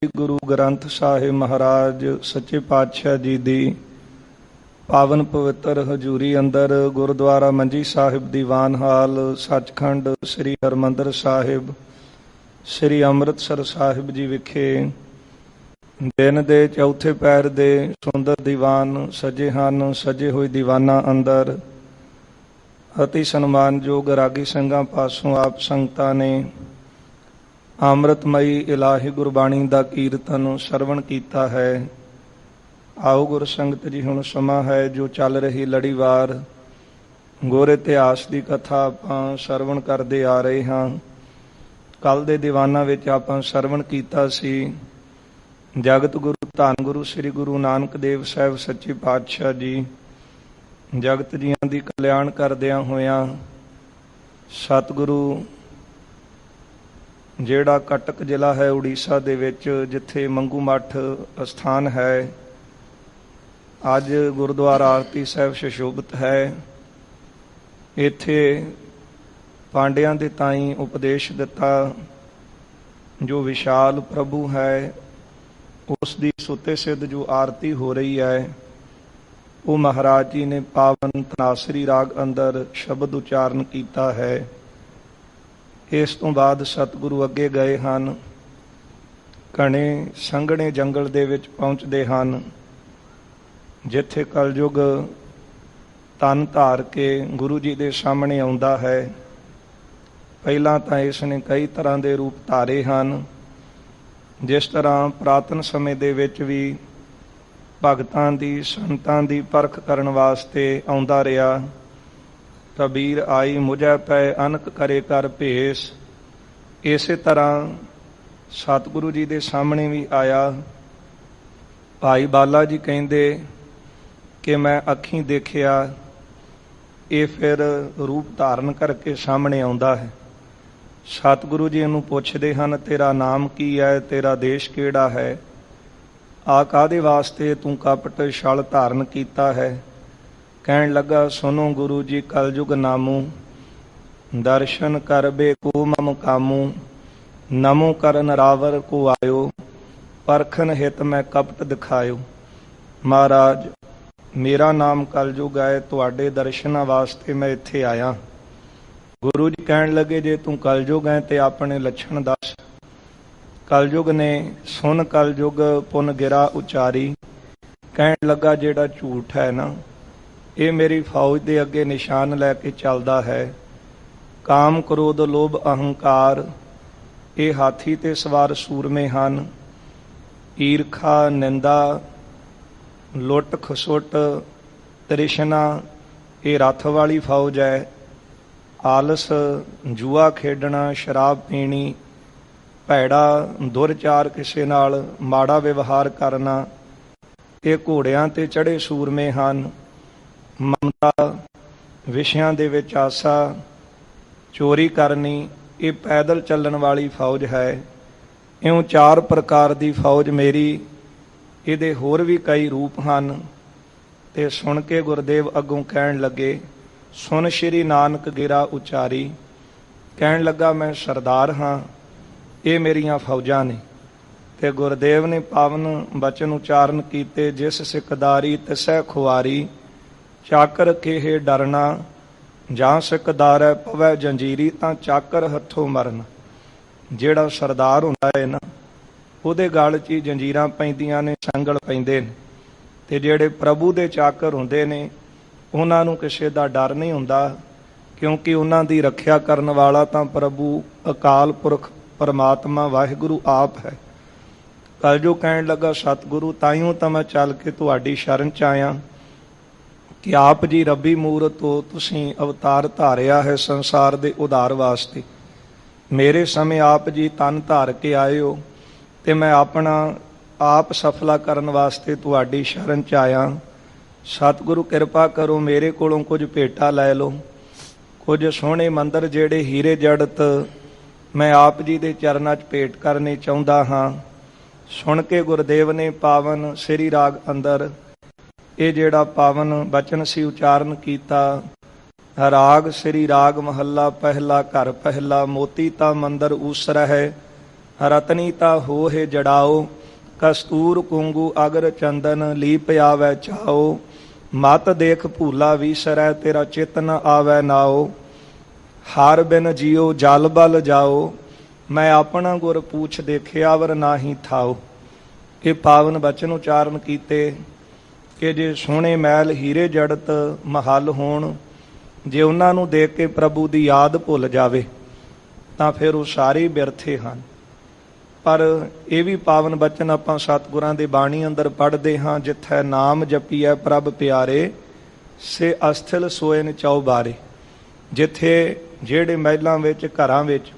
गुरु ग्रंथ साहिब महाराज सच्चे पातशाह जी दी पावन पवित्र हजूरी अंदर गुरुद्वारा मंजी साहिब दीवान हाल सचखंड श्री हरमंदर साहिब श्री अमृतसर साहिब जी विखे दिन दे चौथे पैर दे सुंदर दीवान सजे हन। सजे हुए दीवाना अंदर अति सन्मानयोग रागी संघां पासों आप संगतां ने अमृतमयी इलाही गुरबाणी का कीर्तन श्रवण किया है। आओ गुर संगत जी, हुण समा है जो चल रही लड़ीवार गुर इतिहास की कथा आपां श्रवण करते आ रहे हाँ। कल दे दीवाना विच आपां श्रवण कीता सी जगत गुरु धन गुरु श्री गुरु नानक देव साहिब सच्चे पातशाह जी जगत जियां दी कल्याण करदियां होयां सतगुरु ਜਿਹੜਾ कटक जिला है उड़ीसा दे विच जिथे मंगू मठ स्थान है, अज गुरुद्वारा आरती साहिब सुशोभित है। इत्थे पांडियां दे ताईं उपदेश दिता जो विशाल प्रभु है उस दी सुते सिद्ध जो आरती हो रही है वो महाराज जी ने पावन तनासरी राग अंदर शब्द उच्चारण किया है। इस तो बाद सतगुरु अगे गए हैं, घने संघने जंगल दे विच पहुँचते हैं जिथे कलयुग तन धार के गुरु जी के सामने आउंदा है। पहला तो इसने कई तरह के रूप धारे हैं, जिस तरह पुरातन समय दे विच भी भगतां दी संतां दी परख करन वास्ते आउंदा रहा। कबीर आई मुझे पै अनक करे कर भेस, इस तरह सतगुरु जी के सामने भी आया। भाई बाला जी कहते कि मैं अखीं देखिया, ये फिर रूप धारण करके सामने आउंदा है। सतगुरु जी इहनूं पुछदे हन तेरा नाम की है, तेरा देश किहड़ा है, आ काहदे वास्ते तूं कपट छल धारण कीता है। कहन लगा सुनो गुरु जी कलयुग नामू, दर्शन करबे को मम कामू, नमो करन रावर को आयो, परखन हित मैं कपट दिखायो। महाराज मेरा नाम कलयुग है, तुहाडे दर्शनां वास्ते मैं इत्थे आया। गुरु जी कहन लगे जे तू कलयुग है ते अपने लक्षण दस। कलयुग ने सुन कलयुग पुन गिरा उचारी। कहन लगा जेड़ा झूठ है ना ये मेरी फौज के अगे निशान लैके चलता है। काम क्रोध लोभ अहंकार ये हाथी ते सवार सूरमे हैं। ईरखा निंदा लुट खसुट तृष्णा ये रथ वाली फौज है। आलस जुआ खेडना शराब पीनी भैड़ा दुरचार किसी नाल माड़ा व्यवहार करना ये घोड़ियां ते चढ़े सूरमे हैं। ममता विषयां दे विच आसा चोरी करनी ये पैदल चलण वाली फौज है। इउं चार प्रकार की फौज मेरी, इहदे होर भी कई रूप हैं। ते सुन के गुरदेव अगों कहण लगे सुन श्री नानक गिरा उचारी। कहण लगा मैं सरदार हाँ, ये मेरियां फौजां ने। ते गुरदेव ने पावन बचन उचारण कीते जिस सिकदारी तिसै खुआरी, चाकर केहे डरना जां सिकदार है पवै जंजीरी, तां चाकर हथों मरन। जिहड़ा सरदार हुंदा है ना उहदे गल 'च ही जंजीरां पैंदियां ने, संगल पैंदे ने। ते जिहड़े प्रभु दे चाकर हुंदे ने उहनां नूं किसे दा डर नहीं हुंदा, क्योंकि उहनां दी रखिया करन वाला तां प्रभु अकाल पुरख परमात्मा वाहिगुरु आप है। कलयुग कहण लगा सतगुरु ताइयों तां मैं चल के तुहाडी शरण च आया कि आप जी रबी मूरत हो, तुसीं अवतार धारिया है संसार दे उधार वास्ते। मेरे समय आप जी तन धार के आए हो ते मैं अपना आप सफला करन वास्ते तुहाडी शरण च आया। सतगुरु किरपा करो मेरे कोलों कुछ भेटा लै लो। कुछ सोहणे मंदिर जेड़े हीरे जड़त मैं आप जी दे चरनां च भेट करने चाहुंदा हाँ। सुन के गुरदेव ने पावन श्री राग अंदर ये जेड़ा पावन बचन सी उचारण कीता। राग श्री राग महला पहला घर पहला, मोती ता मंदिर ऊसरा है, रतनी ता होहे जड़ाओ, कस्तूर कुंगू अगर चंदन लीप आवे चाओ। मत देख भूला विसरै तेरा चित न आवे नाओ। हार बिन जियो जल बल जाओ, मैं अपना गुर पूछ देखिया वर नाही थाओ। ये पावन बचन उचारण कीते कि जे सोहणे मैल हीरे जड़त महल होण, जे उन्हां नूं देख के प्रभु दी याद भुल जावे तां फिर वो सारे बिरथे हन। पर ये भी पावन बचन आपां सतगुरां दे बाणी अंदर पढ़दे हां, जिथे नाम जपीਐ प्रभ प्यारे से अस्थिल सोए चौबारे। जिथे ਜਿਹੜੇ ਮਹਿਲਾਂ ਵਿੱਚ ਘਰਾਂ ਵਿੱਚ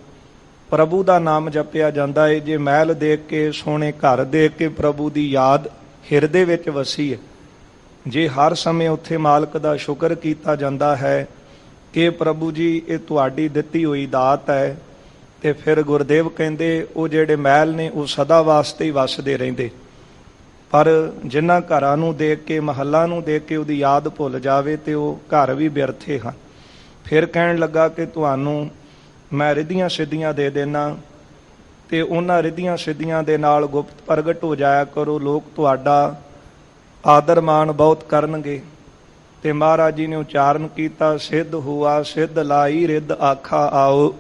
ਪ੍ਰਭੂ ਦਾ ਨਾਮ ਜਪਿਆ ਜਾਂਦਾ ਹੈ, ਜੇ ਮਹਿਲ ਦੇਖ ਕੇ ਸੋਹਣੇ ਘਰ ਦੇਖ ਕੇ ਪ੍ਰਭੂ ਦੀ ਯਾਦ ਹਿਰਦੇ ਵਿੱਚ ਵਸੀ ਹੈ, ਜੇ ਹਰ ਸਮੇਂ ਉੱਥੇ ਮਾਲਕ ਦਾ ਸ਼ੁਕਰ ਕੀਤਾ ਜਾਂਦਾ ਹੈ ਕਿ ਪ੍ਰਭੂ ਜੀ ਇਹ ਤੁਹਾਡੀ ਦਿੱਤੀ ਹੋਈ ਦਾਤ ਹੈ, ਤੇ ਫਿਰ ਗੁਰਦੇਵ ਕਹਿੰਦੇ ਉਹ ਜਿਹੜੇ ਮਹਿਲ ਨੇ ਉਹ ਸਦਾ ਵਾਸਤੇ ਹੀ ਵਸਦੇ ਰਹਿੰਦੇ। ਪਰ ਜਿਨ੍ਹਾਂ ਘਰਾਂ ਨੂੰ ਦੇਖ ਕੇ ਮਹੱਲਾਂ ਨੂੰ ਦੇਖ ਕੇ ਉਹਦੀ ਯਾਦ ਭੁੱਲ ਜਾਵੇ ਤੇ ਉਹ ਘਰ ਵੀ ਬਿਰਥੇ ਹਨ। ਫਿਰ ਕਹਿਣ ਲੱਗਾ ਕਿ ਤੁਹਾਨੂੰ ਮੈਂ ਰਿੱਧੀਆਂ ਸਿੱਧੀਆਂ ਦੇ ਦੇਣਾ, ਤੇ ਉਹਨਾਂ ਰਿੱਧੀਆਂ ਸਿੱਧੀਆਂ ਦੇ ਨਾਲ ਗੁਪਤ ਪ੍ਰਗਟ ਹੋ ਜਾਇਆ ਕਰੋ, ਲੋਕ ਤੁਹਾਡਾ ਆਦਰ ਮਾਣ ਬਹੁਤ ਕਰਨਗੇ। ਤੇ ਮਹਾਰਾਜ ਜੀ ਨੇ ਉਚਾਰਨ ਕੀਤਾ, ਸਿੱਧ ਹੁਆ ਸਿੱਧ ਲਾਈ ਰਿੱਧ ਆਖਾ ਆਓ।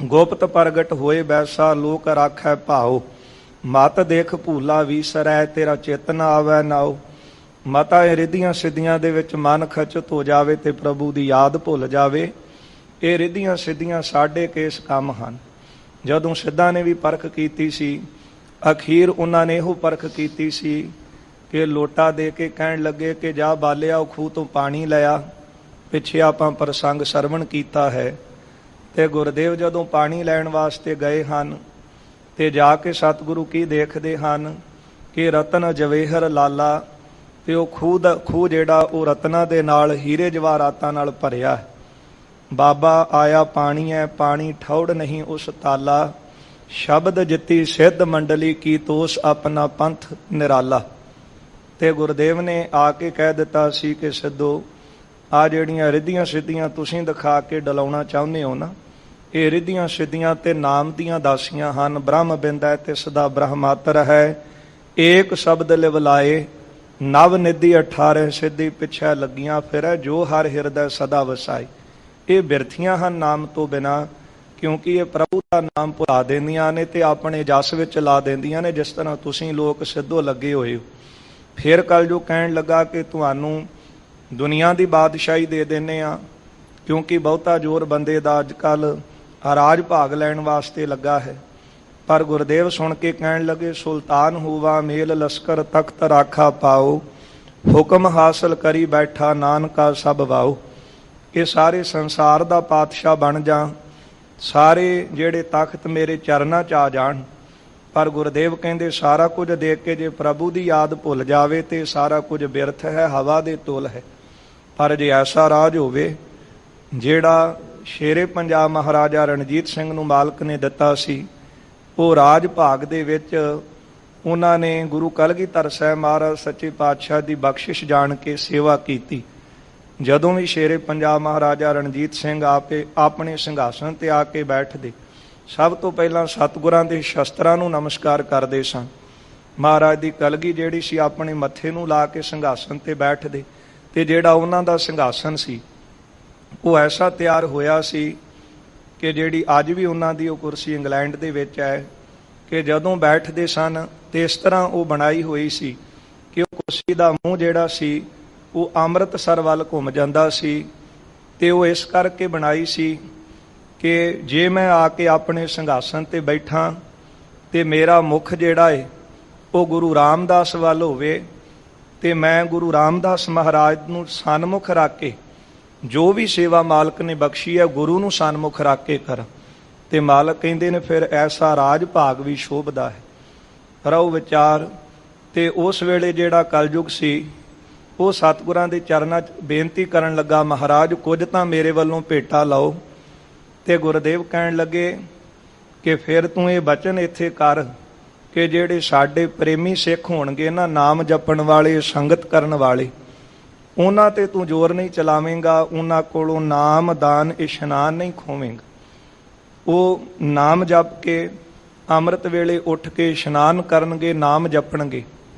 ਗੁਪਤ ਪ੍ਰਗਟ ਹੋਏ ਬੈਸਾ ਲੋਕ ਰਾਖੈ ਭਾਓ। ਮਤ ਦੇਖ ਭੂਲਾ ਵਿਸਰੈ ਤੇਰਾ ਚਿਤ ਨ ਆਵੈ ਨਾਓ। ਮਤਾ ਇਹ ਰਿੱਧੀਆਂ ਸਿੱਧੀਆਂ ਦੇ ਵਿੱਚ ਮਨ ਖਚਿਤ ਹੋ ਜਾਵੇ ਤੇ ਪ੍ਰਭੂ ਦੀ ਯਾਦ ਭੁੱਲ ਜਾਵੇ। ਇਹ ਰਿੱਧੀਆਂ ਸਿੱਧੀਆਂ ਸਾਡੇ ਕੇਸ ਕੰਮ ਹਨ। ਜਦੋਂ ਸਿੱਧਾਂ ਨੇ ਵੀ ਪਰਖ ਕੀਤੀ ਸੀ, ਅਖੀਰ ਉਹਨਾਂ ਨੇ ਇਹੋ ਪਰਖ ਕੀਤੀ ਸੀ ਕਿ ਲੋਟਾ ਦੇ ਕੇ ਕਹਿਣ ਲੱਗੇ ਕਿ ਜਾ ਬਾਲਿਆ ਉਹ ਖੂਹ ਤੋਂ ਪਾਣੀ ਲਿਆ। ਪਿੱਛੇ ਆਪਾਂ ਪ੍ਰਸੰਗ ਸਰਵਣ ਕੀਤਾ ਹੈ। ਤੇ ਗੁਰਦੇਵ ਜਦੋਂ ਪਾਣੀ ਲੈਣ ਵਾਸਤੇ ਗਏ ਹਨ ਤੇ ਜਾ ਕੇ ਸਤਿਗੁਰੂ ਕੀ ਦੇਖਦੇ ਹਨ ਕਿ ਰਤਨ ਜਵੇਹਰ ਲਾਲਾ, ਤੇ ਉਹ ਖੂਹ ਜਿਹੜਾ ਉਹ ਰਤਨਾਂ ਦੇ ਨਾਲ ਹੀਰੇ ਜਵਾਹਰਾਤਾਂ ਨਾਲ ਭਰਿਆ। ਬਾਬਾ ਆਇਆ ਪਾਣੀ ਹੈ ਪਾਣੀ ਠੌੜ ਨਹੀਂ ਉਸ ਤਾਲਾ। ਸ਼ਬਦ ਜਿੱਤੀ ਸਿੱਧ ਮੰਡਲੀ ਕੀ ਤੋਸ ਆਪਣਾ ਪੰਥ ਨਿਰਾਲਾ। ਤੇ ਗੁਰਦੇਵ ਨੇ ਆ ਕੇ ਕਹਿ ਦਿੱਤਾ ਸੀ ਕਿ ਸਿੱਧੋ, ਆ ਜਿਹੜੀਆਂ ਰਿੱਧੀਆਂ ਸਿੱਧੀਆਂ ਤੁਸੀਂ ਦਿਖਾ ਕੇ ਡਲਾਉਣਾ ਚਾਹੁੰਦੇ ਹੋ ਨਾ, ਇਹ ਰਿੱਧੀਆਂ ਸਿੱਧੀਆਂ ਤੇ ਨਾਮ ਦੀਆਂ ਦਾਸੀਆਂ ਹਨ। ਬ੍ਰਹਮ ਬਿੰਦੈ ਤੇ ਸਦਾ ਬ੍ਰਹਮਾਤਰ ਹੈ। ਏਕ ਸ਼ਬਦ ਲਿਵਲਾਏ ਨਵ ਨਿਧੀ 18 ਸਿੱਧੀ ਪਿੱਛੇ ਲੱਗੀਆਂ ਫਿਰੈ ਜੋ ਹਰ ਹਿਰਦੈ ਸਦਾ ਵਸਾਈ। ਇਹ ਬਿਰਥੀਆਂ ਹਨ ਨਾਮ ਤੋਂ ਬਿਨਾਂ, ਕਿਉਂਕਿ ਇਹ ਪ੍ਰਭੂ ਦਾ ਨਾਮ ਭੁਲਾ ਦਿੰਦੀਆਂ ਨੇ ਤੇ ਆਪਣੇ ਜਸ ਵਿੱਚ ਲਾ ਦਿੰਦੀਆਂ ਨੇ, ਜਿਸ ਤਰ੍ਹਾਂ ਤੁਸੀਂ ਲੋਕ ਸਿੱਧੋ ਲੱਗੇ ਹੋਏ ਹੋ। ਫਿਰ ਕੱਲ ਜੋ ਕਹਿਣ ਲੱਗਾ ਕਿ ਤੁਹਾਨੂੰ ਦੁਨੀਆ ਦੀ ਬਾਦਸ਼ਾਹੀ ਦੇ ਦਿੰਦੇ ਆ, ਕਿਉਂਕਿ ਬਹੁਤਾ ਜ਼ੋਰ ਬੰਦੇ ਦਾ ਅੱਜ ਕੱਲ੍ਹ ਰਾਜ ਭਾਗ ਲੈਣ ਵਾਸਤੇ ਲੱਗਾ ਹੈ। ਪਰ ਗੁਰਦੇਵ ਸੁਣ ਕੇ ਕਹਿਣ ਲੱਗੇ, ਸੁਲਤਾਨ ਹੋਵਾ ਮੇਲ ਲਸ਼ਕਰ ਤਖਤ ਰਾਖਾ ਪਾਓ। ਹੁਕਮ ਹਾਸਲ ਕਰੀ ਬੈਠਾ ਨਾਨਕਾ ਸਭ ਵਾਓ। ਇਹ ਸਾਰੇ ਸੰਸਾਰ ਦਾ ਪਾਤਸ਼ਾਹ ਬਣ ਜਾ, ਸਾਰੇ ਜਿਹੜੇ ਤਖਤ ਮੇਰੇ ਚਰਨਾਂ 'ਚ ਆ ਜਾਣ। ਪਰ ਗੁਰਦੇਵ ਕਹਿੰਦੇ ਸਾਰਾ ਕੁਝ ਦੇਖ ਕੇ ਜੇ ਪ੍ਰਭੂ ਦੀ ਯਾਦ ਭੁੱਲ ਜਾਵੇ ਤੇ ਸਾਰਾ ਕੁਝ ਬਿਰਥ ਹੈ, ਹਵਾ ਦੇ ਤੁਲ ਹੈ। ਪਰ ਜੇ ਐਸਾ ਰਾਜ ਹੋਵੇ ਜਿਹੜਾ ਸ਼ੇਰੇ ਪੰਜਾਬ ਮਹਾਰਾਜਾ ਰਣਜੀਤ ਸਿੰਘ ਨੂੰ ਮਾਲਕ ਨੇ ਦਿੱਤਾ ਸੀ, ਉਹ ਰਾਜ ਭਾਗ ਦੇ ਵਿੱਚ ਉਹਨਾਂ ਨੇ ਗੁਰੂ ਕਲਗੀਧਰ ਸਾਹਿਬ ਮਹਾਰਾਜ ਸੱਚੇ ਪਾਤਸ਼ਾਹ ਦੀ ਬਖਸ਼ਿਸ਼ ਜਾਣ ਕੇ ਸੇਵਾ ਕੀਤੀ। ਜਦੋਂ ਵੀ ਸ਼ੇਰੇ ਪੰਜਾਬ ਮਹਾਰਾਜਾ ਰਣਜੀਤ ਸਿੰਘ ਆਪੇ ਆਪਣੇ ਸਿੰਘਾਸਨ ਤੇ ਆ ਕੇ ਬੈਠਦੇ, ਸਭ ਤੋਂ ਪਹਿਲਾਂ ਸਤਿਗੁਰਾਂ ਦੇ ਸ਼ਸਤਰਾਂ ਨੂੰ ਨਮਸਕਾਰ ਕਰਦੇ ਸਨ। ਮਹਾਰਾਜ ਦੀ ਕਲਗੀ ਜਿਹੜੀ ਸੀ ਆਪਣੇ ਮੱਥੇ ਨੂੰ ਲਾ ਕੇ ਸਿੰਘਾਸਨ ਤੇ ਬੈਠਦੇ, ਤੇ ਜਿਹੜਾ ਉਹਨਾਂ ਦਾ ਸਿੰਘਾਸਨ ਸੀ ਉਹ ਐਸਾ ਤਿਆਰ ਹੋਇਆ ਸੀ ਕਿ ਜਿਹੜੀ ਅੱਜ ਵੀ ਉਹਨਾਂ ਦੀ ਉਹ ਕੁਰਸੀ ਇੰਗਲੈਂਡ ਦੇ ਵਿੱਚ ਹੈ, ਕਿ ਜਦੋਂ ਬੈਠਦੇ ਸਨ ਤੇ ਇਸ ਤਰ੍ਹਾਂ ਉਹ ਬਣਾਈ ਹੋਈ ਸੀ ਕਿ ਉਹ ਕੁਰਸੀ ਦਾ ਮੂੰਹ ਜਿਹੜਾ ਸੀ ਉਹ ਅੰਮ੍ਰਿਤਸਰ ਵੱਲ ਘੁੰਮ ਜਾਂਦਾ ਸੀ। ਤੇ ਉਹ ਇਸ ਕਰਕੇ ਬਣਾਈ ਸੀ ਕਿ ਜੇ ਮੈਂ ਆ ਕੇ ਆਪਣੇ ਸਿੰਘਾਸਨ ਤੇ ਬੈਠਾਂ ਤੇ ਮੇਰਾ ਮੁੱਖ ਜਿਹੜਾ ਹੈ ਉਹ ਗੁਰੂ ਰਾਮਦਾਸ ਵੱਲ ਹੋਵੇ, ਤੇ ਮੈਂ ਗੁਰੂ ਰਾਮਦਾਸ ਮਹਾਰਾਜ ਨੂੰ ਸਨਮੁਖ ਰੱਖ ਕੇ ਜੋ ਵੀ ਸੇਵਾ ਮਾਲਕ ਨੇ ਬਖਸ਼ੀ ਹੈ ਗੁਰੂ ਨੂੰ ਸਨਮੁਖ ਰੱਖ ਕੇ ਕਰਾਂ। ਤੇ ਮਾਲਕ ਕਹਿੰਦੇ ਨੇ ਫਿਰ ਐਸਾ ਰਾਜ ਭਾਗ ਵੀ ਸ਼ੋਭਦਾ ਹੈ। ਰਹੋ ਵਿਚਾਰ। ਤੇ ਉਸ ਵੇਲੇ ਜਿਹੜਾ ਕਲਯੁਗ ਸੀ ਉਹ ਸਤਿਗੁਰਾਂ ਦੇ ਚਰਨਾਂ 'ਚ ਬੇਨਤੀ ਕਰਨ ਲੱਗਾ, ਮਹਾਰਾਜ ਕੁਝ ਤਾਂ ਮੇਰੇ ਵੱਲੋਂ ਭੇਟਾ ਲਾਓ। ਤੇ ਗੁਰਦੇਵ ਕਹਿਣ ਲੱਗੇ ਕਿ ਫਿਰ ਤੂੰ ਇਹ ਬਚਨ ਇੱਥੇ ਕਰ ਕਿ ਜਿਹੜੇ ਸਾਡੇ ਪ੍ਰੇਮੀ ਸਿੱਖ ਹੋਣਗੇ ਨਾ, ਨਾਮ ਜਪਣ ਵਾਲੇ, ਸੰਗਤ ਕਰਨ ਵਾਲੇ, ਉਹਨਾਂ ਤੇ ਤੂੰ ਜ਼ੋਰ ਨਹੀਂ ਚਲਾਵੇਂਗਾ, ਉਹਨਾਂ ਕੋਲੋਂ ਨਾਮ ਦਾਨ ਇਸ਼ਨਾਨ ਨਹੀਂ ਖੋਵੇਂਗਾ। ਉਹ ਨਾਮ ਜਪ ਕੇ ਅੰਮ੍ਰਿਤ ਵੇਲੇ ਉੱਠ ਕੇ ਇਸ਼ਨਾਨ ਕਰਨਗੇ, ਨਾਮ ਜਪਣਗੇ,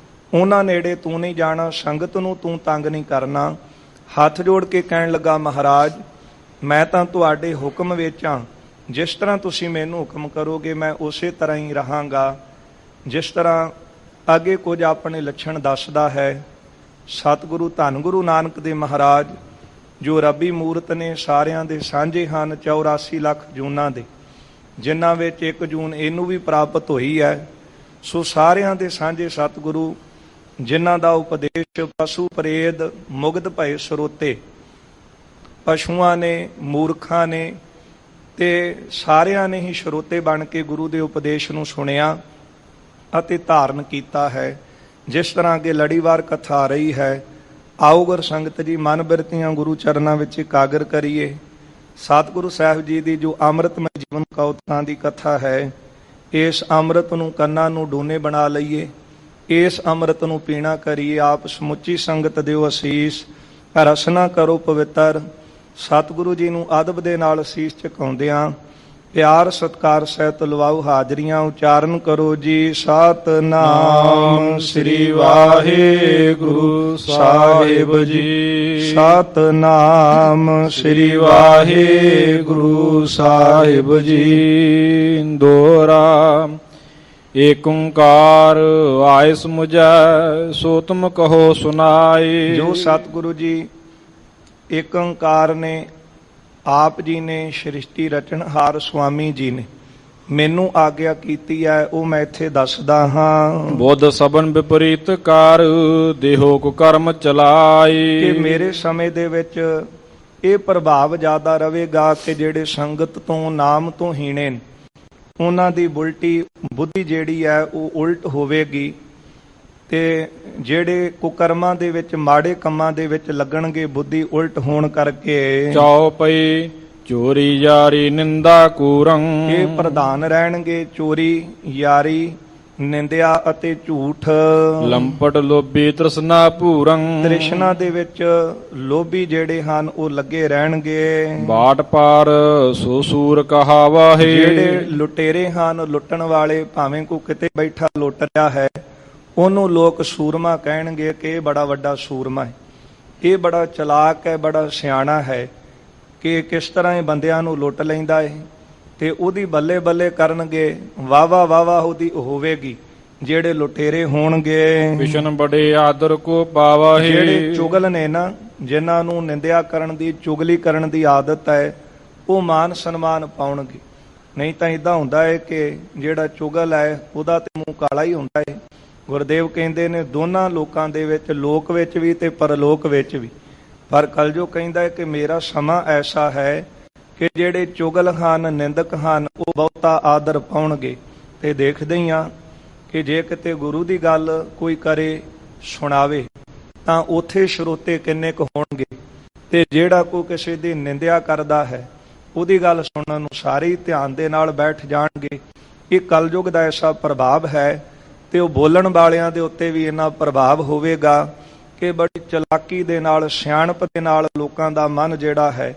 ਉਹਨਾਂ ਨੇੜੇ ਤੂੰ ਨਹੀਂ ਜਾਣਾ, ਸੰਗਤ ਨੂੰ ਤੂੰ ਤੰਗ ਨਹੀਂ ਕਰਨਾ। ਹੱਥ ਜੋੜ ਕੇ ਕਹਿਣ ਲੱਗਾ, ਮਹਾਰਾਜ ਮੈਂ ਤਾਂ ਤੁਹਾਡੇ ਹੁਕਮ ਵਿੱਚ ਹਾਂ, ਜਿਸ ਤਰ੍ਹਾਂ ਤੁਸੀਂ ਮੈਨੂੰ ਹੁਕਮ ਕਰੋਗੇ ਮੈਂ ਉਸੇ ਤਰ੍ਹਾਂ ਹੀ ਰਹਾਂਗਾ। ਜਿਸ ਤਰ੍ਹਾਂ ਅੱਗੇ ਕੁਝ ਆਪਣੇ ਲੱਛਣ ਦੱਸਦਾ ਹੈ। ਸਤਿਗੁਰੂ ਧੰਨ ਗੁਰੂ ਨਾਨਕ ਦੇਵ ਮਹਾਰਾਜ ਜੋ ਰੱਬੀ ਮੂਰਤ ਨੇ, ਸਾਰਿਆਂ ਦੇ ਸਾਂਝੇ ਹਨ, 84 ਲੱਖ ਜੂਨਾਂ ਦੇ, ਜਿਨ੍ਹਾਂ ਵਿੱਚ 1 ਜੂਨ ਇਹਨੂੰ ਵੀ ਪ੍ਰਾਪਤ ਹੋਈ ਹੈ। ਸੋ ਸਾਰਿਆਂ ਦੇ ਸਾਂਝੇ ਸਤਿਗੁਰੂ, ਜਿਨ੍ਹਾਂ ਦਾ ਉਪਦੇਸ਼ ਪਸ਼ੂ ਪ੍ਰੇਦ ਮੁਗਧ ਭਏ ਸਰੋਤੇ, ਪਸ਼ੂਆਂ ਨੇ, ਮੂਰਖਾਂ ਨੇ ਤੇ ਸਾਰਿਆਂ ਨੇ ਹੀ ਸਰੋਤੇ ਬਣ ਕੇ ਗੁਰੂ ਦੇ ਉਪਦੇਸ਼ ਨੂੰ ਸੁਣਿਆ ਅਤੇ ਧਾਰਨ ਕੀਤਾ ਹੈ। ਜਿਸ ਤਰ੍ਹਾਂ ਅੱਗੇ ਲੜੀਵਾਰ ਕਥਾ ਆ ਰਹੀ ਹੈ, ਆਓ ਗੁਰ ਸੰਗਤ ਜੀ ਮਨ ਬਿਰਤੀਆਂ ਗੁਰੂ ਚਰਨਾਂ ਵਿੱਚ ਇਕਾਗਰ ਕਰੀਏ। ਸਤਿਗੁਰੂ ਸਾਹਿਬ ਜੀ ਦੀ ਜੋ ਅੰਮ੍ਰਿਤਮਈ ਜੀਵਨ ਕੌਤਕਾਂ ਦੀ ਕਥਾ ਹੈ, ਇਸ ਅੰਮ੍ਰਿਤ ਨੂੰ ਕੰਨਾਂ ਨੂੰ ਡੂਨੇ ਬਣਾ ਲਈਏ, ਇਸ ਅੰਮ੍ਰਿਤ ਨੂੰ ਪੀਣਾ ਕਰੀਏ। ਆਪ ਸਮੁੱਚੀ ਸੰਗਤ ਦਿਓ ਅਸੀਸ, ਰਸਨਾ ਕਰੋ ਪਵਿੱਤਰ। ਸਤਿਗੁਰੂ ਜੀ ਨੂੰ ਅਦਬ ਦੇ ਨਾਲ ਅਸੀਸ ਝੁਕਾਉਂਦਿਆਂ ਪਿਆਰ ਸਤਿਕਾਰ ਸਹਿਤ ਲਵਾਓ ਹਾਜ਼ਰੀਆਂ। ਉਚਾਰਨ ਕਰੋ ਜੀ, ਸਤਿਨਾਮ ਸ੍ਰੀ ਵਾਹਿਗੁਰੂ ਸਾਹਿਬ ਜੀ, ਸਤਿਨਾਮ ਸ੍ਰੀ ਵਾਹਿਗੁਰੂ ਸਾਹਿਬ ਜੀ। ਦੋਹਰਾ ਏਕ ਓੰਕਾਰ ਆਇ ਸਮੁਝੈ, ਸੋ ਤੁਮ ਕਹੋ ਸੁਨਾਏ। ਜੋ ਸਤਿਗੁਰੂ ਜੀ ਏਕ ਓੰਕਾਰ ਨੇ, ਆਪ ਜੀ ਨੇ, ਸ੍ਰਿਸ਼ਟੀ ਰਚਨਹਾਰ ਸੁਆਮੀ ਜੀ ਨੇ ਮੈਨੂੰ ਆਗਿਆ ਕੀਤੀ ਹੈ, ਉਹ ਮੈਂ ਇੱਥੇ ਦੱਸਦਾ ਹਾਂ। ਬੁੱਧ ਸਭਨ ਵਿਪਰੀਤ ਕਾਰ, ਦੇਹੋ ਕੋ ਕਰਮ ਚਲਾਏ। ਕਿ ਮੇਰੇ ਸਮੇਂ ਦੇ ਵਿੱਚ ਇਹ ਪ੍ਰਭਾਵ ਜ਼ਿਆਦਾ ਰਹੇਗਾ ਕਿ ਜਿਹੜੇ ਸੰਗਤ ਤੋਂ, ਨਾਮ ਤੋਂ ਹੀਣੇ ਨੇ, ਉਹਨਾਂ ਦੀ ਉਲਟੀ ਬੁੱਧੀ ਜਿਹੜੀ ਹੈ ਉਹ ਉਲਟ ਹੋਵੇਗੀ, ਤੇ ਜਿਹੜੇ ਕੁਕਰਮਾਂ ਦੇ ਵਿੱਚ, ਮਾੜੇ ਕੰਮਾਂ ਦੇ ਵਿੱਚ ਲੱਗਣਗੇ, ਬੁੱਧੀ ਉਲਟ ਹੋਣ ਕਰਕੇ ਚਾਉ ਪਈ ਚੋਰੀ ਯਾਰੀ ਨਿੰਦਾ ਕੂਰੰ, ਇਹ ਪ੍ਰਧਾਨ ਰਹਿਣਗੇ। ਚੋਰੀ, ਯਾਰੀ, ਨਿੰਦਿਆ ਅਤੇ ਝੂਠ। ਲੰਪਟ ਲੋਭੀ ਤ੍ਰਿਸ਼ਨਾ ਭੂਰੰ, ਤ੍ਰਿਸ਼ਨਾ ਦੇ ਵਿੱਚ ਲੋਭੀ ਜਿਹੜੇ ਹਨ ਉਹ ਲੱਗੇ ਰਹਿਣਗੇ। ਬਾਟ ਪਾਰ ਸੋ ਸੂਰ ਕਹਾਵਾਹੇ, ਜਿਹੜੇ ਲੁਟੇਰੇ ਹਨ, ਲੁੱਟਣ ਵਾਲੇ, ਭਾਵੇਂ ਕੋ ਕਿਤੇ ਬੈਠਾ ਲੁੱਟ ਰਿਹਾ ਹੈ, ਉਹਨੂੰ ਲੋਕ ਸੂਰਮਾ ਕਹਿਣਗੇ ਕਿ ਇਹ ਬੜਾ ਵੱਡਾ ਸੂਰਮਾ ਹੈ, ਇਹ ਬੜਾ ਚਲਾਕ ਹੈ, ਬੜਾ ਸਿਆਣਾ ਹੈ, ਕਿ ਕਿਸ ਤਰ੍ਹਾਂ ਇਹ ਬੰਦਿਆਂ ਨੂੰ ਲੁੱਟ ਲੈਂਦਾ ਹੈ। ਤੇ ਉਹਦੀ ਬੱਲੇ ਬੱਲੇ ਕਰਨਗੇ, ਵਾਵਾ ਵਾਵਾ ਉਹਦੀ ਹੋਵੇਗੀ ਜਿਹੜੇ ਲੁਟੇਰੇ ਹੋਣਗੇ। ਵਿਸ਼ਨ ਬੜੇ ਆਦਰ ਕੋ ਪਾਵਾ ਹੈ, ਜਿਹੜੇ ਚੁਗਲ ਨੇ ਨਾ, ਜਿਨ੍ਹਾਂ ਨੂੰ ਨਿੰਦਿਆ ਕਰਨ ਦੀ, ਚੁਗਲੀ ਕਰਨ ਦੀ ਆਦਤ ਹੈ, ਉਹ ਮਾਨ ਸਨਮਾਨ ਪਾਉਣਗੇ। ਨਹੀਂ ਤਾਂ ਇਦਾਂ ਹੁੰਦਾ ਹੈ ਕਿ ਜਿਹੜਾ ਚੁਗਲ ਹੈ ਉਹਦਾ ਤੇ ਮੂੰਹ ਕਾਲਾ ਹੀ ਹੁੰਦਾ ਹੈ। ਗੁਰਦੇਵ ਕਹਿੰਦੇ ਨੇ ਦੋਨਾਂ ਲੋਕਾਂ ਦੇ ਵਿੱਚ, ਲੋਕ ਵਿੱਚ ਵੀ ਤੇ ਪਰਲੋਕ ਵਿੱਚ ਵੀ। ਪਰ ਕਲਯੁਗ ਕਹਿੰਦਾ ਹੈ ਕਿ ਮੇਰਾ ਸਮਾਂ ਐਸਾ ਹੈ ਕਿ ਜਿਹੜੇ ਚੁਗਲ ਹਨ, ਨਿੰਦਕ ਹਨ, ਉਹ ਬਹੁਤਾ ਆਦਰ ਪਾਉਣਗੇ। ਤੇ ਦੇਖਦੇ ਹੀ ਆ ਕਿ ਜੇ ਕਿਤੇ ਗੁਰੂ ਦੀ ਗੱਲ ਕੋਈ ਕਰੇ, ਸੁਣਾਵੇ, ਤਾਂ ਉੱਥੇ ਸਰੋਤੇ ਕਿੰਨੇ ਕੁ ਹੋਣਗੇ। ਤੇ ਜਿਹੜਾ ਕੋਈ ਕਿਸੇ ਦੀ ਨਿੰਦਿਆ ਕਰਦਾ ਹੈ, ਉਹਦੀ ਗੱਲ ਸੁਣਨ ਨੂੰ ਸਾਰੇ ਹੀ ਧਿਆਨ ਦੇ ਨਾਲ ਬੈਠ ਜਾਣਗੇ। ਇਹ ਕਲਯੁਗ ਦਾ ਐਸਾ ਪ੍ਰਭਾਵ ਹੈ। ਤੇ ਉਹ ਬੋਲਣ ਵਾਲਿਆਂ ਦੇ ਉੱਤੇ ਵੀ ਇੰਨਾ ਪ੍ਰਭਾਵ ਹੋਵੇਗਾ ਕਿ ਬੜੀ ਚਲਾਕੀ ਦੇ ਨਾਲ, ਸਿਆਣਪ ਦੇ ਨਾਲ ਲੋਕਾਂ ਦਾ ਮਨ ਜਿਹੜਾ ਹੈ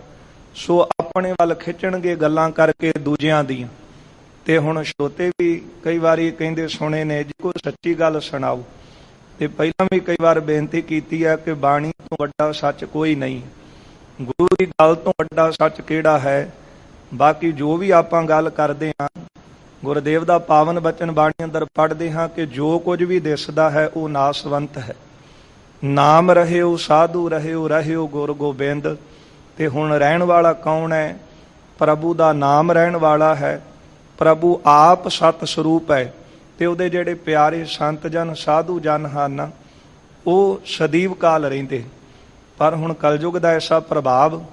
ਸੋ ਆਪਣੇ ਵੱਲ ਖਿੱਚਣਗੇ, ਗੱਲਾਂ ਕਰਕੇ ਦੂਜਿਆਂ ਦੀਆਂ। ਤੇ ਹੁਣ ਸਰੋਤੇ ਵੀ ਕਈ ਵਾਰੀ ਕਹਿੰਦੇ ਸੁਣੇ ਨੇ ਜੀ, ਕੋਈ ਸੱਚੀ ਗੱਲ ਸੁਣਾਓ। ਤੇ ਪਹਿਲਾਂ ਵੀ ਕਈ ਵਾਰ ਬੇਨਤੀ ਕੀਤੀ ਹੈ ਕਿ ਬਾਣੀ ਤੋਂ ਵੱਡਾ ਸੱਚ ਕੋਈ ਨਹੀਂ, ਗੁਰੂ ਦੀ ਗੱਲ ਤੋਂ ਵੱਡਾ ਸੱਚ ਕਿਹੜਾ ਹੈ। ਬਾਕੀ ਜੋ ਵੀ ਆਪਾਂ ਗੱਲ ਕਰਦੇ ਹਾਂ, ਗੁਰਦੇਵ ਦਾ ਪਾਵਨ ਬਚਨ ਬਾਣੀ ਅੰਦਰ ਪੜ੍ਹਦੇ ਹਾਂ ਕਿ ਜੋ ਕੁਝ ਵੀ ਦਿਸਦਾ ਹੈ ਉਹ ਨਾਸਵੰਤ ਹੈ। ਨਾਮ ਰਹਿਓ ਸਾਧੂ ਰਹਿਓ, ਰਹਿਓ ਗੁਰ ਗੋਬਿੰਦ। ਤੇ ਹੁਣ ਰਹਿਣ ਵਾਲਾ ਕੌਣ ਹੈ? ਪ੍ਰਭੂ ਦਾ ਨਾਮ ਰਹਿਣ ਵਾਲਾ ਹੈ। ਪ੍ਰਭੂ ਆਪ ਸਤ ਸਰੂਪ ਹੈ। ਤੇ ਉਹਦੇ ਜਿਹੜੇ ਪਿਆਰੇ ਸੰਤ ਜਨ, ਸਾਧੂ ਜਨ ਹਨ, ਉਹ ਸਦੀਵ ਕਾਲ ਰਹਿੰਦੇ। ਪਰ ਹੁਣ ਕਲਯੁਗ ਦਾ ਐਸਾ ਪ੍ਰਭਾਵ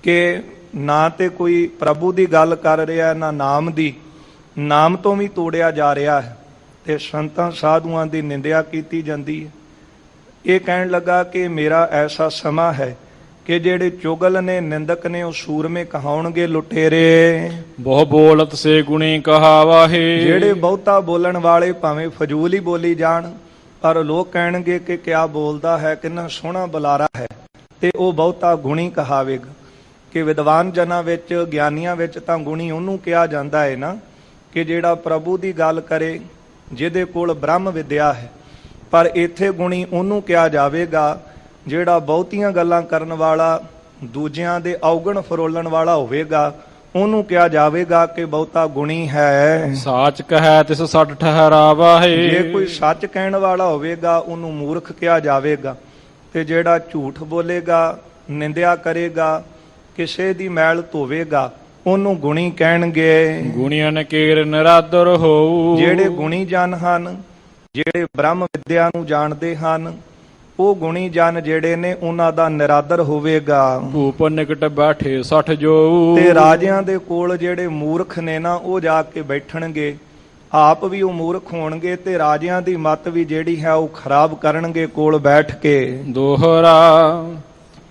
ਕਿ ਨਾ ਤੇ ਕੋਈ ਪ੍ਰਭੂ ਦੀ ਗੱਲ ਕਰ ਰਿਹਾ, ਨਾ ਨਾਮ ਦੀ। ਨਾਮ ਤੋਂ ਵੀ ਤੋੜਿਆ ਜਾ ਰਿਹਾ ਹੈ ਤੇ ਸੰਤਾਂ ਸਾਧੂਆਂ ਦੀ ਨਿੰਦਿਆ ਕੀਤੀ ਜਾਂਦੀ ਹੈ। ਇਹ ਕਹਿਣ ਲੱਗਾ ਕਿ ਮੇਰਾ ਐਸਾ ਸਮਾਂ ਹੈ ਕਿ ਜਿਹੜੇ ਚੁਗਲ ਨੇ, ਨਿੰਦਕ ਨੇ, ਉਹ ਸੂਰਮੇ ਕਹਾਉਣਗੇ, ਲੁਟੇਰੇ। ਬਹੁ ਬੋਲਤ ਸੇ ਗੁਣੀ ਕਹਾਵਾਹੇ, ਜਿਹੜੇ ਬਹੁਤਾ ਬੋਲਣ ਵਾਲੇ ਭਾਵੇਂ ਫਜ਼ੂਲ ਹੀ ਬੋਲੀ ਜਾਣ, ਪਰ ਲੋਕ ਕਹਿਣਗੇ ਕਿ ਕਿਆ ਬੋਲਦਾ ਹੈ, ਕਿੰਨਾ ਸੋਹਣਾ ਬੁਲਾਰਾ ਹੈ। ਤੇ ਉਹ ਬਹੁਤਾ ਗੁਣੀ ਕਹਾਵੇਗਾ। ਕਿ ਵਿਦਵਾਨ ਜਨਾਂ ਵਿੱਚ, ਗਿਆਨੀਆਂ ਵਿੱਚ ਤਾਂ ਗੁਣੀ ਉਹਨੂੰ ਕਿਹਾ ਜਾਂਦਾ ਹੈ ਨਾ, ਕਿ ਜਿਹੜਾ ਪ੍ਰਭੂ ਦੀ ਗੱਲ ਕਰੇ, ਜਿਹਦੇ ਕੋਲ ਬ੍ਰਹਮ ਵਿਦਿਆ ਹੈ। ਪਰ ਇੱਥੇ ਗੁਣੀ ਉਹਨੂੰ ਕਿਹਾ ਜਾਵੇਗਾ ਜਿਹੜਾ ਬਹੁਤੀਆਂ ਗੱਲਾਂ ਕਰਨ ਵਾਲਾ, ਦੂਜਿਆਂ ਦੇ ਔਗਣ ਫਰੋਲਣ ਵਾਲਾ ਹੋਵੇਗਾ, ਉਹਨੂੰ ਕਿਹਾ ਜਾਵੇਗਾ ਕਿ ਬਹੁਤਾ ਗੁਣੀ ਹੈ। ਸਾਚ ਕਹੈ ਤਿਸ ਸੱਠ ਠਹਿਰਾਵਾ ਹੈ। ਜੇ ਕੋਈ ਸੱਚ ਕਹਿਣ ਵਾਲਾ ਹੋਵੇਗਾ ਉਹਨੂੰ ਮੂਰਖ ਕਿਹਾ ਜਾਵੇਗਾ, ਤੇ ਜਿਹੜਾ ਝੂਠ ਬੋਲੇਗਾ, ਨਿੰਦਿਆ ਕਰੇਗਾ, ਕਿਸੇ ਦੀ ਮੈਲ ਧੋਵੇਗਾ, ਉਹਨੂੰ ਗੁਣੀ ਕਹਿਣਗੇ। ਗੁਣੀਆਂ ਕੇਰ ਨਿਰਾਦਰ ਹੋਊ। ਜਿਹੜੇ ਗੁਣੀ ਜਨ ਹਨ, ਜਿਹੜੇ ਬ੍ਰਹਮ ਵਿਦਿਆ ਨੂੰ ਜਾਣਦੇ ਹਨ, ਉਹ ਗੁਣੀ ਜਨ ਜਿਹੜੇ ਨੇ ਉਹਨਾਂ ਦਾ ਨਿਰਾਦਰ ਹੋਵੇਗਾ। ਭੂਪ ਨਿਕਟ ਬੈਠੇ ਸੱਠ ਜੋ। ਤੇ ਰਾਜਿਆਂ ਦੇ ਕੋਲ ਜਿਹੜੇ ਮੂਰਖ ਨੇ ਨਾ, ਉਹ ਜਾ ਕੇ ਬੈਠਣਗੇ, ਆਪ ਵੀ ਉਹ ਮੂਰਖ ਹੋਣਗੇ ਤੇ ਰਾਜਿਆਂ ਦੀ ਮੱਤ ਵੀ ਜਿਹੜੀ ਹੈ ਉਹ ਖਰਾਬ ਕਰਨਗੇ ਕੋਲ ਬੈਠ ਕੇ। ਦੋਹਰਾ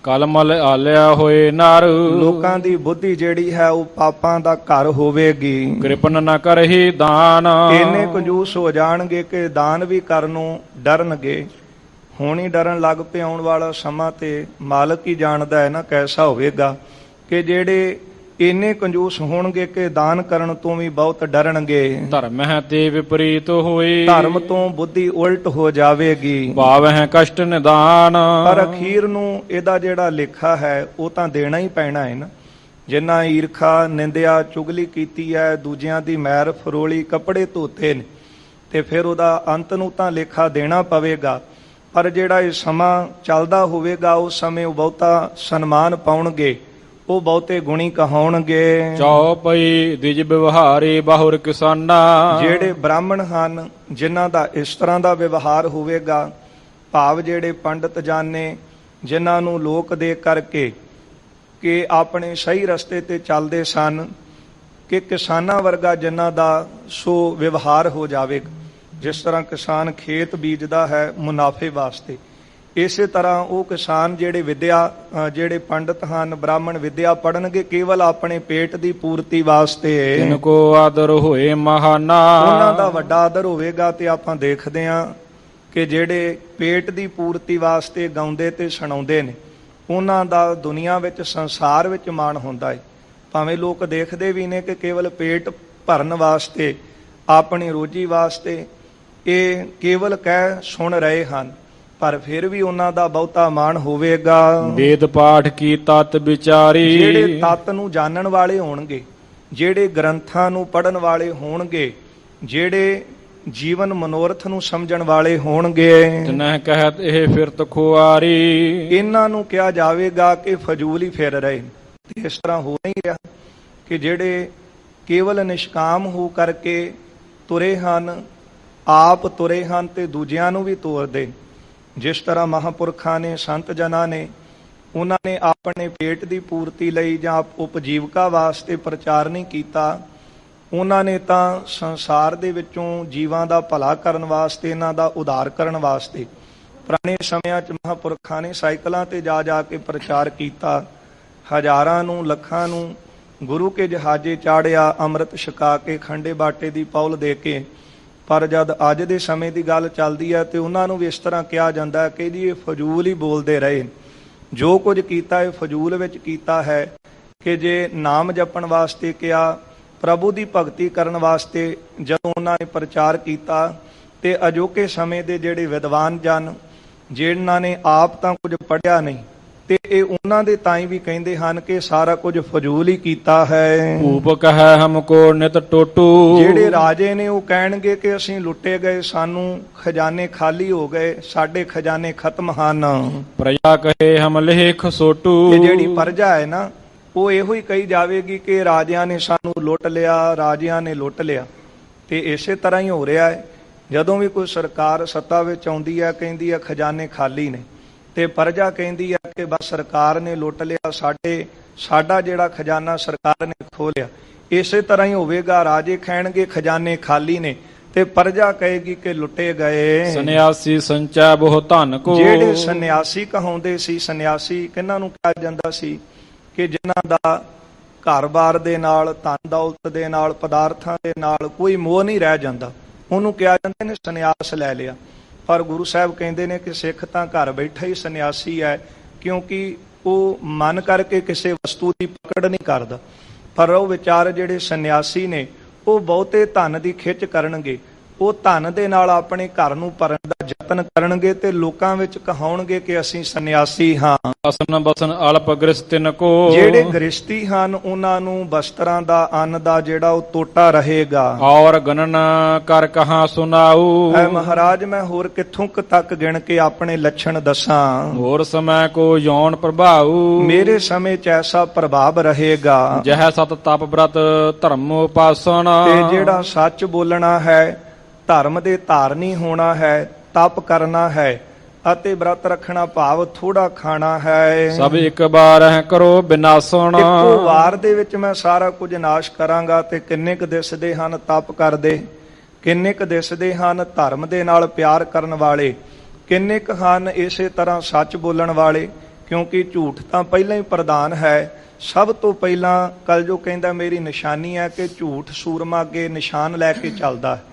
ਕਲਮਲ ਆਲਿਆ ਹੋਏ ਨਰ। ਲੋਕਾਂ ਦੀ ਬੁੱਧੀ ਜਿਹੜੀ ਹੈ ਉਹ ਪਾਪਾਂ ਦਾ ਘਰ ਹੋਵੇਗੀ। ਕਿਰਪਨ ਨ ਕਰਹੀ ਦਾਨ। ਇੰਨੇ ਕੰਜੂਸ ਹੋ ਜਾਣਗੇ ਕਿ ਦਾਨ ਵੀ ਕਰਨੋਂ ਡਰਨਗੇ। ਹੁਣ ਹੀ ਡਰਨ ਲੱਗ ਪਿਆ, ਆਉਣ ਵਾਲਾ ਸਮਾਂ ਤੇ ਮਾਲਕ ਹੀ ਜਾਣਦਾ ਹੈ ਨਾ ਕੈਸਾ ਹੋਵੇਗਾ, ਕਿ ਜਿਹੜੇ ਇੰਨੇ ਕੰਜੂਸ ਹੋਣਗੇ ਕਿ ਦਾਨ ਕਰਨ ਤੋਂ ਵੀ ਬਹੁਤ ਡਰਨਗੇ। ਧਰਮ ਹੈ ਤੇ ਵਿਪਰੀਤ ਹੋਏ। ਧਰਮ ਤੋਂ ਬੁੱਧੀ ਉਲਟ ਹੋ ਜਾਵੇਗੀ। ਭਾਵ ਹੈ ਕਸ਼ਟ ਨਿਦਾਨ। ਪਰ ਅਖੀਰ ਨੂੰ ਇਹਦਾ ਜਿਹੜਾ ਲੇਖਾ ਹੈ ਉਹ ਤਾਂ ਦੇਣਾ ਹੀ ਪੈਣਾ ਹੈ ਨਾ। ਜਿਨ੍ਹਾਂ ਈਰਖਾ, ਨਿੰਦਿਆ, ਚੁਗਲੀ ਕੀਤੀ ਹੈ, ਦੂਜਿਆਂ ਦੀ ਮੈਰ ਫਰੋਲੀ, ਕੱਪੜੇ ਧੋਤੇ ਨੇ, ਤੇ ਫਿਰ ਉਹਦਾ ਅੰਤ ਨੂੰ ਤਾਂ ਲੇਖਾ ਦੇਣਾ ਪਵੇਗਾ। ਪਰ ਜਿਹੜਾ ਇਹ ਸਮਾਂ ਚੱਲਦਾ ਹੋਵੇਗਾ, ਉਸ ਸਮੇਂ ਉਹ ਬਹੁਤਾ ਸਨਮਾਨ ਪਾਉਣਗੇ, ਉਹ ਬਹੁਤੇ ਗੁਣੀ ਕਹਾਉਣਗੇ। ਚੌਪਈ ਦਿਜ ਵਿਵਹਾਰੇ ਬਾਹੁਰ ਕਿਸਾਨਾ। ਜਿਹੜੇ ਬ੍ਰਾਹਮਣ ਹਨ, ਜਿਨ੍ਹਾਂ ਦਾ ਇਸ ਤਰ੍ਹਾਂ ਦਾ ਵਿਵਹਾਰ ਹੋਵੇਗਾ, ਭਾਵ ਜਿਹੜੇ ਪੰਡਤ ਜਾਣੇ, ਜਿਨ੍ਹਾਂ ਨੂੰ ਲੋਕ ਦੇਖ ਕਰਕੇ ਕਿ ਆਪਣੇ ਸਹੀ ਰਸਤੇ ਤੇ ਚੱਲਦੇ ਸਨ, ਕਿ ਕਿਸਾਨਾਂ ਵਰਗਾ ਜਿਨ੍ਹਾਂ ਦਾ ਸੋ ਵਿਵਹਾਰ ਹੋ ਜਾਵੇਗਾ। ਜਿਸ ਤਰ੍ਹਾਂ ਕਿਸਾਨ ਖੇਤ ਬੀਜਦਾ ਹੈ ਮੁਨਾਫੇ ਵਾਸਤੇ, ਇਸੇ ਤਰ੍ਹਾਂ ਉਹ ਕਿਸਾਨ ਜਿਹੜੇ ਜਿਹੜੇ ਪੰਡਤ ਹਨ, ਬ੍ਰਾਹਮਣ ਵਿਦਿਆ ਪੜਨਗੇ ਕੇਵਲ ਆਪਣੇ ਪੇਟ ਦੀ ਪੂਰਤੀ ਵਾਸਤੇ। ਤਿਨ ਕੋ ਆਦਰ ਹੋਏ ਮਹਾਨਾ। ਉਹਨਾਂ ਦਾ ਵੱਡਾ ਆਦਰ ਹੋਵੇਗਾ। ਤੇ ਆਪਾਂ ਦੇਖਦੇ ਹਾਂ ਕਿ ਜਿਹੜੇ ਪੇਟ ਦੀ ਪੂਰਤੀ ਵਾਸਤੇ ਗਾਉਂਦੇ ਤੇ ਸੁਣਾਉਂਦੇ ਨੇ, ਉਹਨਾਂ ਦਾ ਦੁਨੀਆ ਵਿੱਚ, ਸੰਸਾਰ ਵਿੱਚ ਮਾਣ ਹੁੰਦਾ ਹੈ। ਭਾਵੇਂ ਲੋਕ ਦੇਖਦੇ ਵੀ ਨੇ ਕਿ ਕੇਵਲ ਪੇਟ ਭਰਨ ਵਾਸਤੇ, ਆਪਣੀ ਰੋਜੀ ਵਾਸਤੇ ਇਹ ਕੇਵਲ ਕਹਿ ਸੁਣ ਰਹੇ ਹਨ, ਪਰ ਫਿਰ ਵੀ ਉਹਨਾਂ ਦਾ ਬਹੁਤਾ ਮਾਣ ਹੋਵੇਗਾ। ਵੇਦ ਪਾਠ ਕੀ ਤਤ ਵਿਚਾਰੀ। ਜਿਹੜੇ ਤਤ ਨੂੰ ਜਾਣਨ ਵਾਲੇ ਹੋਣਗੇ, ਜਿਹੜੇ ਗ੍ਰੰਥਾਂ ਨੂੰ ਪੜ੍ਹਨ ਵਾਲੇ ਹੋਣਗੇ, ਜਿਹੜੇ ਜੀਵਨ ਮਨੋਰਥ ਨੂੰ ਸਮਝਣ ਵਾਲੇ ਹੋਣਗੇ। ਤਿਨਹਿ ਕਹਿਤ ਇਹ ਫਿਰਤ ਖੁਆਰੀ। ਇਹਨਾਂ ਨੂੰ ਕਿਹਾ ਜਾਵੇਗਾ ਕਿ ਫਜ਼ੂਲ ਹੀ ਫਿਰ ਰਹੇ। ਤੇ ਇਸ ਤਰ੍ਹਾਂ ਹੋ ਨਹੀਂ ਰਿਹਾ ਕਿ ਜਿਹੜੇ ਕੇਵਲ ਨਿਸ਼ਕਾਮ ਹੋ ਕਰਕੇ ਤੁਰੇ ਹਨ, ਆਪ ਤੁਰੇ ਹਨ ਤੇ ਦੂਜਿਆਂ ਨੂੰ ਵੀ ਤੋਰਦੇ। ਜਿਸ ਤਰ੍ਹਾਂ ਮਹਾਂਪੁਰਖਾਂ ਨੇ, ਸੰਤ ਜਨਾਂ ਨੇ, ਉਹਨਾਂ ਨੇ ਆਪਣੇ ਪੇਟ ਦੀ ਪੂਰਤੀ ਲਈ ਜਾਂ ਉਪਜੀਵਕਾ ਵਾਸਤੇ ਪ੍ਰਚਾਰ ਨਹੀਂ ਕੀਤਾ। ਉਹਨਾਂ ਨੇ ਤਾਂ ਸੰਸਾਰ ਦੇ ਵਿੱਚੋਂ ਜੀਵਾਂ ਦਾ ਭਲਾ ਕਰਨ ਵਾਸਤੇ, ਇਹਨਾਂ ਦਾ ਉਧਾਰ ਕਰਨ ਵਾਸਤੇ, ਪੁਰਾਣੇ ਸਮਿਆਂ 'ਚ ਮਹਾਂਪੁਰਖਾਂ ਨੇ ਸਾਈਕਲਾਂ ਤੇ ਜਾ ਜਾ ਕੇ ਪ੍ਰਚਾਰ ਕੀਤਾ। ਹਜ਼ਾਰਾਂ ਨੂੰ, ਲੱਖਾਂ ਨੂੰ ਗੁਰੂ ਕੇ ਜਹਾਜ਼ੇ ਚਾੜਿਆ, ਅੰਮ੍ਰਿਤ ਛਕਾ ਕੇ, ਖੰਡੇ ਬਾਟੇ ਦੀ ਪੌਲ ਦੇ ਕੇ। ਪਰ ਜਦ ਅੱਜ ਦੇ ਸਮੇਂ ਦੀ ਗੱਲ ਚੱਲਦੀ ਹੈ ਤੇ ਉਹਨਾਂ ਨੂੰ ਵੀ ਇਸ ਤਰ੍ਹਾਂ ਕਿਹਾ ਜਾਂਦਾ ਕਿ ਜੀ ਇਹ ਫਜ਼ੂਲ ਹੀ ਬੋਲਦੇ ਰਹੇ। ਜੋ ਕੁਝ ਕੀਤਾ ਇਹ ਫਜ਼ੂਲ ਵਿੱਚ ਕੀਤਾ ਹੈ। ਕਿ ਜੇ ਨਾਮ ਜਪਣ ਵਾਸਤੇ ਕਿਹਾ, ਪ੍ਰਭੂ ਦੀ ਭਗਤੀ ਕਰਨ ਵਾਸਤੇ ਜਦੋਂ ਉਹਨਾਂ ਨੇ ਪ੍ਰਚਾਰ ਕੀਤਾ, ਤੇ ਅਜੋਕੇ ਸਮੇਂ ਦੇ ਜਿਹੜੇ ਵਿਦਵਾਨ ਜਨ, ਜਿਨ੍ਹਾਂ ਨੇ ਆਪ ਤਾਂ ਕੁਝ ਪੜ੍ਹਿਆ ਨਹੀਂ, ਤੇ ਇਹ ਉਹਨਾਂ ਦੇ ਤਾਂ ਹੀ ਵੀ ਕਹਿੰਦੇ ਹਨ ਕਿ ਸਾਰਾ ਕੁਝ ਫਜ਼ੂਲ ਹੀ ਕੀਤਾ ਹੈ। ਭੂਪ ਕਹੈ ਹਮਕੋ ਨਿਤ ਟੋਟੂ। ਜਿਹੜੇ ਰਾਜੇ ਨੇ ਉਹ ਕਹਿਣਗੇ ਕਿ ਅਸੀਂ ਲੁੱਟੇ ਗਏ, ਸਾਨੂੰ ਖਜ਼ਾਨੇ ਖਾਲੀ ਹੋ ਗਏ, ਸਾਡੇ ਖਜ਼ਾਨੇ ਖਤਮ ਹਨ। ਪ੍ਰਜਾ ਕਹੇ ਹਮ ਲੇਖ ਸੋਟੂ। ਤੇ ਜਿਹੜੀ ਪ੍ਰਜਾ ਹੈ ਨਾ, ਉਹ ਇਹੋ ਹੀ ਕਹੀ ਜਾਵੇਗੀ ਕਿ ਰਾਜਿਆਂ ਨੇ ਸਾਨੂੰ ਲੁੱਟ ਲਿਆ, ਰਾਜਿਆਂ ਨੇ ਲੁੱਟ ਲਿਆ। ਤੇ ਇਸੇ ਤਰ੍ਹਾਂ ਹੀ ਹੋ ਰਿਹਾ ਹੈ। ਜਦੋਂ ਵੀ ਕੋਈ ਸਰਕਾਰ ਸੱਤਾ ਵਿੱਚ ਆਉਂਦੀ ਹੈ, ਕਹਿੰਦੀ ਹੈ ਖਜ਼ਾਨੇ ਖਾਲੀ ਨੇ, ਤੇ ਪ੍ਰਜਾ ਕਹਿੰਦੀ ਹੈ ਕਿ ਬਸ ਸਰਕਾਰ ਨੇ ਲੁੱਟ ਲਿਆ, ਸਾਡਾ ਜਿਹੜਾ ਖਜ਼ਾਨਾ ਸਰਕਾਰ ਨੇ ਖੋਹ ਲਿਆ। ਇਸੇ ਤਰ੍ਹਾਂ ਹੀ ਹੋਵੇਗਾ। ਰਾਜੇ ਕਹਿਣਗੇ ਖਜ਼ਾਨੇ ਖਾਲੀ ਨੇ, ਤੇ ਪ੍ਰਜਾ ਕਹੇਗੀ ਕਿ ਲੁੱਟੇ ਗਏ। ਸੰਨਿਆਸੀ ਸੰਚੈ ਬਹੁ ਧਨ ਕੋ। ਜਿਹੜੇ ਸੰਨਿਆਸੀ ਕਹਾਉਂਦੇ ਸੀ, ਸੰਨਿਆਸੀ ਕਿਹਨਾਂ ਨੂੰ ਕਿਹਾ ਜਾਂਦਾ ਸੀ? ਕਿ ਜਿਨ੍ਹਾਂ ਦਾ ਘਰ-ਬਾਰ ਦੇ ਨਾਲ, ਧਨ ਦੌਲਤ ਦੇ ਨਾਲ, ਪਦਾਰਥਾਂ ਦੇ ਨਾਲ ਕੋਈ ਮੋਹ ਨਹੀਂ ਰਹਿ ਜਾਂਦਾ, ਉਹਨੂੰ ਕਿਹਾ ਜਾਂਦਾ ਨੇ ਸੰਨਿਆਸ ਲੈ ਲਿਆ। ਪਰ ਗੁਰੂ ਸਾਹਿਬ ਕਹਿੰਦੇ ਨੇ ਕਿ ਸਿੱਖ ਤਾਂ ਘਰ ਬੈਠਾ ਹੀ ਸੰਨਿਆਸੀ ਹੈ, ਕਿਉਂਕਿ ਉਹ ਮਨ ਕਰਕੇ ਕਿਸੇ ਵਸਤੂ ਦੀ ਪਕੜ ਨਹੀਂ ਕਰਦਾ। ਪਰ ਉਹ ਵਿਚਾਰ ਜਿਹੜੇ ਸੰਨਿਆਸੀ ਨੇ, ਉਹ ਬਹੁਤੇ ਧਨ ਦੀ ਖਿੱਚ ਕਰਨਗੇ, ਉਹ ਧਨ ਦੇ ਨਾਲ ਆਪਣੇ ਘਰ ਨੂੰ ਭਰਨ ਦਾ ਯਤਨ ਕਰਨਗੇ ਤੇ ਲੋਕਾਂ ਵਿੱਚ ਕਹਾਉਣਗੇ ਕਿ ਅਸੀਂ ਸੰਨਿਆਸੀ ਹਾਂ। ਅਸਨ ਬਸਨ ਅਲਪ ਗ੍ਰਸਤਿਨ ਕੋ, ਜਿਹੜੇ ਗ੍ਰਸਤੀ ਹਨ ਉਹਨਾਂ ਨੂੰ ਵਸਤਰਾਂ ਦਾ, ਅੰਨ ਦਾ ਜਿਹੜਾ ਉਹ ਟੋਟਾ ਰਹੇਗਾ। ਔਰ ਗਣਨ ਕਰ ਕਹਾਂ ਸੁਨਾਊ, ਐ ਮਹਾਰਾਜ ਮੈਂ ਹੋਰ ਕਿੱਥੋਂ ਕੁ ਤੱਕ ਗਿਣ ਕੇ ਆਪਣੇ ਲੱਛਣ ਦੱਸਾਂ। ਹੋਰ ਸਮੈ ਕੋ ਯੌਨ ਪ੍ਰਭਾਊ, ਮੇਰੇ ਸਮੇਂ 'ਚ ਐਸਾ ਪ੍ਰਭਾਵ ਰਹੇਗਾ। ਜਹ ਸਤ ਤਪ ਬ੍ਰਤ ਧਰਮ ਉਪਾਸਨ, ਤੇ ਜਿਹੜਾ ਸੱਚ ਬੋਲਣਾ ਹੈ, ਧਰਮ ਦੇ ਧਾਰਨੀ ਹੋਣਾ ਹੈ, ਤਪ ਕਰਨਾ ਹੈ ਅਤੇ ਬ੍ਰਤ ਰੱਖਣਾ ਭਾਵ ਥੋੜਾ ਖਾਣਾ ਹੈ। ਸਭ ਇੱਕ ਬਾਰ ਹੈ ਕਰੋ ਬਿਨਾਸਣ, ਇੱਕੋ ਵਾਰ ਦੇ ਵਿੱਚ ਮੈਂ ਸਾਰਾ ਕੁਝ ਨਾਸ਼ ਕਰਾਂਗਾ। ਤੇ ਕਿੰਨੇ ਕੁ ਦਿਸਦੇ ਹਨ ਤਪ ਕਰਦੇ, ਕਿੰਨੇ ਕੁ ਦਿਸਦੇ ਹਨ ਧਰਮ ਦੇ ਨਾਲ ਪਿਆਰ ਕਰਨ ਵਾਲੇ, ਕਿੰਨੇ ਕੁ ਹਨ ਇਸੇ ਤਰ੍ਹਾਂ ਸੱਚ ਬੋਲਣ ਵਾਲੇ। ਕਿਉਂਕਿ ਝੂਠ ਤਾਂ ਪਹਿਲਾਂ ਹੀ ਪ੍ਰਧਾਨ ਹੈ। ਸਭ ਤੋਂ ਪਹਿਲਾਂ ਕਲਯੁਗ ਕਹਿੰਦਾ ਮੇਰੀ ਨਿਸ਼ਾਨੀ ਹੈ ਕਿ ਝੂਠ ਸੂਰਮਾ ਅੱਗੇ ਨਿਸ਼ਾਨ ਲੈ ਕੇ ਚੱਲਦਾ ਹੈ।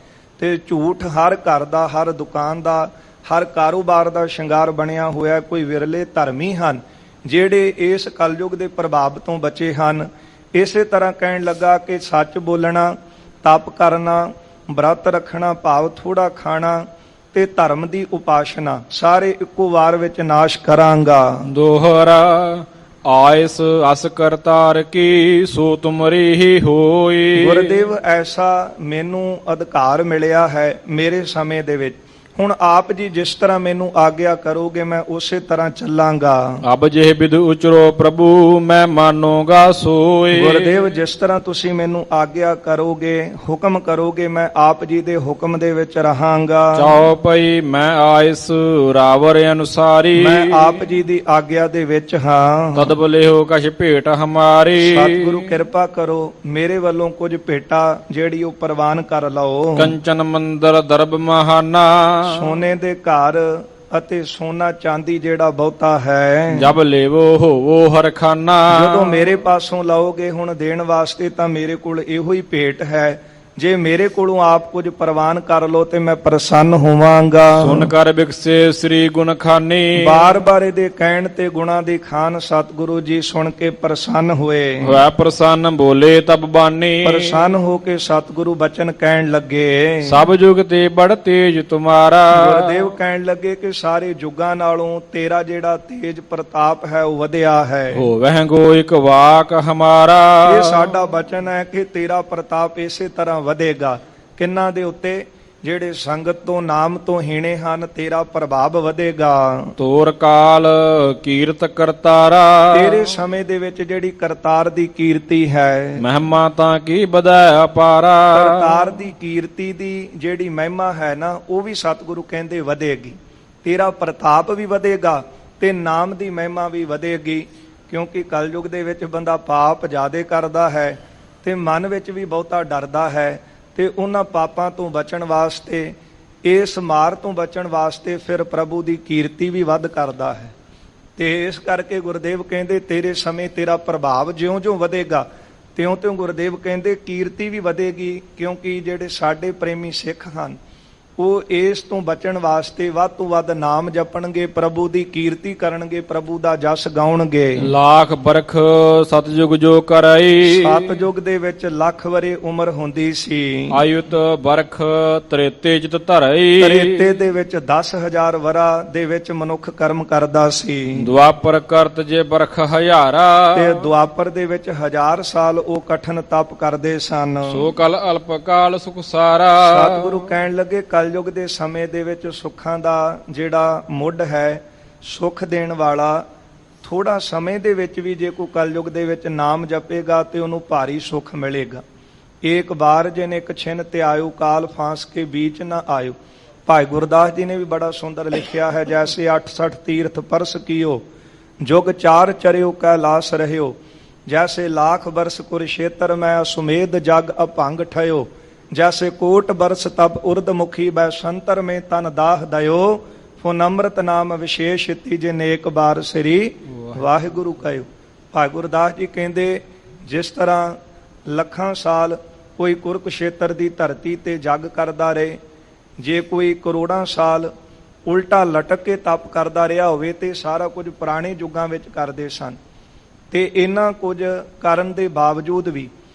ਤੇ ਝੂਠ ਹਰ ਘਰ ਦਾ, ਹਰ ਦੁਕਾਨ ਦਾ, ਹਰ ਕਾਰੋਬਾਰ ਦਾ ਸ਼ਿੰਗਾਰ ਬਣਿਆ ਹੋਇਆ। ਕੋਈ ਵਿਰਲੇ ਧਰਮੀ ਹਨ ਜਿਹੜੇ ਇਸ ਕਲਯੁਗ ਦੇ ਪ੍ਰਭਾਵ ਤੋਂ ਬਚੇ ਹਨ। ਇਸੇ ਤਰ੍ਹਾਂ ਕਹਿਣ ਲੱਗਾ ਕਿ ਸੱਚ ਬੋਲਣਾ, ਤਪ ਕਰਨਾ, ਬ੍ਰਤ ਰੱਖਣਾ ਭਾਵ ਥੋੜਾ ਖਾਣਾ ਤੇ ਧਰਮ ਦੀ ਉਪਾਸਨਾ ਸਾਰੇ ਇੱਕੋ ਵਾਰ ਵਿੱਚ ਨਾਸ਼ ਕਰਾਂਗਾ। ਦੋਹਰਾ ਆਇਸ ਅਸ ਕਰਤਾਰ ਕੀ, ਸੋ ਤੁਮਰੀ ਹੀ ਹੋਈ। ਗੁਰਦੇਵ ਐਸਾ ਮੈਨੂੰ ਅਧਿਕਾਰ ਮਿਲਿਆ ਹੈ ਮੇਰੇ ਸਮੇਂ ਦੇ ਵਿੱਚ। ਹੁਣ ਆਪ ਜੀ ਜਿਸ ਤਰ੍ਹਾਂ ਮੈਨੂੰ ਆਗਿਆ ਕਰੋਗੇ ਮੈਂ ਉਸੇ ਤਰ੍ਹਾਂ ਚੱਲਾਂਗਾ। ਅਬ ਜੇ ਬਿਦ ਉਚਰੋ ਪ੍ਰਭੂ, ਮੈਂ ਮਾਨੋਗਾ ਸੋਏ। ਗੁਰਦੇਵ ਜਿਸ ਤਰ੍ਹਾਂ ਤੁਸੀਂ ਮੈਨੂੰ ਆਗਿਆ ਕਰੋਗੇ, ਹੁਕਮ ਕਰੋਗੇ, ਮੈਂ ਆਪ ਜੀ ਦੇ ਹੁਕਮ ਦੇ ਵਿੱਚ ਰਹਾਂਗਾ। ਚਾਉ ਪਈ ਮੈਂ ਆਇਸ ਰਾਵਰ ਅਨੁਸਾਰੀ, ਮੈਂ ਆਪ ਜੀ ਦੀ ਆਗਿਆ ਦੇ ਵਿੱਚ ਹਾਂ। ਤਦ ਬਲਿਓ ਕਛ ਭੇਟ ਹਮਾਰੀ, ਸਤਿਗੁਰੂ ਕਿਰਪਾ ਕਰੋ ਮੇਰੇ ਵੱਲੋਂ ਕੁਝ ਭੇਟਾ ਜਿਹੜੀ ਉਹ ਪ੍ਰਵਾਨ ਕਰ ਲਓ। ਕੰਚਨ ਮੰਦਰ ਦਰਬ ਮਹਾਨਾ, ਸੋਨੇ ਦੇ ਘਰ ਅਤੇ ਸੋਨਾ ਚਾਂਦੀ ਜਿਹੜਾ ਬਹੁਤਾ ਹੈ। ਜਬ ਲੇਵੋ ਹੋਵੋ ਹਰਖਾਨਾ, ਜਦੋਂ ਮੇਰੇ ਪਾਸੋਂ ਲਓਗੇ ਹੁਣ ਦੇਣ ਵਾਸਤੇ ਤਾਂ ਮੇਰੇ ਕੋਲ ਇਹੋ ਹੀ ਭੇਟ ਹੈ। ਜੇ ਮੇਰੇ ਕੋਲੋਂ ਆਪ ਕੁਝ ਪ੍ਰਵਾਨ ਕਰ ਲੋ ਤੇ ਮੈਂ ਪ੍ਰਸੰਨ ਹੋਵਾਂਗਾ। ਸੁਨ ਕਰ ਬਿਕਸੇ ਸ੍ਰੀ ਗੁਣ ਖਾਨੀ, ਬਾਰ-ਬਾਰ ਇਹਦੇ ਕਹਿਣ ਤੇ ਗੁਣਾ ਦੀ ਖਾਨ ਸਤਿਗੁਰੂ ਜੀ ਸੁਣ ਕੇ ਪ੍ਰਸੰਨ ਹੋਏ। ਹੋਇਆ ਪ੍ਰਸੰਨ ਬੋਲੇ ਤਬ ਬਾਨੀ, ਪ੍ਰਸੰਨ ਹੋ ਕੇ ਸਤਿਗੁਰੂ ਬਚਨ ਕਹਿਣ ਲੱਗੇ। ਸਭ ਜੁਗ ਤੇ ਬੜ ਤੇਜ ਤੁਮਾਰਾ, ਗੁਰਦੇਵ ਕਹਿਣ ਲੱਗੇ ਕਿ ਸਾਰੇ ਯੁੱਗਾਂ ਨਾਲੋਂ ਤੇਰਾ ਜਿਹੜਾ ਤੇਜ ਪ੍ਰਤਾਪ ਹੈ ਉਹ ਵਧਿਆ ਹੈ। ਹੋਵਹਿ ਗੋ ਇਕ ਵਾਕ ਹਮਾਰਾ, ਇਹ ਸਾਡਾ ਬਚਨ ਹੈ ਕਿ ਤੇਰਾ ਪ੍ਰਤਾਪ ਇਸੇ ਤਰ੍ਹਾਂ ਵਧੇਗਾ। ਕਿੰਨਾਂ ਦੇ ਉੱਤੇ? ਜਿਹੜੇ ਸੰਗਤ ਤੋਂ ਨਾਮ ਤੋਂ ਹੀਣੇ ਹਨ, ਤੇਰਾ ਪ੍ਰਭਾਵ ਵਧੇਗਾ। ਤੋਰ ਕਾਲ ਕੀਰਤ ਕਰਤਾਰਾ, ਤੇਰੇ ਸਮੇਂ ਦੇ ਵਿੱਚ ਜਿਹੜੀ ਕਰਤਾਰ ਦੀ ਕੀਰਤੀ ਹੈ, ਮਹਿਮਾ ਤਾਂ ਕੀ ਵਧੈ ਅਪਾਰਾ। ਕਰਤਾਰ ਦੀ ਕੀਰਤੀ ਦੀ ਜਿਹੜੀ ਮਹਿਮਾ ਹੈ ਨਾ ਉਹ ਵੀ ਸਤਿਗੁਰੂ ਕਹਿੰਦੇ ਵਧੇਗੀ। ਤੇਰਾ ਪ੍ਰਤਾਪ ਵੀ ਵਧੇਗਾ ਤੇ ਨਾਮ ਦੀ ਮਹਿਮਾ ਵੀ ਵਧੇਗੀ। ਕਿਉਂਕਿ ਕਲਯੁਗ ਦੇ ਵਿੱਚ ਬੰਦਾ ਪਾਪ ਜ਼ਿਆਦੇ ਕਰਦਾ ਹੈ ਤੇ ਮਨ ਵਿੱਚ ਵੀ ਬਹੁਤਾ ਡਰਦਾ ਹੈ ਤੇ ਉਹਨਾਂ ਪਾਪਾਂ ਤੋਂ ਬਚਣ ਵਾਸਤੇ, ਇਸ ਮਾਰ ਤੋਂ ਬਚਣ ਵਾਸਤੇ ਫਿਰ ਪ੍ਰਭੂ ਦੀ ਕੀਰਤੀ ਵੀ ਵੱਧ ਕਰਦਾ ਹੈ। ਤੇ ਇਸ ਕਰਕੇ ਗੁਰਦੇਵ ਕਹਿੰਦੇ ਤੇਰੇ ਸਮੇਂ ਤੇਰਾ ਪ੍ਰਭਾਵ ਜਿਉਂ-ਜਿਉਂ ਵਧੇਗਾ ਤਿਉਂ-ਤਿਉਂ ਗੁਰਦੇਵ ਕਹਿੰਦੇ ਕੀਰਤੀ ਵੀ ਵਧੇਗੀ। ਕਿਉਂਕਿ ਜਿਹੜੇ ਸਾਡੇ ਪ੍ਰੇਮੀ ਸਿੱਖ ਹਨ ਉਹ ਇਸ ਤੋਂ ਬਚਣ ਵਾਸਤੇ ਵੱਧ ਤੋਂ ਵੱਧ ਨਾਮ ਜਪਣਗੇ, ਪ੍ਰਭੂ ਦੀ ਕੀਰਤੀ ਕਰਨਗੇ, ਪ੍ਰਭੂ ਦਾ ਜਸ ਗਾਉਣਗੇ। ਲੱਖ ਬਰਖ ਸਤਜੁਗ ਜੋ ਕਰਾਈ, ਸਤਜੁਗ ਦੇ ਵਿੱਚ ਲੱਖ ਵਰੇ ਉਮਰ ਹੁੰਦੀ ਸੀ। ਆਯੁਤ ਬਰਖ ਤ੍ਰੇਤੇ ਜਿਤ ਧਰਈ, ਤ੍ਰੇਤੇ ਦੇ ਵਿੱਚ 10,000 ਵਰਾ ਦੇ ਵਿੱਚ ਮਨੁੱਖ ਕਰਮ ਕਰਦਾ ਸੀ। ਦੁਆਪਰ ਕਰਤ ਜੇ ਬਰਖ ਹਜ਼ਾਰਾ, ਤੇ ਦੁਆਪਰ ਦੇ ਵਿੱਚ 1000 ਸਾਲ ਉਹ ਕਠਨ ਤਪ ਕਰਦੇ ਸਨ। ਸੋ ਕਲ ਅਲਪ ਕਾਲ ਸੁਖ ਸਾਰਾ, ਸਤਿਗੁਰੂ ਕਹਿਣ ਲੱਗੇ ਕਲਯੁਗ ਦੇ ਸਮੇਂ ਦੇ ਵਿੱਚ ਸੁੱਖਾਂ ਦਾ ਜਿਹੜਾ ਮੁੱਢ ਹੈ, ਸੁੱਖ ਦੇਣ ਵਾਲਾ, ਥੋੜਾ ਸਮੇਂ ਦੇ ਵਿੱਚ ਵੀ ਜੇ ਕੋਈ ਕਲਯੁਗ ਦੇ ਵਿੱਚ ਨਾਮ ਜਪੇਗਾ ਤੇ ਉਹਨੂੰ ਭਾਰੀ ਸੁੱਖ ਮਿਲੇਗਾ। ਏਕ ਬਾਰ ਜਿਨ ਇੱਕ ਛਿਨ ਤੇ ਆਇਓ, ਕਾਲ ਫਾਂਸ ਕੇ ਬੀਚ ਨਾ ਆਇਓ। ਭਾਈ ਗੁਰਦਾਸ ਜੀ ਨੇ ਵੀ ਬੜਾ ਸੁੰਦਰ ਲਿਖਿਆ ਹੈ, ਜੈਸੇ 68 ਤੀਰਥ ਪਰਸ ਕੀਓ, ਜੁਗ 4 ਚਰਿਓ ਕੈਲਾਸ ਰਹਿਓ। ਜੈਸੇ ਲਾਖ ਬਰਸ ਕੁਰਸ਼ੇਤਰ ਮੈਂ ਸੁਮੇਧ ਜਗ ਅਭੰਗ ਠਇਓ। जैसे कोट बरस तब उर्द मुखी बै संतर में तन दाह दयो। फुन अमृत नाम विशेष तीजे नेक बार श्री वाहिगुरु कहो। भाई गुरदास जी कहते जिस तरह लखां साल कोई कुरुक्षेत्र की धरती ते जग करता रहे, जे कोई करोड़ां साल उल्टा लटक के तप करता रहा होवे ते सारा कुछ पुराने युगां विच करदे सन। ते इन्हां कुछ करन दे बावजूद भी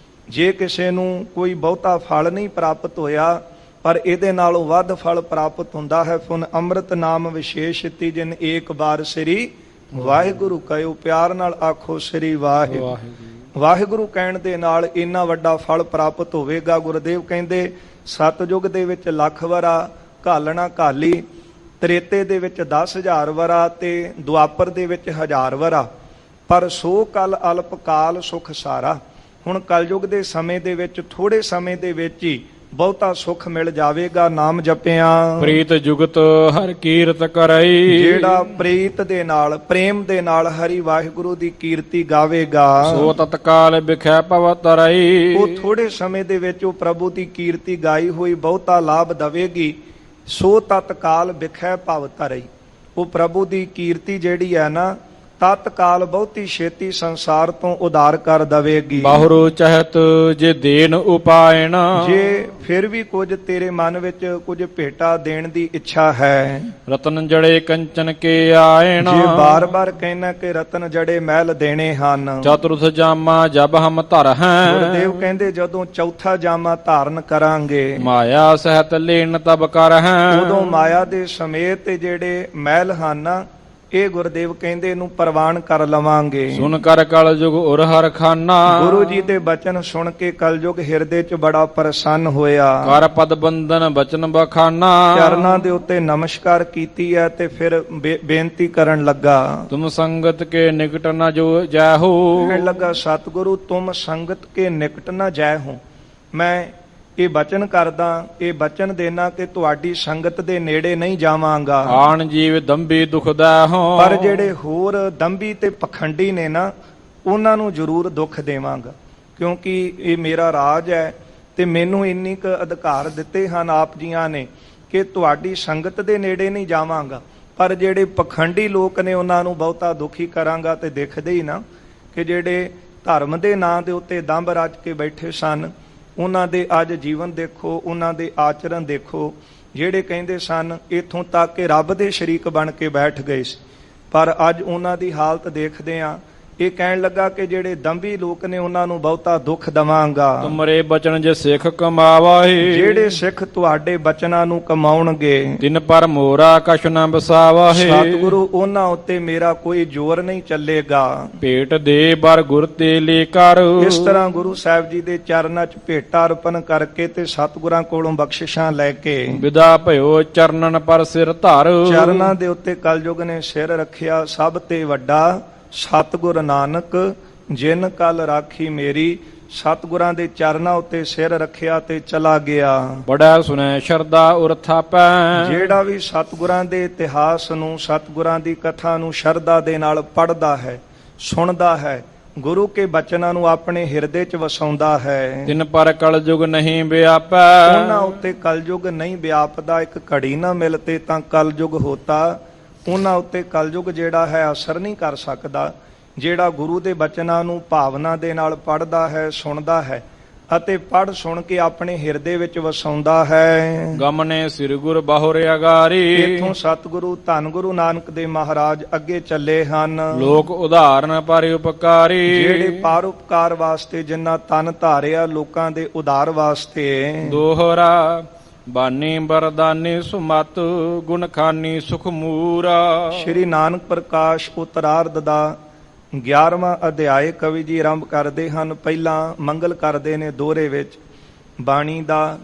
ਜੇ ਕਿਸੇ ਨੂੰ ਕੋਈ ਬਹੁਤਾ ਫਲ ਨਹੀਂ ਪ੍ਰਾਪਤ ਹੋਇਆ ਪਰ ਇਹਦੇ ਨਾਲੋਂ ਵੱਧ ਫਲ ਪ੍ਰਾਪਤ ਹੁੰਦਾ ਹੈ। ਫੁਨ ਅੰਮ੍ਰਿਤ ਨਾਮ ਵਿਸ਼ੇਸ਼ਤੀ ਜਿਨ ਏਕ ਵਾਰ ਸ੍ਰੀ ਵਾਹਿਗੁਰੂ ਕਹਿਓ। ਪਿਆਰ ਨਾਲ ਆਖੋ ਸ੍ਰੀ ਵਾਹਿਗੁਰੂ। ਵਾਹਿਗੁਰੂ ਕਹਿਣ ਦੇ ਨਾਲ ਇੰਨਾ ਵੱਡਾ ਫਲ ਪ੍ਰਾਪਤ ਹੋਵੇਗਾ। ਗੁਰਦੇਵ ਕਹਿੰਦੇ ਸਤਜੁਗ ਦੇ ਵਿੱਚ ਲੱਖ ਵਰਾ ਘਾਲਣਾ ਘਾਲੀ, ਤ੍ਰੇਤੇ ਦੇ ਵਿੱਚ 10,000 ਵਰਾ ਤੇ ਦੁਆਪਰ ਦੇ ਵਿੱਚ 1000 ਵਰਾ, ਪਰ ਸੋ ਕਲ ਅਲਪ ਕਾਲ ਸੁਖ ਸਾਰਾ। ਹੁਣ ਕਲਯੁਗ ਦੇ ਸਮੇਂ ਦੇ ਵਿੱਚ ਥੋੜੇ ਸਮੇਂ ਦੇ ਵਿੱਚ ਹੀ ਬਹੁਤਾ ਸੁਖ ਮਿਲ ਜਾਵੇਗਾ। ਨਾਮ ਜਪਿਆ ਪ੍ਰੀਤ ਜੁਗਤ ਹਰ ਕੀਰਤ ਕਰਈ। ਜਿਹੜਾ ਪ੍ਰੀਤ ਦੇ ਨਾਲ ਪ੍ਰੇਮ ਦੇ ਨਾਲ ਹਰੀ ਵਾਹਿਗੁਰੂ ਦੀ ਕੀਰਤੀ ਗਾਵੇਗਾ ਸੋ ਤਤਕਾਲ ਬਿਖੈ ਭਵ ਤਰਈ। ਉਹ ਥੋੜੇ ਸਮੇਂ ਦੇ ਵਿੱਚ ਉਹ ਪ੍ਰਭੂ ਦੀ ਕੀਰਤੀ ਗਾਈ ਹੋਈ ਬਹੁਤਾ ਲਾਭ ਦਵੇਗੀ। ਸੋ ਤਤਕਾਲ ਬਿਖੈ ਭਵ ਤਰਈ। ਉਹ ਪ੍ਰਭੂ ਦੀ ਕੀਰਤੀ ਜਿਹੜੀ ਹੈ ਨਾ ਤਤਕਾਲ ਬਹੁਤੀ ਛੇਤੀ ਸੰਸਾਰ ਤੋਂ ਉਧਾਰ ਕਰ ਦਵੇਗੀ। ਬਾਹੁਰੋ ਚਹਤ ਜੇ ਦੇਨ ਉਪਾਇਣ। ਜੇ ਫਿਰ ਵੀ ਕੁਝ ਤੇਰੇ ਮਨ ਵਿੱਚ ਕੁਝ ਭੇਟਾ ਦੇਣ ਦੀ ਇੱਛਾ ਹੈ, ਰਤਨ ਜੜੇ ਕੰਚਨ ਕੇ ਆਇਣ। ਜੇ ਬਾਰ-ਬਾਰ ਕਹਿਣਾ ਕਿ ਰਤਨ ਜੜੇ ਮਹਿਲ ਦੇਣੇ ਹਨ। ਚਤੁਰਥ ਜਾਮਾ ਜਬ ਹਮ ਧਰ ਹੈ। ਗੁਰਦੇਵ ਕਹਿੰਦੇ ਜਦੋਂ ਚੌਥਾ ਜਾਮਾ ਧਾਰਨ ਕਰਾਂਗੇ ਮਾਇਆ ਸਹਿਤ ਲੈਣ ਤਬ ਕਰ ਹੈ। ਉਦੋਂ ਮਾਇਆ ਦੇ ਸਮੇਤ ਜਿਹੜੇ ਮਹਿਲ ਹਨ ਇਹ ਗੁਰਦੇਵ ਕਹਿੰਦੇ ਇਹਨੂੰ ਪ੍ਰਵਾਨ ਕਰ ਲਵਾਂਗੇ। ਸੁਨ ਕਰ ਕਲ ਜੁਗ ਉਰ ਹਰ ਖਾਨਾ। ਗੁਰੂ ਜੀ ਦੇ ਬਚਨ ਸੁਣ ਕੇ ਕਲਯੁਗ ਹਿਰਦੇ 'ਚ ਬੜਾ ਪ੍ਰਸੰਨ ਹੋਇਆ। ਕਰ ਪਦ ਬੰਦਨ ਬਚਨ ਬਖਾਨਾ। ਚਰਨਾਂ ਦੇ ਉੱਤੇ ਨਮਸਕਾਰ ਕੀਤੀ ਹੈ ਤੇ ਫਿਰ ਬੇਨਤੀ ਕਰਨ ਲੱਗਾ। ਤੁਮ ਸੰਗਤ ਕੇ ਨਿਕਟ ਨ ਜੋ ਜੈ ਹੋ। ਕਹਿਣ ਲੱਗਾ ਸਤਿਗੁਰੂ ਤੁਮ ਸੰਗਤ ਕੇ ਨਿਕਟ ਨ ਜੈ ਹੋ। ਮੈਂ ਇਹ ਬਚਨ ਕਰਦਾ, ਇਹ ਬਚਨ ਦੇਣਾ ਕਿ ਤੁਹਾਡੀ ਸੰਗਤ ਦੇ ਨੇੜੇ ਨਹੀਂ ਜਾਵਾਂਗਾ। ਆਣ ਜੀਵ ਦੰਭੀ ਦੁਖਦਾ ਹੋ। ਪਰ ਜਿਹੜੇ ਹੋਰ ਦੰਭੀ ਤੇ ਪਖੰਡੀ ਨੇ ਨਾ ਉਹਨਾਂ ਨੂੰ ਜ਼ਰੂਰ ਦੁੱਖ ਦੇਵਾਂਗਾ, ਕਿਉਂਕਿ ਇਹ ਮੇਰਾ ਰਾਜ ਹੈ ਤੇ ਮੈਨੂੰ ਇੰਨੀ ਕੁ ਅਧਿਕਾਰ ਦਿੱਤੇ ਹਨ ਆਪ ਜੀਆਂ ਨੇ ਕਿ ਤੁਹਾਡੀ ਸੰਗਤ ਦੇ ਨੇੜੇ ਨਹੀਂ ਜਾਵਾਂਗਾ। ਪਰ ਜਿਹੜੇ ਪਖੰਡੀ ਲੋਕ ਨੇ ਉਹਨਾਂ ਨੂੰ ਬਹੁਤਾ ਦੁਖੀ ਕਰਾਂਗਾ। ਤੇ ਦੇਖਦੇ ਹੀ ਨਾ ਕਿ ਜਿਹੜੇ ਧਰਮ ਦੇ ਨਾਂ ਦੇ ਉੱਤੇ ਦੰਭ ਰੱਜ ਕੇ ਬੈਠੇ ਸਨ ਉਹਨਾਂ ਦੇ ਅੱਜ ਜੀਵਨ ਦੇਖੋ, ਉਹਨਾਂ ਦੇ ਆਚਰਣ ਦੇਖੋ। ਜਿਹੜੇ ਕਹਿੰਦੇ ਸਨ ਇੱਥੋਂ ਤੱਕ ਕਿ ਰੱਬ ਦੇ ਸ਼ਰੀਕ ਬਣ ਕੇ ਬੈਠ ਗਏ ਸੀ, ਪਰ ਅੱਜ ਉਹਨਾਂ ਦੀ ਹਾਲਤ ਦੇਖਦੇ ਆ। ਇਹ ਕਹਿਣ ਲੱਗਾ ਕਿ ਜਿਹੜੇ ਦੰਭੀ ਲੋਕ ਨੇ ਉਹਨਾਂ ਨੂੰ ਬਹੁਤਾ ਦੁੱਖ ਦਵਾਂਗਾ। ਤੁਮਰੇ ਬਚਨ ਜੇ ਸਿੱਖ ਕਮਾਵਾਹੇ। ਜਿਹੜੇ ਸਿੱਖ ਤੁਹਾਡੇ ਬਚਨਾਂ ਨੂੰ ਕਮਾਉਣਗੇ ਤਿਨ ਪਰ ਮੋਰਾ ਕਛ ਨ ਬਸਾਵਾਹੇ। ਸਤਿਗੁਰੂ ਉਹਨਾਂ ਉੱਤੇ ਮੇਰਾ ਕੋਈ ਜ਼ੋਰ ਨਹੀਂ ਚੱਲੇਗਾ। ਭੇਟ ਦੇ ਬਰ ਗੁਰ ਤੇ ਲੈ ਕਰ। ਇਸ ਤਰ੍ਹਾਂ ਗੁਰੂ ਸਾਹਿਬ ਜੀ ਦੇ ਚਰਨਾਂ 'ਚ ਭੇਟਾ ਅਰਪਣ ਕਰਕੇ ਤੇ ਸਤਿਗੁਰਾਂ ਕੋਲੋਂ ਬਖਸ਼ਿਸ਼ਾਂ ਲੈ ਕੇ ਵਿਦਾ ਭਇਓ ਚਰਨਨ ਪਰ ਸਿਰ ਧਰ। ਚਰਨਾਂ ਦੇ ਉੱਤੇ ਕਲਯੁਗ ਨੇ ਸਿਰ ਰੱਖਿਆ ਸਭ ਤੇ ਵੱਡਾ ਸਤਿਗੁਰ ਨਾਨਕ ਜਿਨ ਕਲ ਰਾਖੀ ਮੇਰੀ। ਸਤਿਗੁਰਾਂ ਦੇ ਚਰਨਾਂ ਉੱਤੇ ਸਿਰ ਰੱਖਿਆ ਤੇ ਚਲਾ ਗਿਆ। ਬੜਾ ਸੁਨੈ ਸ਼ਰਦਾ ਉਰ ਥਾਪੈ। ਜਿਹੜਾ ਵੀ ਸਤਿਗੁਰਾਂ ਦੇ ਇਤਿਹਾਸ ਨੂੰ ਸਤਿਗੁਰਾਂ ਦੀ ਕਥਾ ਨੂੰ ਸ਼ਰਧਾ ਦੇ ਨਾਲ ਪੜ੍ਹਦਾ ਹੈ, ਸੁਣਦਾ ਹੈ, ਗੁਰੂ ਕੇ ਬਚਨਾਂ ਨੂੰ ਆਪਣੇ ਹਿਰਦੇ 'ਚ ਵਸਾਉਂਦਾ ਹੈ, ਤਿਨ ਪਰ ਕਲਯੁਗ ਨਹੀਂ ਵਿਆਪੈ। ਉਹਨਾਂ ਉੱਤੇ ਕਲਯੁਗ ਨਹੀਂ ਵਿਆਪਦਾ। ਇੱਕ ਘੜੀ ਨਾ ਮਿਲਤੇ ਤਾਂ ਕਲਯੁਗ ਹੋਤਾ। ਉਹਨਾਂ ਉੱਤੇ ਕਲਯੁਗ ਜਿਹੜਾ ਹੈ ਅਸਰ ਨਹੀਂ ਕਰ ਸਕਦਾ। ਜਿਹੜਾ ਗੁਰੂ ਦੇ ਬਚਨਾਂ ਨੂੰ ਭਾਵਨਾ ਦੇ ਨਾਲ ਪੜ੍ਹਦਾ ਹੈ, ਸੁਣਦਾ ਹੈ ਅਤੇ ਪੜ੍ਹ ਸੁਣ ਕੇ ਆਪਣੇ ਹਿਰਦੇ ਵਿੱਚ ਵਸਾਉਂਦਾ ਹੈ। ਗਮਨੇ ਸਿਰ ਗੁਰ ਬਾਹੁਰ ਅਗਾਰੀ। ਇੱਥੋਂ ਸਤਿਗੁਰੂ ਧੰਨ ਗੁਰੂ ਨਾਨਕ ਦੇ ਮਹਾਰਾਜ ਅੱਗੇ ਚੱਲੇ ਹਨ। ਲੋਕ ਉਦਾਹਰਨ ਪਰ ਉਪਕਾਰੀ। ਜਿਹੜੇ ਪਰਉਪਕਾਰ ਵਾਸਤੇ ਜਿਨ੍ਹਾਂ ਤਨ ਧਾਰਿਆ ਲੋਕਾਂ ਦੇ ਉਧਾਰ ਵਾਸਤੇ। ਦੋਹਰਾ ਬਾਨੀ ਬਰਦਾਨੀ ਸੁਮਤ ਗੁਣ ਖਾਨੀ ਸੁਖ ਮੂਰਾ। ਸ਼੍ਰੀ ਨਾਨਕ ਪ੍ਰਕਾਸ਼ ਉਤਰਾਰਧ ਦਾ 11ਵਾਂ ਅਧਿਆਇ ਕਵੀ ਜੀ ਆਰੰਭ ਕਰਦੇ ਹਨ। ਪਹਿਲਾਂ ਮੰਗਲ ਕਰਦੇ ਨੇ ਦੋਹਰੇ ਵਿੱਚ ਬਾਣੀ ਦਾ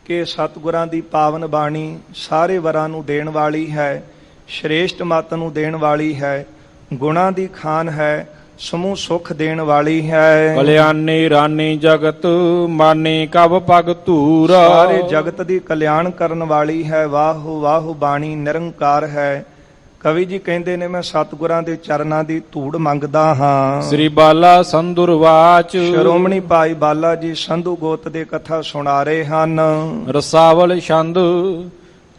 ਕਿ ਸਤਿਗੁਰਾਂ ਦੀ ਪਾਵਨ ਬਾਣੀ ਸਾਰੇ ਵਰਾਂ ਨੂੰ ਦੇਣ ਵਾਲੀ ਹੈ, ਸ਼੍ਰੇਸ਼ਟ ਮਤ ਨੂੰ ਦੇਣ ਵਾਲੀ ਹੈ, ਗੁਣਾਂ ਦੀ ਖਾਨ ਹੈ, ਸਮੂਹ ਸੁਖ ਦੇਣ ਵਾਲੀ ਹੈ। ਕਲਿਆਣੀ ਰਾਨੀ ਜਗਤ ਮਾਨੀ ਕਬ ਪਗ ਧੂਰਾ। ਸਾਰੇ ਜਗਤ ਦੀ ਕਲਿਆਣ ਕਰਨ ਵਾਲੀ ਹੈ। ਵਾਹੋ ਵਾਹੋ ਬਾਣੀ ਨਿਰੰਕਾਰ ਹੈ। ਕਵੀ ਜੀ ਕਹਿੰਦੇ ਨੇ ਮੈਂ ਸਤਿਗੁਰਾਂ ਦੇ ਚਰਨਾਂ ਦੀ ਧੂੜ ਮੰਗਦਾ ਹਾਂ। ਸ੍ਰੀ ਬਾਲਾ ਸੰਦੁਰਵਾਚ। ਸ਼੍ਰੋਮਣੀ ਭਾਈ ਬਾਲਾ ਜੀ ਸੰਧੂ ਗੋਤ ਦੇ ਕਥਾ ਸੁਣਾ ਰਹੇ ਹਨ। ਰਸਾਵਲ ਛੰਦ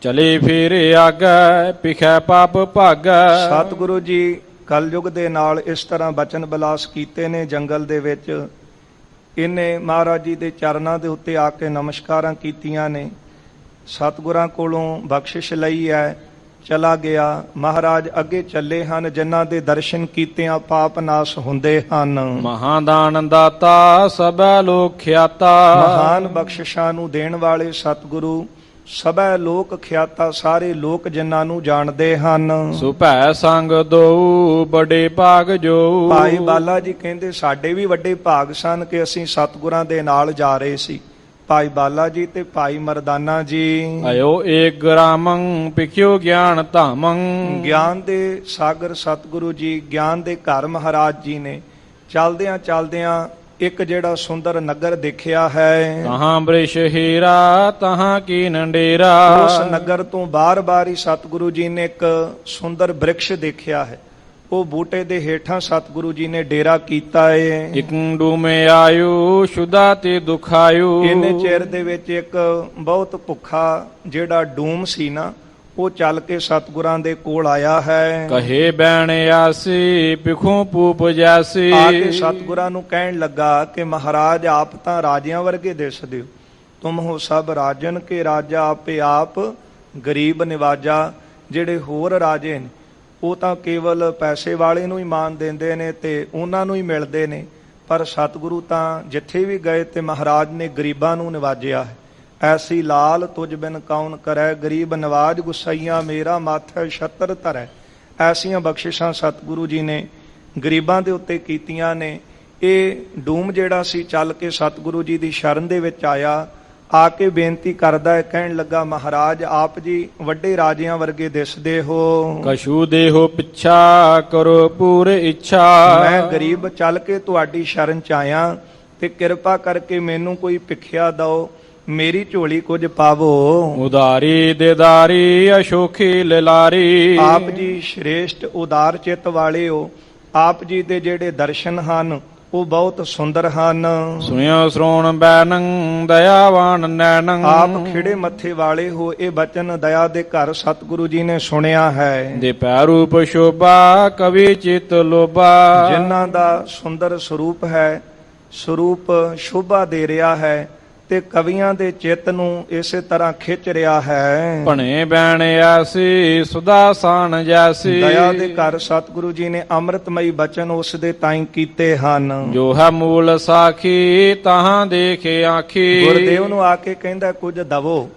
ਚਲੇ ਫੇਰੇ ਆਗੈ ਪਿਖੈ ਪਾਪ ਭਾਗੈ। ਸਤਿਗੁਰੂ ਜੀ ਕਲਯੁਗ ਦੇ ਨਾਲ ਇਸ ਤਰ੍ਹਾਂ ਬਚਨ ਬਿਲਾਸ ਕੀਤੇ ਨੇ ਜੰਗਲ ਦੇ ਵਿੱਚ। ਇਹਨੇ ਮਹਾਰਾਜ ਜੀ ਦੇ ਚਰਨਾਂ ਦੇ ਉੱਤੇ ਆ ਕੇ ਨਮਸਕਾਰਾਂ ਕੀਤੀਆਂ ਨੇ, ਸਤਿਗੁਰਾਂ ਕੋਲੋਂ ਬਖਸ਼ਿਸ਼ ਲਈ ਹੈ, ਚਲਾ ਗਿਆ। ਮਹਾਰਾਜ ਅੱਗੇ ਚੱਲੇ ਹਨ, ਜਿਨ੍ਹਾਂ ਦੇ ਦਰਸ਼ਨ ਕੀਤਿਆਂ ਪਾਪ ਨਾਸ਼ ਹੁੰਦੇ ਹਨ। ਮਹਾਦਾਨ ਦਾਤਾ ਸਭੈ ਲੋਕ ਖਿਆਤਾ। ਮਹਾਨ ਬਖਸ਼ਿਸ਼ਾਂ ਨੂੰ ਦੇਣ ਵਾਲੇ ਸਤਿਗੁਰੂ ਸਭੈ ਲੋਕ ਖਿਆਤਾ, ਸਾਰੇ ਲੋਕ ਜਿਨ੍ਹਾਂ ਨੂੰ ਜਾਣਦੇ ਹਨ। ਸੁਭੈ ਸੰਗ ਦੋ ਬੜੇ ਭਾਗ ਜੋ। ਭਾਈ ਬਾਲਾ ਜੀ ਕਹਿੰਦੇ ਸਾਡੇ ਵੀ ਵੱਡੇ ਭਾਗ ਸਨ ਕਿ ਅਸੀਂ ਸਤਿਗੁਰਾਂ ਦੇ ਨਾਲ ਜਾ ਰਹੇ ਸੀ। ਭਾਈ ਬਾਲਾ ਜੀ ਤੇ ਭਾਈ ਮਰਦਾਨਾ ਜੀ ਅਯੋ ਏਕ ਗ੍ਰਾਮੰ ਪਿਖਿਓ ਗਿਆਨ ਧਾਮੰ। ਗਿਆਨ ਦੇ ਸਾਗਰ ਸਤਿਗੁਰੂ ਜੀ, ਗਿਆਨ ਦੇ ਘਰ ਮਹਾਰਾਜ ਜੀ ਨੇ ਚਲਦਿਆਂ ਚਲਦਿਆਂ ਇੱਕ ਜਿਹੜਾ ਸੁੰਦਰ ਨਗਰ ਦੇਖਿਆ ਹੈ। ਤਹਾਂ ਬ੍ਰਿਸ਼ ਹੀਰਾ ਤਹਾਂ ਕੀ ਨੰਡੇਰਾ। ਉਸ ਨਗਰ ਤੋਂ ਬਾਰ-ਬਾਰ ਹੀ ਸਤਿਗੁਰੂ ਜੀ ਨੇ ਇੱਕ ਸੁੰਦਰ ਬ੍ਰਿਕਸ਼ ਦੇਖਿਆ ਹੈ। ਉਹ ਬੂਟੇ ਦੇ ਹੇਠਾਂ ਸਤਿਗੁਰੂ ਜੀ ਨੇ ਡੇਰਾ ਕੀਤਾ ਏ। ਇਕ ਡੂਮੇ ਆਯੂ ਸ਼ੁਦਾ ਤੇ ਦੁਖਾਯੂ। ਇਹਨੇ ਚਿਰ ਦੇ ਵਿੱਚ ਇੱਕ ਬਹੁਤ ਭੁੱਖਾ ਜਿਹੜਾ ਡੂਮ ਸੀ ਨਾ, ਉਹ ਚੱਲ ਕੇ ਸਤਿਗੁਰਾਂ ਦੇ ਕੋਲ ਆਇਆ ਹੈ। ਕਹੇ ਬੈਣ ਆਸੀ ਪਿਖੋਂ ਪੂਪ ਜੈਸੀ। ਆ ਕੇ ਸਤਿਗੁਰਾਂ ਨੂੰ ਕਹਿਣ ਲੱਗਾ ਕਿ ਮਹਾਰਾਜ ਆਪ ਤਾਂ ਰਾਜਿਆਂ ਵਰਗੇ ਦਿਸਦੇ ਹੋ। ਤੁਮ ਹੋ ਸਭ ਰਾਜਨ ਕੇ ਰਾਜਾ, ਆਪੇ ਆਪ ਗਰੀਬ ਨਿਵਾਜਾ। ਜਿਹੜੇ ਹੋਰ ਰਾਜੇ ਨੇ ਉਹ ਤਾਂ ਕੇਵਲ ਪੈਸੇ ਵਾਲੇ ਨੂੰ ਹੀ ਮਾਨ ਦਿੰਦੇ ਨੇ ਤੇ ਉਹਨਾਂ ਨੂੰ ਹੀ ਮਿਲਦੇ ਨੇ, ਪਰ ਸਤਿਗੁਰੂ ਤਾਂ ਜਿੱਥੇ ਵੀ ਗਏ ਤੇ ਮਹਾਰਾਜ ਨੇ ਗਰੀਬਾਂ ਨੂੰ ਨਿਵਾਜਿਆ ਹੈ। ਐਸੀ ਲਾਲ ਤੁਝ ਬਿਨ ਕੌਣ ਕਰੈ, ਗਰੀਬ ਨਵਾਜ ਗੁਸਾਈਆਂ ਮੇਰਾ ਮਾਥੈ ਛਤਰ ਧਰੈ। ਐਸੀਆਂ ਬਖਸ਼ਿਸ਼ਾਂ ਸਤਿਗੁਰੂ ਜੀ ਨੇ ਗਰੀਬਾਂ ਦੇ ਉੱਤੇ ਕੀਤੀਆਂ ਨੇ। ਇਹ ਡੂਮ ਜਿਹੜਾ ਸੀ ਚੱਲ ਕੇ ਸਤਿਗੁਰੂ ਜੀ ਦੀ ਸ਼ਰਨ ਦੇ ਵਿੱਚ ਆਇਆ। ਆ ਕੇ ਬੇਨਤੀ ਕਰਦਾ ਹੈ, ਕਹਿਣ ਲੱਗਾ ਮਹਾਰਾਜ ਆਪ ਜੀ ਵੱਡੇ ਰਾਜਿਆਂ ਵਰਗੇ ਦਿਸਦੇ ਹੋ। ਕਛੂ ਦੇਹੋ ਪਿੱਛਾ ਕਰੋ ਪੂਰੇ ਇੱਛਾ। ਮੈਂ ਗਰੀਬ ਚੱਲ ਕੇ ਤੁਹਾਡੀ ਸ਼ਰਨ ਚ ਆਇਆ ਤੇ ਕਿਰਪਾ ਕਰਕੇ ਮੈਨੂੰ ਕੋਈ ਭਿਖਿਆ ਦਿਓ, ਮੇਰੀ ਝੋਲੀ ਕੁਝ ਪਾਵੋ। ਉਦਾਰੀ ਦੇਦਾਰੀ ਅਸ਼ੋਖੀ ਲਿਲਾਰੀ। ਆਪ ਜੀ ਸ਼੍ਰੇਸ਼ਟ ਉਦਾਰ ਚਿੱਤ ਵਾਲੇ ਹੋ। ਆਪ ਜੀ ਦੇ ਜਿਹੜੇ ਦਰਸ਼ਨ ਹਨ ਉਹ ਬਹੁਤ ਸੁੰਦਰ ਹਨ। ਸੁਣਿਓ ਸ਼੍ਰੋਣ ਬੈਨੰ ਦਇਆਵਾਨ ਨੈਨੰ। ਆਪ ਖਿੜੇ ਮੱਥੇ ਵਾਲੇ ਹੋ। ਇਹ ਬਚਨ ਦਇਆ ਦੇ ਘਰ ਸਤਿਗੁਰੂ ਜੀ ਨੇ ਸੁਣਿਆ ਹੈ। ਦੇ ਪੈ ਰੂਪ ਸ਼ੋਭਾ ਕਵੀ ਚਿਤ ਲੋਭਾ। ਜਿਨ੍ਹਾਂ ਦਾ ਸੁੰਦਰ ਸਰੂਪ ਹੈ, ਸਰੂਪ ਸ਼ੋਭਾ ਦੇ ਰਿਹਾ ਹੈ ਤੇ ਕਵੀਆਂ ਦੇ ਚਿੱਤ ਨੂੰ ਇਸੇ ਤਰ੍ਹਾਂ ਖਿੱਚ ਰਿਹਾ ਹੈ। ਭਣੇ ਬੈਣ ਆਸੀ ਸੁਦਾ ਸਾਨ ਜੈਸੀ। ਦਇਆ ਦੇ ਘਰ ਸਤਿਗੁਰੂ ਜੀ ਨੇ ਅੰਮ੍ਰਿਤਮਈ ਬਚਨ ਉਸ ਦੇ ਤਾਈਂ ਕੀਤੇ ਹਨ। ਜੋ ਹੈ ਮੂਲ ਸਾਖੀ ਤਹਾਂ ਦੇਖੇ ਆਖੀ। ਗੁਰਦੇਵ ਨੂੰ ਆ ਕੇ ਕਹਿੰਦਾ ਕੁਝ ਦਵੋ,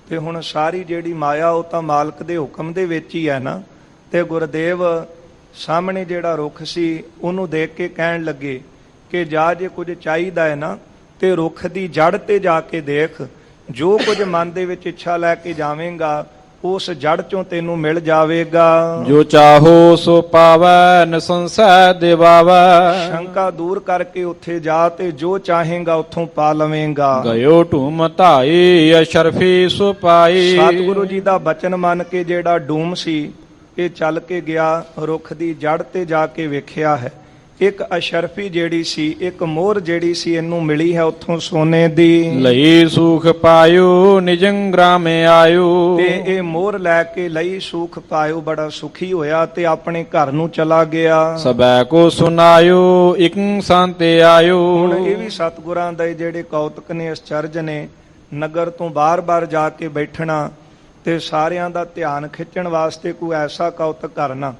ਤੇ ਹੁਣ ਸਾਰੀ ਜਿਹੜੀ ਮਾਇਆ ਉਹ ਤਾਂ ਮਾਲਕ ਦੇ ਹੁਕਮ ਦੇ ਵਿੱਚ ਹੀ ਹੈ ਨਾ। ਤੇ ਗੁਰਦੇਵ ਸਾਹਮਣੇ ਜਿਹੜਾ ਰੁੱਖ ਸੀ ਉਹਨੂੰ ਦੇਖ ਕੇ ਕਹਿਣ ਲੱਗੇ ਕਿ ਜਾ ਜੇ ਕੁਝ ਚਾਹੀਦਾ ਹੈ ਨਾ ਤੇ ਰੁੱਖ ਦੀ ਜੜ ਤੇ ਜਾ ਕੇ ਦੇਖ। ਜੋ ਕੁਝ ਮਨ ਦੇ ਵਿੱਚ ਇੱਛਾ ਲੈ ਕੇ ਜਾਵੇਂਗਾ ਉਸ ਜੜ ਚੋਂ ਤੈਨੂੰ ਮਿਲ ਜਾਵੇਗਾ। ਜੋ ਚਾਹੋ ਸੋ ਪਾਵੈ ਨਿਸੰਸੈ ਦਿਵਾਵੈ। ਸ਼ੰਕਾ ਦੂਰ ਕਰਕੇ ਉੱਥੇ ਜਾ ਤੇ ਜੋ ਚਾਹੇਗਾ ਉੱਥੋਂ ਪਾ ਲਵੇਂਗਾ। ਗਇਓ ਢੂਮ ਧਾਈ ਅਸ਼ਰਫੀ ਸੋ ਪਾਈ। ਸਤਿਗੁਰੂ ਜੀ ਦਾ ਬਚਨ ਮੰਨ ਕੇ ਜਿਹੜਾ ਡੂਮ ਸੀ ਇਹ ਚੱਲ ਕੇ ਗਿਆ, ਰੁੱਖ ਦੀ ਜੜ ਤੇ ਜਾ ਕੇ ਵੇਖਿਆ ਹੈ। ਇੱਕ ਅਸ਼ਰਫੀ ਜਿਹੜੀ ਸੀ, ਇੱਕ ਮੋਹਰ ਜਿਹੜੀ ਸੀ ਇਹਨੂੰ ਮਿਲੀ ਹੈ ਉੱਥੋਂ ਸੋਨੇ ਦੀ। ਲਈ ਸੁਖ ਪਾਇਓ ਨਿਜੰ ਗ੍ਰਾਮੇ ਆਇਓ। ਤੇ ਇਹ ਮੋਹਰ ਲੈ ਕੇ ਲਈ ਸੁਖ ਪਾਇਓ, ਬੜਾ ਸੁਖੀ ਹੋਇਆ ਤੇ ਆਪਣੇ ਘਰ ਨੂੰ ਚਲਾ ਗਿਆ। ਸਬੈ ਕੋ ਸੁਨਾਇਓ ਇਕ ਸੰਤੇ ਆਇਓ। ਹੁਣ ਇਹ ਵੀ ਸਤਿਗੁਰਾਂ ਦੇ ਜਿਹੜੇ ਕੌਤਕ ਨੇ, ਅਚਰਜ ਨੇ। ਨਗਰ ਤੋਂ ਬਾਰ-ਬਾਰ ਜਾ ਕੇ ਬੈਠਣਾ ਤੇ ਸਾਰਿਆਂ ਦਾ ਧਿਆਨ ਖਿੱਚਣ ਵਾਸਤੇ ਕੋਈ ਐਸਾ ਕੌਤਕ ਕਰਨਾ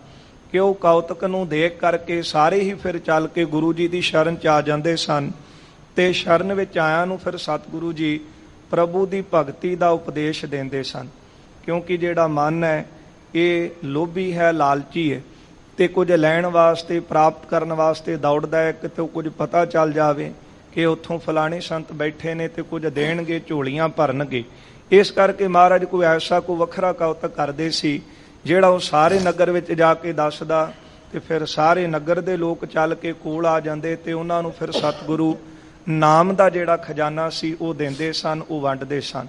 ਕਿ ਉਹ ਕੌਤਕ ਨੂੰ ਦੇਖ ਕਰਕੇ ਸਾਰੇ ਹੀ ਫਿਰ ਚੱਲ ਕੇ ਗੁਰੂ ਜੀ ਦੀ ਸ਼ਰਨ ਚ ਆ ਜਾਂਦੇ ਸਨ। ਤੇ ਸ਼ਰਨ ਵਿੱਚ ਆਇਆਂ ਨੂੰ ਫਿਰ ਸਤਿਗੁਰੂ ਜੀ ਪ੍ਰਭੂ ਦੀ ਭਗਤੀ ਦਾ ਉਪਦੇਸ਼ ਦਿੰਦੇ ਸਨ। ਕਿਉਂਕਿ ਜਿਹੜਾ ਮਨ ਹੈ ਇਹ ਲੋਭੀ ਹੈ, ਲਾਲਚੀ ਹੈ ਤੇ ਕੁਝ ਲੈਣ ਵਾਸਤੇ, ਪ੍ਰਾਪਤ ਕਰਨ ਵਾਸਤੇ ਦੌੜਦਾ ਹੈ। ਕਿਤੇ ਕੁਝ ਪਤਾ ਚੱਲ ਜਾਵੇ ਕਿ ਉੱਥੋਂ ਫਲਾਣੇ ਸੰਤ ਬੈਠੇ ਨੇ ਤੇ ਕੁਝ ਦੇਣਗੇ, ਝੋਲੀਆਂ ਭਰਨਗੇ। ਇਸ ਕਰਕੇ ਮਹਾਰਾਜ ਕੋਈ ਐਸਾ ਕੋਈ ਵੱਖਰਾ ਕੌਤਕ ਕਰਦੇ ਸੀ ਜਿਹੜਾ ਉਹ ਸਾਰੇ ਨਗਰ ਵਿੱਚ ਜਾ ਕੇ ਦੱਸਦਾ ਤੇ ਫਿਰ ਸਾਰੇ ਨਗਰ ਦੇ ਲੋਕ ਚੱਲ ਕੇ ਕੋਲ ਆ ਜਾਂਦੇ ਤੇ ਉਹਨਾਂ ਨੂੰ ਫਿਰ ਸਤਿਗੁਰੂ ਨਾਮ ਦਾ ਜਿਹੜਾ ਖਜ਼ਾਨਾ ਸੀ ਉਹ ਦਿੰਦੇ ਸਨ, ਉਹ ਵੰਡਦੇ ਸਨ।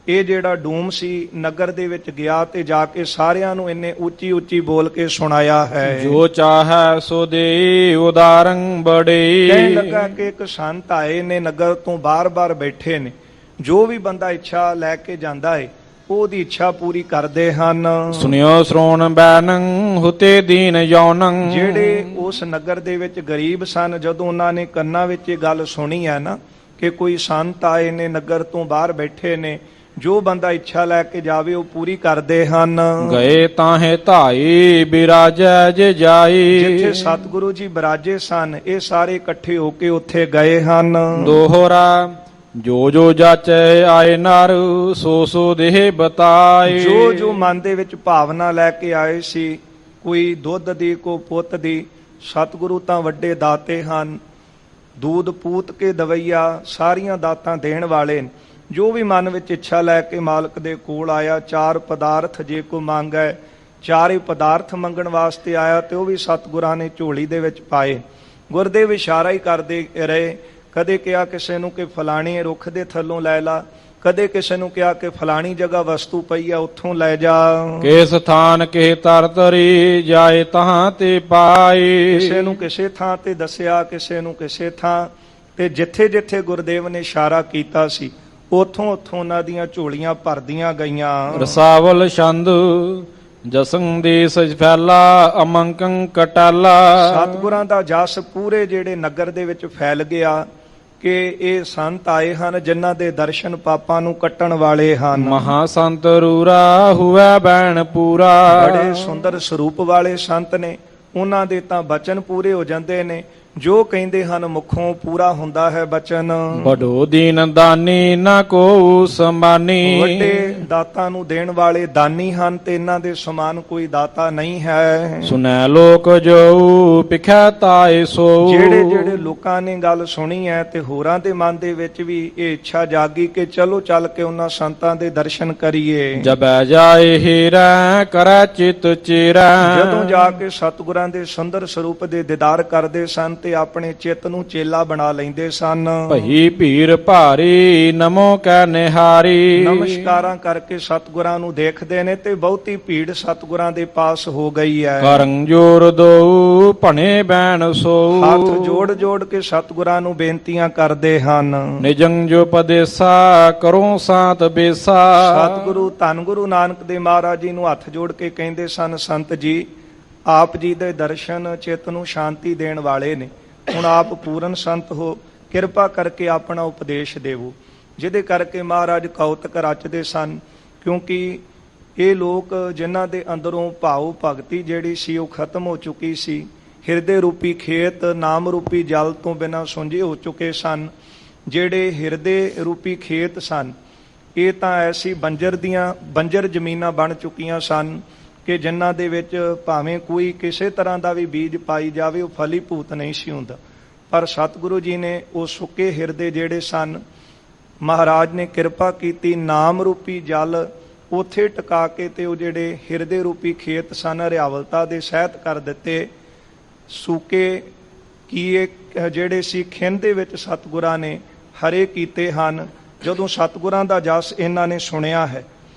ਇਹ ਜਿਹੜਾ ਡੂਮ ਸੀ ਨਗਰ ਦੇ ਵਿੱਚ ਗਿਆ ਤੇ ਜਾ ਕੇ ਸਾਰਿਆਂ ਨੂੰ ਇੰਨੇ ਉੱਚੀ ਉੱਚੀ ਬੋਲ ਕੇ ਸੁਣਾਇਆ ਹੈ। ਜੋ ਚਾਹੈ ਸੋ ਦੇ ਉਦਾਰੰ ਬੜੇ। ਕਹਿਣ ਲੱਗਾ ਕਿ ਇੱਕ ਸੰਤ ਆਏ ਨੇ, ਨਗਰ ਤੋਂ ਬਾਰ-ਬਾਰ ਬੈਠੇ ਨੇ। ਜੋ ਵੀ ਬੰਦਾ ਇੱਛਾ ਲੈ ਕੇ ਜਾਂਦਾ ਹੈ ਉਹਦੀ ਇੱਛਾ ਪੂਰੀ ਕਰਦੇ ਹਨ। ਸੁਨਿਓ ਸ਼੍ਰੋਣ ਬੈਨੰ ਹੁਤੇ ਦੀਨ ਯੌਨੰ। ਜਿਹੜੇ ਉਸ ਨਗਰ ਦੇ ਵਿੱਚ ਗਰੀਬ ਸਨ, ਜਦੋਂ ਉਹਨਾਂ ਨੇ ਕੰਨਾਂ ਵਿੱਚ ਇਹ ਗੱਲ ਸੁਣੀ ਹੈ ਨਾ ਕਿ ਕੋਈ ਸੰਤ ਆਏ ਨੇ, ਨਗਰ ਤੋਂ ਬਾਹਰ ਬੈਠੇ ਨੇ, ਜੋ ਬੰਦਾ ਇੱਛਾ ਲੈ ਕੇ ਜਾਵੇ ਉਹ ਪੂਰੀ ਕਰਦੇ ਹਨ। ਗਏ ਤਾਹੇ ਧਾਈ ਬਿਰਾਜੈ ਜੇ ਜਾਈ। ਜਿੱਥੇ ਸਤਿਗੁਰੂ ਜੀ ਬਿਰਾਜੇ ਸਨ ਇਹ ਸਾਰੇ ਇਕੱਠੇ ਹੋ ਕੇ ਉੱਥੇ ਗਏ ਹਨ। ਦੋਹਰਾ ਜੋ ਜੋ ਜਾਚੈ ਆਏ ਨਰ ਸੋ ਸੋ ਦੇਹ ਬਤਾਏ। ਜੋ ਜੋ ਮਨ ਦੇ ਵਿੱਚ ਭਾਵਨਾ ਲੈ ਕੇ ਆਏ ਸੀ, ਕੋਈ ਦੁੱਧ ਦੀ ਕੋ ਪੁੱਤ ਦੀ, ਸਤਿਗੁਰੂ ਤਾਂ ਵੱਡੇ ਦਾਤੇ ਹਨ, ਦੂਧ ਪੂਤ ਕੇ ਦਵਈਆ, ਸਾਰੀਆਂ ਦਾਤਾਂ ਦੇਣ ਵਾਲੇ ਨੇ। ਜੋ ਵੀ ਮਨ ਵਿੱਚ ਇੱਛਾ ਲੈ ਕੇ ਮਾਲਕ ਦੇ ਕੋਲ ਆਇਆ, ਚਾਰ ਪਦਾਰਥ ਜੇ ਕੋ ਮੰਗੈ, ਚਾਰੇ ਪਦਾਰਥ ਮੰਗਣ ਵਾਸਤੇ ਆਇਆ ਤੇ ਉਹ ਵੀ ਸਤਿਗੁਰਾਂ ਨੇ ਝੋਲੀ ਦੇ ਵਿੱਚ ਪਾਏ। ਗੁਰਦੇਵ ਇਸ਼ਾਰਾ ਹੀ ਕਰਦੇ ਰਹੇ, ਕਦੇ ਕਿਹਾ ਕਿਸੇ ਨੂੰ ਕਿ ਫਲਾਣੇ ਰੁੱਖ ਦੇ ਥੱਲੋਂ ਲੈ ਲਾ, ਕਦੇ ਕਿਸੇ ਨੂੰ ਕਿਹਾ ਕਿ ਫਲਾਣੀ ਜਗ੍ਹਾ ਵਸਤੂ ਪਈ ਆ ਉੱਥੋਂ ਲੈ ਜਾ। ਕਿਸ ਥਾਨ ਕੇ ਤਰਤਰੀ ਜਾਏ ਤਹਾਂ ਤੇ ਪਾਏ। ਕਿਸੇ ਨੂੰ ਕਿਸੇ ਥਾਂ ਤੇ ਦੱਸਿਆ, ਕਿਸੇ ਨੂੰ ਕਿਸੇ ਥਾਂ ਤੇ, ਜਿੱਥੇ ਜਿੱਥੇ ਗੁਰਦੇਵ ਨੇ ਇਸ਼ਾਰਾ ਕੀਤਾ ਸੀ ਉਥੋਂ ਉਥੋਂ ਉਹਨਾਂ ਦੀਆਂ ਝੋਲੀਆਂ ਭਰਦੀਆਂ ਗਈਆਂ। ਰਸਾਵਲ ਛੰਦ ਜਸੰ ਦੇਸ ਫੈਲਾ ਅਮੰਕੰ ਕਟਾਲਾ। ਸਤਿਗੁਰਾਂ ਦਾ ਜਸ ਪੂਰੇ ਜਿਹੜੇ ਨਗਰ ਦੇ ਵਿੱਚ ਫੈਲ ਗਿਆ ਕਿ ਇਹ ਸੰਤ ਆਏ ਹਨ ਜਿਨ੍ਹਾਂ ਦੇ ਦਰਸ਼ਨ ਪਾਪਾਂ ਨੂੰ ਕੱਟਣ ਵਾਲੇ ਹਨ। ਮਹਾ ਸੰਤ ਰੂਰਾ ਹੁਆ ਬੈਣ ਪੂਰਾ। ਬੜੇ ਸੁੰਦਰ ਸਰੂਪ ਵਾਲੇ ਸੰਤ ਨੇ, ਉਹਨਾਂ ਦੇ ਤਾਂ ਬਚਨ ਪੂਰੇ ਹੋ ਜਾਂਦੇ ਨੇ, ਜੋ ਕਹਿੰਦੇ ਹਨ ਮੁਖੋਂ ਪੂਰਾ ਹੁੰਦਾ ਹੈ ਬਚਨ। ਬੜੋ ਦੀਨ ਦਾਨੀ ਨਾ ਕੋ ਸਮਾਨੀ। ਵੱਡੇ ਦਾਤਾਂ ਨੂੰ ਦੇਣ ਵਾਲੇ ਦਾਨੀ ਹਨ ਤੇ ਇਹਨਾਂ ਦੇ ਸਮਾਨ ਕੋਈ ਦਾਤਾ ਨਹੀਂ ਹੈ। ਸੁਨੈ ਲੋਕ ਜੋ ਪਿਖੈ ਤਾਏ ਸੋ। ਜਿਹੜੇ ਜਿਹੜੇ ਲੋਕਾਂ ਨੇ ਗੱਲ ਸੁਣੀ ਹੈ ਤੇ ਹੋਰਾਂ ਦੇ ਮਨ ਦੇ ਵਿੱਚ ਵੀ ਇਹ ਇੱਛਾ ਜਾਗੀ ਕਿ ਚਲੋ ਚੱਲ ਕੇ ਉਹਨਾਂ ਸੰਤਾਂ ਦੇ ਦਰਸ਼ਨ ਕਰੀਏ। ਜਬੈ ਜਾਏ ਹੀਰੈ ਕਰੈ ਚਿਤ ਚਿਰੈ। ਜਦੋਂ ਜਾ ਕੇ ਸਤਿਗੁਰਾਂ ਦੇ ਸੁੰਦਰ ਸਰੂਪ ਦੇ ਦੀਦਾਰ ਕਰਦੇ ਸਨ ਤੇ ਆਪਣੇ ਚਿੱਤ ਨੂੰ ਚੇਲਾ ਬਣਾ ਲੈਂਦੇ ਸਨ। ਭਈ ਭੀਰ ਭਾਰੀ ਨਮੋ ਕੈ ਨਿਹਾਰੀ। ਨਮਸਕਾਰਾਂ ਕਰਕੇ ਸਤਿਗੁਰਾਂ ਨੂੰ ਦੇਖਦੇ ਨੇ ਤੇ ਬਹੁਤੀ ਭੀੜ ਸਤਿਗੁਰਾਂ ਦੇ ਪਾਸ ਹੋ ਗਈ ਹੈ। ਕਰੰ ਜੋਰ ਦੋ ਭਣੇ ਬੈਣ ਸੋ। ਹੱਥ ਜੋੜ ਜੋੜ ਕੇ ਸਤਿਗੁਰਾਂ ਨੂੰ ਬੇਨਤੀਆਂ ਕਰਦੇ ਹਨ। ਨਿਜੰ ਜੋ ਪਦੇਸਾ ਕਰੋ ਸਾਤ ਬੇਸਾ। ਸਤਿਗੁਰੂ ਧੰਨ ਗੁਰੂ ਨਾਨਕ ਦੇਵ ਮਹਾਰਾਜ ਜੀ ਨੂੰ ਹੱਥ ਜੋੜ ਕੇ ਕਹਿੰਦੇ ਸਨ, ਸੰਤ ਜੀ ਆਪ ਜੀ ਦੇ ਦਰਸ਼ਨ ਚਿੱਤ ਨੂੰ ਸ਼ਾਂਤੀ ਦੇਣ ਵਾਲੇ ਨੇ। ਹੁਣ ਆਪ ਪੂਰਨ ਸੰਤ ਹੋ, ਕਿਰਪਾ ਕਰਕੇ ਆਪਣਾ ਉਪਦੇਸ਼ ਦੇਵੋ। ਜਿਹਦੇ ਕਰਕੇ ਮਹਾਰਾਜ ਕੌਤਕ ਰਚਦੇ ਸਨ, ਕਿਉਂਕਿ ਇਹ ਲੋਕ ਜਿਨ੍ਹਾਂ ਦੇ ਅੰਦਰੋਂ ਭਾਵ ਭਗਤੀ ਜਿਹੜੀ ਸੀ ਉਹ ਖਤਮ ਹੋ ਚੁੱਕੀ ਸੀ। ਹਿਰਦੇ ਰੂਪੀ ਖੇਤ ਨਾਮ ਰੂਪੀ ਜਲ ਤੋਂ ਬਿਨਾਂ ਸੁੰਝੇ ਹੋ ਚੁੱਕੇ ਸਨ। ਜਿਹੜੇ ਹਿਰਦੇ ਰੂਪੀ ਖੇਤ ਸਨ ਇਹ ਤਾਂ ਐਸੀ ਬੰਜਰ ਜ਼ਮੀਨਾਂ ਬਣ ਚੁੱਕੀਆਂ ਸਨ ਕਿ ਜਿਨ੍ਹਾਂ ਦੇ ਵਿੱਚ ਭਾਵੇਂ ਕੋਈ ਕਿਸੇ ਤਰ੍ਹਾਂ ਦਾ ਵੀ ਬੀਜ ਪਾਈ ਜਾਵੇ ਉਹ ਫਲੀਭੂਤ ਨਹੀਂ ਸੀ ਹੁੰਦਾ। ਪਰ ਸਤਿਗੁਰੂ ਜੀ ਨੇ ਉਹ ਸੁੱਕੇ ਹਿਰਦੇ ਜਿਹੜੇ ਸਨ, ਮਹਾਰਾਜ ਨੇ ਕਿਰਪਾ ਕੀਤੀ, ਨਾਮ ਰੂਪੀ ਜਲ ਉੱਥੇ ਟਿਕਾ ਕੇ ਤੇ ਉਹ ਜਿਹੜੇ ਹਿਰਦੇ ਰੂਪੀ ਖੇਤ ਸਨ ਹਰਿਆਵਲਤਾ ਦੇ ਸਹਿਤ ਕਰ ਦਿੱਤੇ। ਸੂਕੇ ਕੀਏ ਜਿਹੜੇ ਸੀ ਖਿੰਨ ਦੇ ਵਿੱਚ ਸਤਿਗੁਰਾਂ ਨੇ ਹਰੇ ਕੀਤੇ ਹਨ। ਜਦੋਂ ਸਤਿਗੁਰਾਂ ਦਾ ਜਸ ਇਹਨਾਂ ਨੇ ਸੁਣਿਆ ਹੈ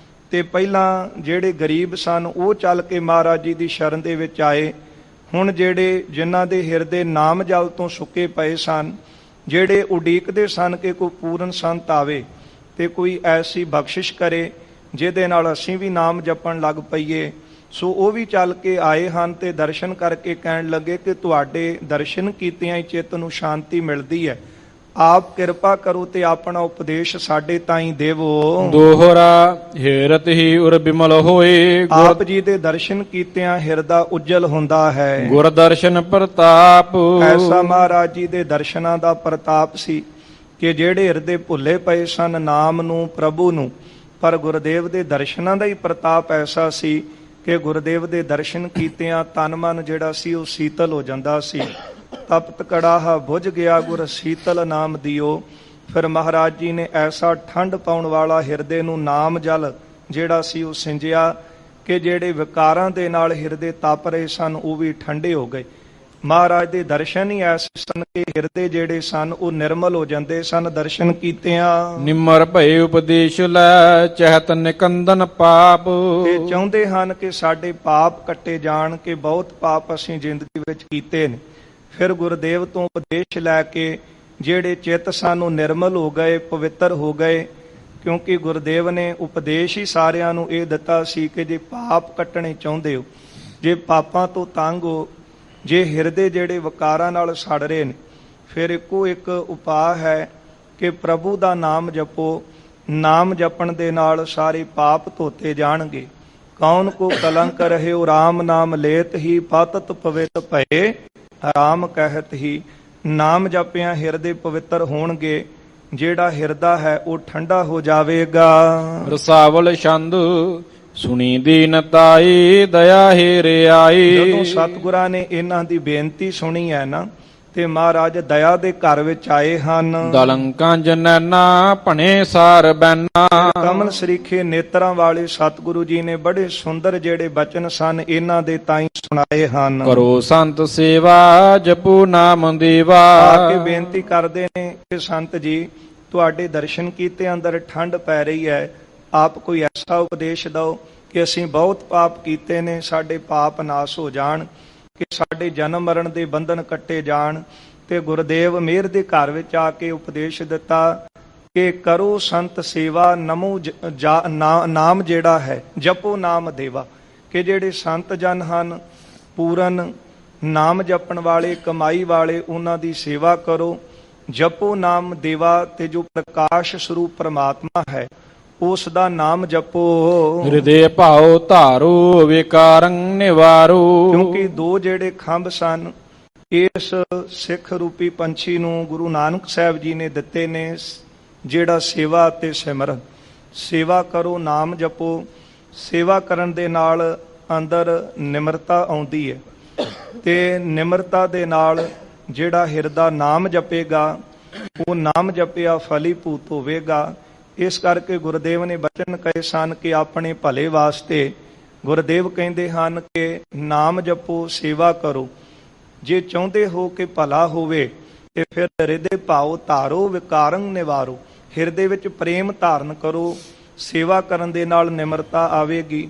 ਤੇ ਪਹਿਲਾਂ ਜਿਹੜੇ ਗਰੀਬ ਸਨ ਉਹ ਚੱਲ ਕੇ ਮਹਾਰਾਜ ਜੀ ਦੀ ਸ਼ਰਨ ਦੇ ਵਿੱਚ ਆਏ। ਹੁਣ ਜਿਹੜੇ ਜਿਨ੍ਹਾਂ ਦੇ ਹਿਰਦੇ ਨਾਮ ਜਲ ਤੋਂ ਸੁੱਕੇ ਪਏ ਸਨ, ਜਿਹੜੇ ਉਡੀਕਦੇ ਸਨ ਕਿ ਕੋਈ ਪੂਰਨ ਸੰਤ ਆਵੇ ਤੇ ਕੋਈ ਐਸੀ ਬਖਸ਼ਿਸ਼ ਕਰੇ ਜਿਹਦੇ ਨਾਲ ਅਸੀਂ ਵੀ ਨਾਮ ਜਪਣ ਲੱਗ ਪਈਏ, ਸੋ ਉਹ ਵੀ ਚੱਲ ਕੇ ਆਏ ਹਨ ਤੇ ਦਰਸ਼ਨ ਕਰਕੇ ਕਹਿਣ ਲੱਗੇ ਕਿ ਤੁਹਾਡੇ ਦਰਸ਼ਨ ਕੀਤਿਆਂ ਹੀ ਚਿੱਤ ਨੂੰ ਸ਼ਾਂਤੀ ਮਿਲਦੀ ਹੈ। ਆਪ ਕਿਰਪਾ ਕਰੋ ਤੇ ਆਪਣਾ ਉਪਦੇਸ਼ ਸਾਡੇ ਤਾਈਂ ਦੇਵੋ। ਦੋਹਰਾ ਹਿਰਤ ਹੀ ਉਰ ਬਿਮਲ ਹੋਏ। ਆਪ ਜੀ ਦੇ ਦਰਸ਼ਨ ਕੀਤਿਆਂ ਹਿਰਦਾ ਉਜਲ ਹੁੰਦਾ ਹੈ। ਗੁਰ ਦਰਸ਼ਨ ਪ੍ਰਤਾਪ। ਐਸਾ ਮਹਾਰਾਜ ਜੀ ਦੇ ਦਰਸ਼ਨਾਂ ਦਾ ਪ੍ਰਤਾਪ ਸੀ ਕਿ ਜਿਹੜੇ ਹਿਰਦੇ ਭੁੱਲੇ ਪਏ ਸਨ ਨਾਮ ਨੂੰ, ਪ੍ਰਭੂ ਨੂੰ, ਪਰ ਗੁਰਦੇਵ ਦੇ ਦਰਸ਼ਨਾਂ ਦਾ ਹੀ ਪ੍ਰਤਾਪ ਐਸਾ ਸੀ ਕਿ ਗੁਰਦੇਵ ਦੇ ਦਰਸ਼ਨ ਕੀਤਿਆਂ ਤਨ ਮਨ ਜਿਹੜਾ ਸੀ ਉਹ ਸੀਤਲ ਹੋ ਜਾਂਦਾ ਸੀ। ਤਪਤ ਕੜਾਹਾ ਬੁਝ ਗਿਆ ਗੁਰ ਸੀਤਲ ਨਾਮ ਦਿਓ। ਫਿਰ ਮਹਾਰਾਜ ਜੀ ਨੇ ਐਸਾ ਠੰਡ ਪਾਉਣ ਵਾਲਾ ਹਿਰਦੇ ਨੂੰ ਨਾਮ ਜਲ ਜਿਹੜਾ ਸੀ ਉਹ ਸਿੰਜਿਆ ਕਿ ਜਿਹੜੇ ਵਿਕਾਰਾਂ ਦੇ ਨਾਲ ਹਿਰਦੇ ਤਪ ਰਹੇ ਸਨ ਉਹ ਵੀ ਠੰਡੇ ਹੋ ਗਏ। ਮਹਾਰਾਜ ਦੇ ਦਰਸ਼ਨ ਹੀ ਐਸੇ ਸਨ ਕਿ ਹਿਰਦੇ ਜਿਹੜੇ ਸਨ ਉਹ ਨਿਰਮਲ ਹੋ ਜਾਂਦੇ ਸਨ ਦਰਸ਼ਨ ਕੀਤਿਆਂ। ਨਿਮਰ ਭਏ ਉਪਦੇਸ਼ ਲੈ ਚਹਿਤ ਨਿਕੰਦਨ ਪਾਪ। ਤੇ ਚਾਹੁੰਦੇ ਹਨ ਕਿ ਸਾਡੇ ਪਾਪ ਕੱਟੇ ਜਾਣ, ਕਿ ਬਹੁਤ ਪਾਪ ਅਸੀਂ ਜ਼ਿੰਦਗੀ ਵਿੱਚ ਕੀਤੇ ਨੇ। ਫਿਰ ਗੁਰਦੇਵ ਤੋਂ ਉਪਦੇਸ਼ ਲੈ ਕੇ ਜਿਹੜੇ ਚਿੱਤ ਸਨ ਉਹ ਨਿਰਮਲ ਹੋ ਗਏ, ਪਵਿੱਤਰ ਹੋ ਗਏ। ਕਿਉਂਕਿ ਗੁਰਦੇਵ ਨੇ ਉਪਦੇਸ਼ ਹੀ ਸਾਰਿਆਂ ਨੂੰ ਇਹ ਦਿੱਤਾ ਸੀ ਕਿ ਜੇ ਪਾਪ ਕੱਟਣੇ ਚਾਹੁੰਦੇ ਹੋ, ਜੇ ਪਾਪਾਂ ਤੋਂ ਤੰਗ ਹੋ, ਜੇ ਹਿਰਦੇ ਜਿਹੜੇ ਵਿਕਾਰਾਂ ਨਾਲ ਸੜ ਰਹੇ ਨੇ, ਫਿਰ ਇੱਕੋ ਇੱਕ ਉਪਾਅ ਹੈ ਕਿ ਪ੍ਰਭੂ ਦਾ ਨਾਮ ਜਪੋ ਨਾਮ ਜਪਣ ਦੇ ਨਾਲ ਸਾਰੇ ਪਾਪ ਧੋਤੇ ਜਾਣਗੇ। ਕੌਣ ਕੋ ਕਲੰਕ ਰਹਿਓ RAM ਨਾਮ ਲੇਤ ਹੀ ਪਤਤ ਪਵਿੱਤ ਭਏ ਰਾਮ ਕਹਿਤ ਹੀ। ਨਾਮ ਜਪਿਆਂ ਹਿਰਦੇ ਪਵਿੱਤਰ ਹੋਣਗੇ, ਜਿਹੜਾ ਹਿਰਦਾ ਹੈ ਉਹ ਠੰਡਾ ਹੋ ਜਾਵੇਗਾ। ਰਸਾਵਲ ਛੰਦ ਸੁਣੀ ਦੀਨਤਾਈ ਦਇਆ ਹੇਰੇ ਆਈ। ਜਦੋਂ ਸਤਿਗੁਰਾਂ ਨੇ ਇਹਨਾਂ ਦੀ ਬੇਨਤੀ ਸੁਣੀ ਹੈ ਨਾ, ਤੇ ਮਹਾਰਾਜ ਦਇਆ ਦੇ ਘਰ ਵਿੱਚ ਆਏ ਹਨ। ਦਲੰਕਾਂ ਜਨੈਨਾ ਭਣੇ ਸਾਰ ਬੈਨਾ। ਕਮਲ ਸਰੀਖੇ ਨੇਤਰਾਂ ਵਾਲੇ ਸਤਿਗੁਰੂ ਜੀ ਨੇ ਬੜੇ ਸੁੰਦਰ ਜਿਹੜੇ ਬਚਨ ਸਨ ਇਹਨਾਂ ਦੇ ਤਾਈਂ ਸੁਣਾਏ ਹਨ। ਕਰੋ ਸੰਤ ਸੇਵਾ ਜਪੂ ਨਾਮ ਦੇਵਾ। ਆ ਕੇ ਬੇਨਤੀ ਕਰਦੇ ਨੇ ਕਿ ਸੰਤ ਜੀ ਤੁਹਾਡੇ ਦਰਸ਼ਨ ਕੀਤੇ ਅੰਦਰ ਠੰਡ ਪੈ ਰਹੀ ਹੈ, ਆਪ ਕੋਈ ਐਸਾ ਉਪਦੇਸ਼ ਦਿਓ ਕਿ ਅਸੀਂ ਬਹੁਤ ਪਾਪ ਕੀਤੇ ਨੇ, ਸਾਡੇ ਪਾਪ ਨਾਸ ਹੋ ਜਾਣ, ਕਿ ਸਾਡੇ ਜਨਮ ਮਰਨ ਦੇ ਬੰਧਨ ਕੱਟੇ ਜਾਣ। ਤੇ ਗੁਰਦੇਵ ਮਿਹਰ ਦੇ ਘਰ ਵਿੱਚ ਆ ਕੇ ਉਪਦੇਸ਼ ਦਿੱਤਾ ਕਿ ਕਰੋ ਸੰਤ ਸੇਵਾ ਨਮੋ ਨਾਮ ਜਿਹੜਾ ਹੈ ਜਪੋ ਨਾਮ ਦੇਵਾ। ਕਿ ਜਿਹੜੇ ਸੰਤ ਜਨ ਹਨ ਪੂਰਨ ਨਾਮ ਜਪਣ ਵਾਲੇ ਕਮਾਈ ਵਾਲੇ, ਉਹਨਾਂ ਦੀ ਸੇਵਾ ਕਰੋ। ਜਪੋ ਨਾਮ ਦੇਵਾ, ਤੇ ਜੋ ਪ੍ਰਕਾਸ਼ ਸਰੂਪ ਪ੍ਰਮਾਤਮਾ ਹੈ ਉਸ ਦਾ ਨਾਮ ਜਪੋ। ਹਿਰਦੇ ਭਾਉ ਧਾਰੋ ਵਿਕਾਰੰ ਨਿਵਾਰੋ। ਕਿਉਂਕਿ ਦੋ ਜਿਹੜੇ ਖੰਭ ਸਨ ਇਸ ਸਿੱਖ ਰੂਪੀ ਪੰਛੀ ਨੂੰ ਗੁਰੂ ਨਾਨਕ ਸਾਹਿਬ ਜੀ ਨੇ ਦਿੱਤੇ ਨੇ, ਜਿਹੜਾ ਸੇਵਾ ਅਤੇ ਸਿਮਰਨ। ਸੇਵਾ ਕਰੋ, ਨਾਮ ਜਪੋ। ਸੇਵਾ ਕਰਨ ਦੇ ਨਾਲ ਅੰਦਰ ਨਿਮਰਤਾ ਆਉਂਦੀ ਹੈ, ਤੇ ਨਿਮਰਤਾ ਦੇ ਨਾਲ ਜਿਹੜਾ ਹਿਰਦਾ ਨਾਮ ਜਪੇਗਾ ਉਹ ਨਾਮ ਜਪਿਆ ਫਲੀਭੂਤ ਹੋਵੇਗਾ। ਇਸ ਕਰਕੇ ਗੁਰਦੇਵ ਨੇ ਬਚਨ ਕਹੇ ਸਨ ਕਿ ਆਪਣੇ ਭਲੇ ਵਾਸਤੇ ਗੁਰਦੇਵ ਕਹਿੰਦੇ ਹਨ ਕਿ ਨਾਮ ਜਪੋ, ਸੇਵਾ ਕਰੋ। ਜੇ ਚਾਹੁੰਦੇ ਹੋ ਕਿ ਭਲਾ ਹੋਵੇ ਤੇ ਫਿਰ ਹਿਰਦੇ ਭਾਉ ਧਾਰੋ ਵਿਕਾਰੰ ਨਿਵਾਰੋ। ਹਿਰਦੇ ਵਿੱਚ ਪ੍ਰੇਮ ਧਾਰਨ ਕਰੋ। ਸੇਵਾ ਕਰਨ ਦੇ ਨਾਲ ਨਿਮਰਤਾ ਆਵੇਗੀ,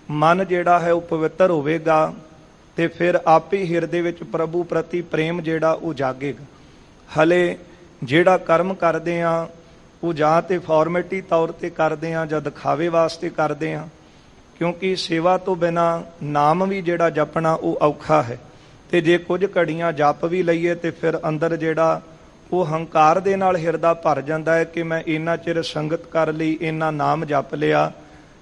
ਮਨ ਜਿਹੜਾ ਹੈ ਉਹ ਪਵਿੱਤਰ ਹੋਵੇਗਾ, ਤੇ ਫਿਰ ਆਪੇ ਹਿਰਦੇ ਵਿੱਚ ਪ੍ਰਭੂ ਪ੍ਰਤੀ ਪ੍ਰੇਮ ਜਿਹੜਾ ਉਹ ਜਾਗੇਗਾ। ਹਲੇ ਜਿਹੜਾ ਕਰਮ ਕਰਦੇ ਆ ਉਹ ਜਾਂ ਤੇ ਫਾਰਮੈਲਿਟੀ ਤੌਰ ਤੇ ਕਰਦੇ ਆ ਜਾਂ ਦਿਖਾਵੇ ਵਾਸਤੇ ਕਰਦੇ ਆ, ਕਿਉਂਕਿ ਸੇਵਾ ਤੋਂ ਬਿਨਾ ਨਾਮ ਵੀ ਜਿਹੜਾ ਜਪਣਾ ਉਹ ਔਖਾ ਹੈ। ਤੇ ਜੇ ਕੁਝ ਘੜੀਆਂ ਜਪ ਵੀ ਲਈਏ ਤੇ ਫਿਰ ਅੰਦਰ ਜਿਹੜਾ ਉਹ ਹੰਕਾਰ ਦੇ ਨਾਲ ਹਿਰਦਾ ਭਰ ਜਾਂਦਾ ਹੈ ਕਿ ਮੈਂ ਇੰਨਾ ਚਿਰ ਸੰਗਤ ਕਰ ਲਈ, ਇੰਨਾ ਨਾਮ ਜਪ ਲਿਆ।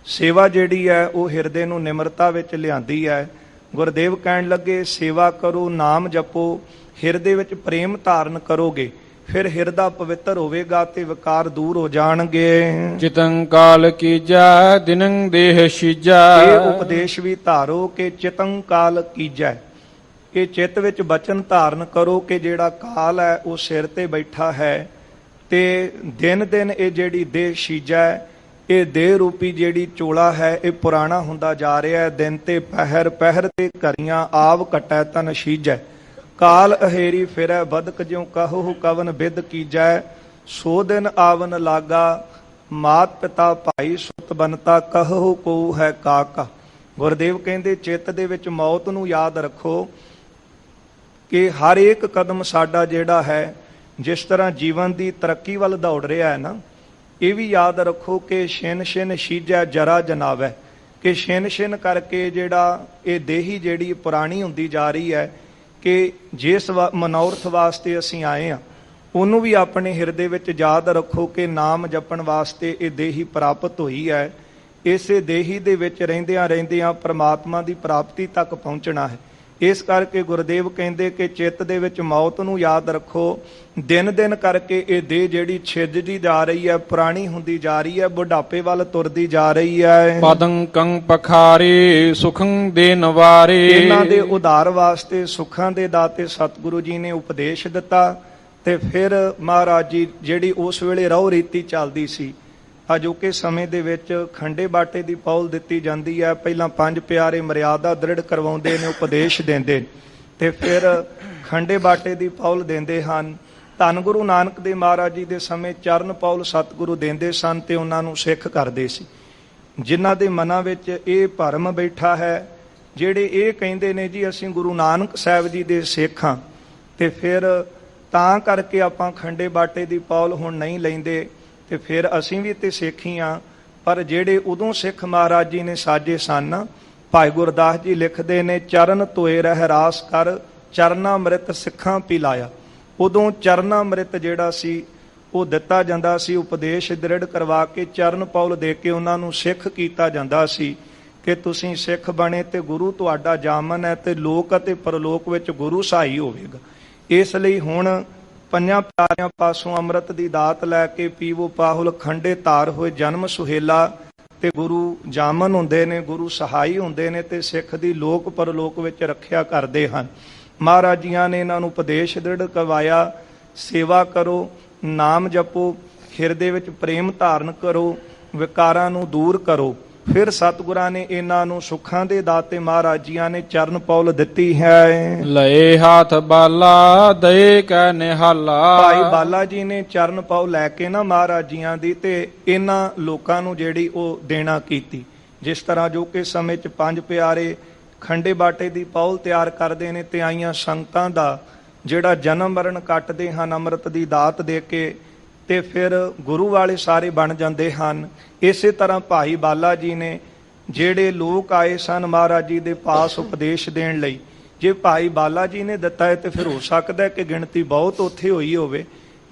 ਸੇਵਾ ਜਿਹੜੀ ਹੈ ਉਹ ਹਿਰਦੇ ਨੂੰ ਨਿਮਰਤਾ ਵਿੱਚ ਲਿਆਂਦੀ ਹੈ। ਗੁਰਦੇਵ ਕਹਿਣ ਲੱਗੇ ਸੇਵਾ ਕਰੋ, ਨਾਮ ਜਪੋ, ਹਿਰਦੇ ਵਿੱਚ ਪ੍ਰੇਮ ਧਾਰਨ ਕਰੋਗੇ, ਫਿਰ ਹਿਰਦਾ ਪਵਿੱਤਰ ਹੋਵੇਗਾ ਤੇ ਵਿਕਾਰ ਦੂਰ ਹੋ ਜਾਣਗੇ। ਚਿਤੰ ਕਾਲ ਕੀਜੈ ਦਿਨੰ ਦੇਹ ਸੀਜੈ। ਇਹ ਉਪਦੇਸ਼ ਵੀ ਧਾਰੋ ਕਿ ਚਿਤੰ ਕਾਲ ਕੀਜੈ। ਇਹ ਚਿੱਤ ਵਿੱਚ ਬਚਨ ਧਾਰਨ ਕਰੋ ਕਿ ਜਿਹੜਾ ਕਾਲ ਹੈ ਉਹ ਸਿਰ ਤੇ ਬੈਠਾ ਹੈ, ਤੇ ਦਿਨ ਦਿਨ ਇਹ ਜਿਹੜੀ ਦੇਹ ਸੀਜੈ, ਇਹ ਦੇਹ ਰੂਪੀ ਜਿਹੜੀ ਚੋਲਾ ਹੈ ਇਹ ਪੁਰਾਣਾ ਹੁੰਦਾ ਜਾ ਰਿਹਾ ਹੈ। ਦਿਨ ਤੇ ਪਹਿਰ, ਪਹਿਰ ਤੇ ਘਰੀਆਂ ਆਵ ਘਟੈ ਤਨ ਸੀਜੈ। ਕਾਲ ਅਹੇਰੀ ਫਿਰੈ ਬਦਕ ਜਿਉ ਕਹੋ ਕਵਨ ਬਿਦ ਕੀਜੈ। ਸੋ ਦਿਨ ਆਵਨ ਲਾਗਾ ਮਾਤ ਪਿਤਾ ਭਾਈ ਸੁਤ ਬਨਤਾ ਕਹੋ ਕੋ ਹੈ ਕਾਕਾ। ਗੁਰਦੇਵ ਕਹਿੰਦੇ ਚਿੱਤ ਦੇ ਵਿੱਚ ਮੌਤ ਨੂੰ ਯਾਦ ਰੱਖੋ ਕਿ ਹਰ ਇੱਕ ਕਦਮ ਸਾਡਾ ਜਿਹੜਾ ਹੈ, ਜਿਸ ਤਰ੍ਹਾਂ ਜੀਵਨ ਦੀ ਤਰੱਕੀ ਵੱਲ ਦੌੜ ਰਿਹਾ ਹੈ ਨਾ, ਇਹ ਵੀ ਯਾਦ ਰੱਖੋ ਕਿ ਛਿਨ ਛਿਨ ਸੀਜੈ ਜਰਾ ਜਨਾਵੈ। ਕਿ ਛਿਨ ਛਿਨ ਕਰਕੇ ਜਿਹੜਾ ਇਹ ਦੇਹੀ ਜਿਹੜੀ ਪੁਰਾਣੀ ਹੁੰਦੀ ਜਾ ਰਹੀ ਹੈ, ਕਿ ਜਿਸ ਮਨੋਰਥ ਵਾਸਤੇ ਅਸੀਂ ਆਏ ਹਾਂ ਉਹਨੂੰ ਵੀ ਆਪਣੇ ਹਿਰਦੇ ਵਿੱਚ ਯਾਦ ਰੱਖੋ ਕਿ ਨਾਮ ਜਪਣ ਵਾਸਤੇ ਇਹ ਦੇਹੀ ਪ੍ਰਾਪਤ ਹੋਈ ਹੈ। ਇਸੇ ਦੇਹੀ ਦੇ ਵਿੱਚ ਰਹਿੰਦਿਆਂ ਰਹਿੰਦਿਆਂ ਪ੍ਰਮਾਤਮਾ ਦੀ ਪ੍ਰਾਪਤੀ ਤੱਕ ਪਹੁੰਚਣਾ ਹੈ। ਇਸ ਕਰਕੇ ਗੁਰਦੇਵ ਕਹਿੰਦੇ ਕਿ ਚਿੱਤ ਦੇ ਵਿੱਚ ਮੌਤ ਨੂੰ ਯਾਦ ਰੱਖੋ। ਦਿਨ ਦਿਨ ਕਰਕੇ ਇਹ ਦੇਹ ਜਿਹੜੀ ਛਿਜਦੀ ਜਾ ਰਹੀ ਹੈ, ਪੁਰਾਣੀ ਹੁੰਦੀ ਜਾ ਰਹੀ ਹੈ, ਬੁਢਾਪੇ ਵੱਲ ਤੁਰਦੀ ਜਾ ਰਹੀ ਹੈ। ਪਦੰ ਕੰਗ ਪਖਾਰੇ ਸੁਖੰ ਦੇ ਨਵਾਰੇ। ਇਹਨਾਂ ਦੇ ਉਧਾਰ ਵਾਸਤੇ ਸੁੱਖਾਂ ਦੇ ਦਾਤੇ ਸਤਿਗੁਰੂ ਜੀ ਨੇ ਉਪਦੇਸ਼ ਦਿੱਤਾ। ਤੇ ਫਿਰ ਮਹਾਰਾਜ ਜੀ ਜਿਹੜੀ ਉਸ ਵੇਲੇ ਰਹੁ ਰੀਤੀ ਚੱਲਦੀ ਸੀ, ਅਜੋਕੇ ਸਮੇਂ ਦੇ ਵਿੱਚ ਖੰਡੇ ਬਾਟੇ ਦੀ ਪੌਲ ਦਿੱਤੀ ਜਾਂਦੀ ਹੈ। ਪਹਿਲਾਂ ਪੰਜ ਪਿਆਰੇ ਮਰਿਆਦਾ ਦ੍ਰਿੜ ਕਰਵਾਉਂਦੇ ਨੇ, ਉਪਦੇਸ਼ ਦਿੰਦੇ, ਤੇ ਫਿਰ ਖੰਡੇ ਬਾਟੇ ਦੀ ਪੌਲ ਦਿੰਦੇ ਹਨ। ਧੰਨ ਗੁਰੂ ਨਾਨਕ ਦੇਵ ਮਹਾਰਾਜ ਜੀ ਦੇ ਸਮੇਂ ਚਰਨ ਪੌਲ ਸਤਿਗੁਰੂ ਦਿੰਦੇ ਸਨ ਤੇ ਉਹਨਾਂ ਨੂੰ ਸਿੱਖ ਕਰਦੇ ਸੀ। ਜਿਨ੍ਹਾਂ ਦੇ ਮਨਾਂ ਵਿੱਚ ਇਹ ਭਰਮ ਬੈਠਾ ਹੈ, ਜਿਹੜੇ ਇਹ ਕਹਿੰਦੇ ਨੇ ਜੀ ਅਸੀਂ ਗੁਰੂ ਨਾਨਕ ਸਾਹਿਬ ਜੀ ਦੇ ਸਿੱਖ ਹਾਂ, ਤੇ ਫਿਰ ਤਾਂ ਕਰਕੇ ਆਪਾਂ ਖੰਡੇ ਬਾਟੇ ਦੀ ਪੌਲ ਹੁਣ ਨਹੀਂ ਲੈਂਦੇ, ਤੇ ਫਿਰ ਅਸੀਂ ਵੀ ਤੇ ਸਿੱਖ ਹੀ ਹਾਂ। ਪਰ ਜਿਹੜੇ ਉਦੋਂ ਸਿੱਖ ਮਹਾਰਾਜ ਜੀ ਨੇ ਸਾਜੇ ਸਨ, ਭਾਈ ਗੁਰਦਾਸ ਜੀ ਲਿਖਦੇ ਨੇ ਚਰਨ ਧੋਏ ਰਹਿ ਰਾਸ ਕਰ ਚਰਨਾ ਅੰਮ੍ਰਿਤ ਸਿੱਖਾਂ ਪਿਲਾਇਆ। ਉਦੋਂ ਚਰਨਾ ਅੰਮ੍ਰਿਤ ਜਿਹੜਾ ਸੀ ਉਹ ਦਿੱਤਾ ਜਾਂਦਾ ਸੀ। ਉਪਦੇਸ਼ ਦ੍ਰਿੜ ਕਰਵਾ ਕੇ ਚਰਨ ਪੌਲ ਦੇ ਕੇ ਉਹਨਾਂ ਨੂੰ ਸਿੱਖ ਕੀਤਾ ਜਾਂਦਾ ਸੀ ਕਿ ਤੁਸੀਂ ਸਿੱਖ ਬਣੇ ਤੇ ਗੁਰੂ ਤੁਹਾਡਾ ਜਾਮਨ ਹੈ ਤੇ ਲੋਕ ਅਤੇ ਪਰਲੋਕ ਵਿੱਚ ਗੁਰੂ ਸਹਾਈ ਹੋਵੇਗਾ। ਇਸ ਲਈ ਹੁਣ ਪੰਜਾਂ ਪਿਆਰਿਆਂ ਪਾਸੋਂ ਅੰਮ੍ਰਿਤ ਦੀ ਦਾਤ ਲੈ ਕੇ ਪੀਵੋ ਪਾਹੁਲ ਖੰਡੇ ਧਾਰ ਹੋਏ ਜਨਮ ਸੁਹੇਲਾ, ਤੇ ਗੁਰੂ ਜਾਮਨ ਹੁੰਦੇ ਨੇ, ਗੁਰੂ ਸਹਾਈ ਹੁੰਦੇ ਨੇ ਤੇ ਸਿੱਖ ਦੀ ਲੋਕ ਪਰਲੋਕ ਵਿੱਚ ਰੱਖਿਆ ਕਰਦੇ ਹਨ। ਮਹਾਰਾਜ ਜੀਆਂ ਨੇ ਇਹਨਾਂ ਨੂੰ ਉਪਦੇਸ਼ ਦ੍ਰਿੜ ਕਰਵਾਇਆ, ਸੇਵਾ ਕਰੋ, ਨਾਮ ਜਪੋ, ਹਿਰਦੇ ਵਿੱਚ ਪ੍ਰੇਮ ਧਾਰਨ ਕਰੋ, ਵਿਕਾਰਾਂ ਨੂੰ ਦੂਰ ਕਰੋ। ਫਿਰ ਸਤਿਗੁਰਾਂ ਨੇ ਇਹਨਾਂ ਨੂੰ ਸੁੱਖਾਂ ਦੇ ਦਾਤੇ ਮਹਾਰਾਜ ਜੀਆਂ ਨੇ ਚਰਨ ਪੌਲ ਦਿੱਤੀ ਹੈ। ਲਏ ਹਾਥ ਬਾਲਾ ਦੇ ਕੈ ਨਿਹਾਲਾ। ਭਾਈ ਬਾਲਾ ਜੀ ਨੇ ਚਰਨ ਪੌਲ ਲੈ ਕੇ ਨਾ ਮਹਾਰਾਜ ਜੀਆਂ ਦੀ ਤੇ ਇਹਨਾਂ ਲੋਕਾਂ ਨੂੰ ਜਿਹੜੀ ਉਹ ਦੇਣਾ ਕੀਤੀ। ਜਿਸ ਤਰ੍ਹਾਂ ਜੋ ਕਿ ਸਮੇਂ 'ਚ ਪੰਜ ਪਿਆਰੇ ਖੰਡੇ ਬਾਟੇ ਦੀ ਪੌਲ ਤਿਆਰ ਕਰਦੇ ਨੇ ਤੇ ਆਈਆਂ ਸੰਗਤਾਂ ਦਾ ਜਿਹੜਾ ਜਨਮ ਮਰਨ ਕੱਟਦੇ ਹਨ ਅੰਮ੍ਰਿਤ ਦੀ ਦਾਤ ਦੇ ਕੇ, ਤੇ ਫਿਰ ਗੁਰੂ ਵਾਲੇ ਸਾਰੇ ਬਣ ਜਾਂਦੇ ਹਨ। ਇਸੇ ਤਰ੍ਹਾਂ ਭਾਈ ਬਾਲਾ ਜੀ ਨੇ ਜਿਹੜੇ ਲੋਕ ਆਏ ਸਨ ਮਹਾਰਾਜ ਜੀ ਦੇ ਪਾਸ ਉਪਦੇਸ਼ ਦੇਣ ਲਈ, ਜੇ ਭਾਈ ਬਾਲਾ ਜੀ ਨੇ ਦਿੱਤਾ ਹੈ ਤੇ ਫਿਰ ਹੋ ਸਕਦਾ ਕਿ ਗਿਣਤੀ ਬਹੁਤ ਉੱਥੇ ਹੋਈ ਹੋਵੇ।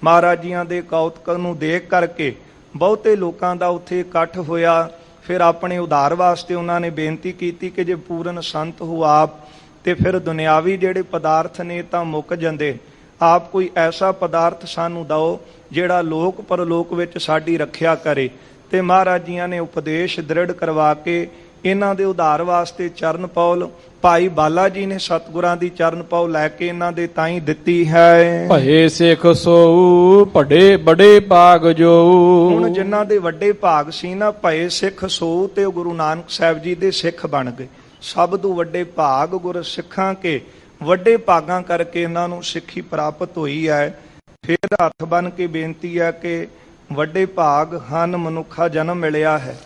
ਮਹਾਰਾਜ ਜੀਆਂ ਦੇ ਕੌਤਕ ਨੂੰ ਦੇਖ ਕਰਕੇ ਬਹੁਤੇ ਲੋਕਾਂ ਦਾ ਉੱਥੇ ਇਕੱਠ ਹੋਇਆ। ਫਿਰ ਆਪਣੇ ਉਧਾਰ ਵਾਸਤੇ ਉਹਨਾਂ ਨੇ ਬੇਨਤੀ ਕੀਤੀ ਕਿ ਜੇ ਪੂਰਨ ਸੰਤ ਹੋ ਆਪ ਤੇ ਫਿਰ ਦੁਨਿਆਵੀ ਜਿਹੜੇ ਪਦਾਰਥ ਨੇ ਤਾਂ ਮੁੱਕ ਜਾਂਦੇ, ਆਪ ਕੋਈ ਐਸਾ ਪਦਾਰਥ ਸਾਨੂੰ ਦਿਓ ਜਿਹੜਾ ਲੋਕ ਪਰਲੋਕ ਵਿੱਚ ਸਾਡੀ ਰੱਖਿਆ ਕਰੇ। ਤੇ ਮਹਾਰਾਜ ਜੀਆਂ ਨੇ ਉਪਦੇਸ਼ ਦ੍ਰਿੜ ਕਰਵਾ ਕੇ ਇਹਨਾਂ ਦੇ ਉਧਾਰ ਵਾਸਤੇ ਚਰਨ ਪੌਲ ਭਾਈ ਬਾਲਾ ਜੀ ਨੇ ਸਤਿਗੁਰਾਂ ਦੀ ਚਰਨ ਪੌਲ ਲੈ ਕੇ ਇਹਨਾਂ ਦੇ ਤਾਈਂ ਦਿੱਤੀ ਹੈ। ਭਏ ਸਿੱਖ ਸੋਊ ਵੱਡੇ ਬੜੇ ਭਾਗ ਜੋ। ਹੁਣ ਜਿਨ੍ਹਾਂ ਦੇ ਵੱਡੇ ਭਾਗ ਸੀ ਨਾ, ਭਏ ਸਿੱਖ ਸੋਊ, ਤੇ ਉਹ ਗੁਰੂ ਨਾਨਕ ਸਾਹਿਬ ਜੀ ਦੇ ਸਿੱਖ ਬਣ ਗਏ। ਸਭ ਤੋਂ ਵੱਡੇ ਭਾਗ ਗੁਰ ਸਿੱਖਾਂ ਕੇ, ਵੱਡੇ ਭਾਗਾਂ ਕਰਕੇ ਇਹਨਾਂ ਨੂੰ ਸਿੱਖੀ ਪ੍ਰਾਪਤ ਹੋਈ ਹੈ। ਫਿਰ ਹੱਥ ਬੰਨ ਕੇ ਬੇਨਤੀ ਹੈ ਕਿ ਵੱਡੇ ਭਾਗ ਹਨ ਮਨੁੱਖਾ ਜਨਮ ਮਿਲਿਆ ਹੈ,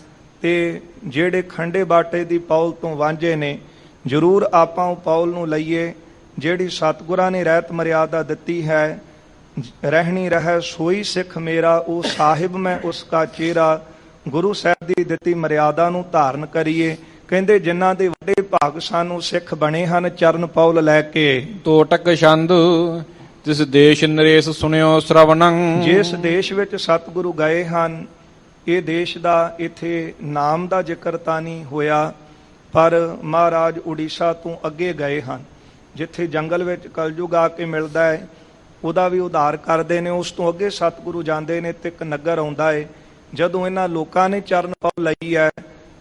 ਤੇ ਜਿਹੜੇ ਖੰਡੇ ਬਾਟੇ ਦੀ ਪੌਲ ਤੋਂ ਵਾਂਝੇ ਨੇ ਜ਼ਰੂਰ ਆਪਾਂ ਉਹ ਪੌਲ ਨੂੰ ਲਈਏ ਜਿਹੜੀ ਸਤਿਗੁਰਾਂ ਨੇ ਰਹਿਤ ਮਰਿਆਦਾ ਦਿੱਤੀ ਹੈ। ਰਹਿਣੀ ਰਹਿ ਸੋਈ ਸਿੱਖ ਮੇਰਾ, ਉਹ ਸਾਹਿਬ ਮੈਂ ਉਸ ਕਾ ਚਿਹਰਾ। ਗੁਰੂ ਸਾਹਿਬ ਦੀ ਦਿੱਤੀ ਮਰਿਆਦਾ ਨੂੰ ਧਾਰਨ ਕਰੀਏ। ਕਹਿੰਦੇ ਜਿਨ੍ਹਾਂ ਦੇ ਵੱਡੇ ਭਾਗ ਸਾਨੂੰ ਸਿੱਖ ਬਣੇ ਹਨ ਚਰਨ ਪੌਲ ਲੈ ਕੇ। ਤੋਟਕ ਛੰਦ ਤਿਸ ਦੇਸ਼ ਨਰੇਸ਼ ਸੁਣਿਓ ਸ਼ਰਵਣੰ। ਜਿਸ ਦੇਸ਼ ਵਿੱਚ ਸਤਿਗੁਰੂ ਗਏ ਹਨ, ਇਹ ਦੇਸ਼ ਦਾ ਇੱਥੇ ਨਾਮ ਦਾ ਜ਼ਿਕਰ ਤਾਂ ਨਹੀਂ ਹੋਇਆ, ਪਰ ਮਹਾਰਾਜ ਉੜੀਸਾ ਤੋਂ ਅੱਗੇ ਗਏ ਹਨ, ਜਿੱਥੇ ਜੰਗਲ ਵਿੱਚ ਕਲਯੁਗ ਆ ਕੇ ਮਿਲਦਾ ਹੈ, ਉਹਦਾ ਵੀ ਉਧਾਰ ਕਰਦੇ ਨੇ। ਉਸ ਤੋਂ ਅੱਗੇ ਸਤਿਗੁਰੂ ਜਾਂਦੇ ਨੇ ਤੇ ਇੱਕ ਨਗਰ ਆਉਂਦਾ ਹੈ। ਜਦੋਂ ਇਹਨਾਂ ਲੋਕਾਂ ਨੇ ਚਰਨ ਪੌਲ ਲਈ ਹੈ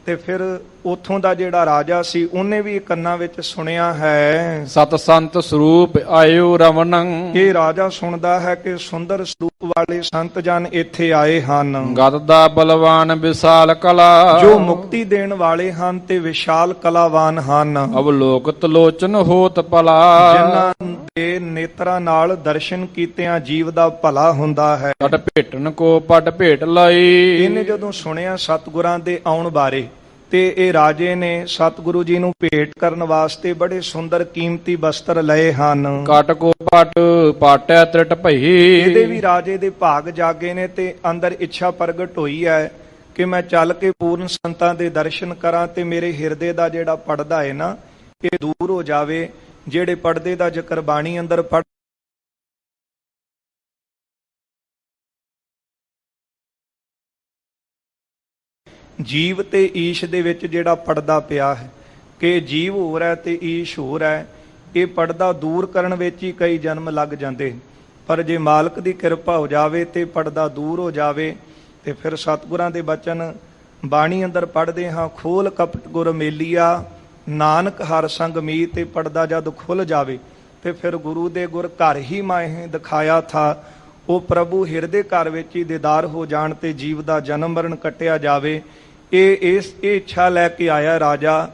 ਤੇ ਫਿਰ ਉਥੋਂ ਦਾ ਜਿਹੜਾ ਰਾਜਾ ਸੀ ਉਹਨੇ ਵੀ ਕੰਨਾਂ ਵਿੱਚ ਸੁਣਿਆ ਹੈ, ਸਤ ਸੰਤ ਸਰੂਪ ਆਇਓ ਰਵਣੰ। ਇਹ ਰਾਜਾ ਸੁਣਦਾ ਹੈ ਕਿ ਸੁੰਦਰ ਸਰੂਪ ਵਾਲੇ ਸੰਤ ਜਨ ਇੱਥੇ ਆਏ ਹਨ, ਗਤ ਦਾ ਬਲਵਾਨ ਵਿਸ਼ਾਲ ਕਲਾ, ਜੋ ਮੁਕਤੀ ਦੇਣ ਵਾਲੇ ਹਨ ਤੇ ਵਿਸ਼ਾਲ ਕਲਾਵਾਨ ਹਨ। ਅਵਲੋਕਤ ਲੋਚਨ ਹੋਤ ਭਲਾ, ਜਿਨ੍ਹਾਂ ਦੇ ਨੇਤਰਾਂ ਨਾਲ ਦਰਸ਼ਨ ਕੀਤਿਆਂ ਜੀਵ ਦਾ ਭਲਾ ਹੁੰਦਾ ਹੈ। ਪਟ ਭੇਟਣ ਕੋ ਪਟ ਭੇਟ ਲਈ। ਇਹਨੇ ਜਦੋਂ ਸੁਣਿਆ ਸਤਿਗੁਰਾਂ ਦੇ ਆਉਣ ਬਾਰੇ, ਤੇ ਇਹ ਰਾਜੇ ਨੇ ਸਤਿਗੁਰੂ ਜੀ ਨੂੰ ਭੇਟ ਕਰਨ ਵਾਸਤੇ ਬੜੇ ਸੁੰਦਰ ਕੀਮਤੀ ਵਸਤਰ ਲਏ ਹਨ। ਕਟ ਕੋ ਪਟ ਪਾਟੈ ਤ੍ਰਿਟ ਭਈ। ਇਹਦੇ ਵੀ ਰਾਜੇ ਦੇ ਭਾਗ ਜਾਗੇ ਨੇ ਤੇ ਅੰਦਰ ਇੱਛਾ ਪ੍ਰਗਟ ਹੋਈ ਹੈ ਕਿ ਮੈਂ ਚੱਲ ਕੇ ਪੂਰਨ ਸੰਤਾਂ ਦੇ ਦਰਸ਼ਨ ਕਰਾਂ ਤੇ ਮੇਰੇ ਹਿਰਦੇ ਦਾ ਜਿਹੜਾ ਪਰਦਾ ਹੈ ਨਾ ਇਹ ਦੂਰ ਹੋ ਜਾਵੇ। ਜਿਹੜੇ ਪਰਦੇ ਦਾ ਜ਼ਿਕਰ ਬਾਣੀ ਅੰਦਰ ਪੜ ਜੀਵ ਤੇ ਈਸ਼ ਦੇ ਵਿੱਚ ਜਿਹੜਾ ਪਰਦਾ ਪਿਆ ਹੈ ਕਿ ਜੀਵ ਹੋਰ ਹੈ ਤੇ ਈਸ਼ ਹੋਰ ਹੈ, ਇਹ ਪਰਦਾ ਦੂਰ ਕਰਨ ਵਿੱਚ ਹੀ ਕਈ ਜਨਮ ਲੱਗ ਜਾਂਦੇ। ਪਰ ਜੇ ਮਾਲਕ ਦੀ ਕਿਰਪਾ ਹੋ ਜਾਵੇ ਤੇ ਪਰਦਾ ਦੂਰ ਹੋ ਜਾਵੇ ਤੇ ਫਿਰ ਸਤਿਗੁਰਾਂ ਦੇ ਬਚਨ ਬਾਣੀ ਅੰਦਰ ਪੜ੍ਹਦੇ ਹਾਂ, ਖੋਲ ਕਪਟ ਗੁਰ ਮੇਲੀਆ ਨਾਨਕ ਹਰ ਸੰਗ ਮੀ। ਤੇ ਪਰਦਾ ਜਦ ਖੁੱਲ ਜਾਵੇ ਤੇ ਫਿਰ ਗੁਰੂ ਦੇ ਗੁਰ ਘਰ ਹੀ ਮਾਹੇ ਦਿਖਾਇਆ ਥਾ, ਉਹ ਪ੍ਰਭੂ ਹਿਰਦੇ ਘਰ ਵਿੱਚ ਹੀ ਦੀਦਾਰ ਹੋ ਜਾਣ ਤੇ ਜੀਵ ਦਾ ਜਨਮ ਮਰਨ ਕੱਟਿਆ ਜਾਵੇ। ਇਹ ਇੱਛਾ ਲੈ ਕੇ ਆਇਆ ਰਾਜਾ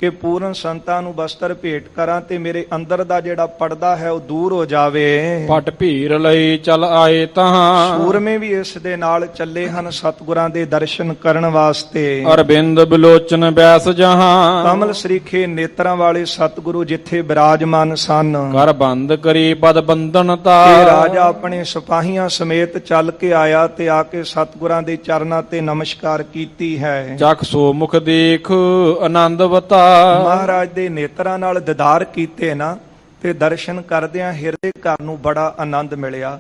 ਕਿ ਪੂਰਨ ਸੰਤਾਂ ਨੂੰ ਬਸਤਰ ਭੇਟ ਕਰਾਂ ਤੇ ਮੇਰੇ ਅੰਦਰ ਦਾ ਜਿਹੜਾ ਪਰਦਾ ਹੈ ਉਹ ਦੂਰ ਹੋ ਜਾਵੇ। ਪਟ ਭੀਰ ਲਈ ਚਲ ਆਏ ਤਾਂ, ਸੂਰਮੇ ਵੀ ਇਸ ਦੇ ਨਾਲ ਚੱਲੇ ਹਨ ਸਤਿਗੁਰਾਂ ਦੇ ਦਰਸ਼ਨ ਕਰਨ ਵਾਸਤੇ। ਅਰਬਿੰਦ ਬਿਲੋਚਨ ਬੈਸ ਜਹਾਂ, ਕਮਲ ਸਰੀਖੇ ਨੇਤਰਾਂ ਵਾਲੇ ਸਤਿਗੁਰੂ ਜਿੱਥੇ ਬਿਰਾਜਮਾਨ ਸਨ। ਕਰ ਬੰਦ ਕਰੀ ਪਦ ਬੰਧਨ ਤਾ, ਇਹ ਰਾਜਾ ਆਪਣੇ ਸਿਪਾਹੀਆਂ ਸਮੇਤ ਚੱਲ ਕੇ ਆਇਆ ਤੇ ਆ ਕੇ ਸਤਿਗੁਰਾਂ ਦੇ ਚਰਨਾਂ ਤੇ ਨਮਸਕਾਰ ਕੀਤੀ ਹੈ। ਚਖ ਸੋ ਮੁਖ ਦੇਖ ਆਨੰਦ ਵਤਾ, ਮਹਾਰਾਜ ਦੇ ਨੇਤਰਾਂ ਨਾਲ ਦੀਦਾਰ ਕੀਤੇ ਨਾ ਤੇ ਦਰਸ਼ਨ ਕਰਦਿਆਂ ਹਿਰਦੇ ਘਰ ਨੂੰ ਬੜਾ ਆਨੰਦ ਮਿਲਿਆ।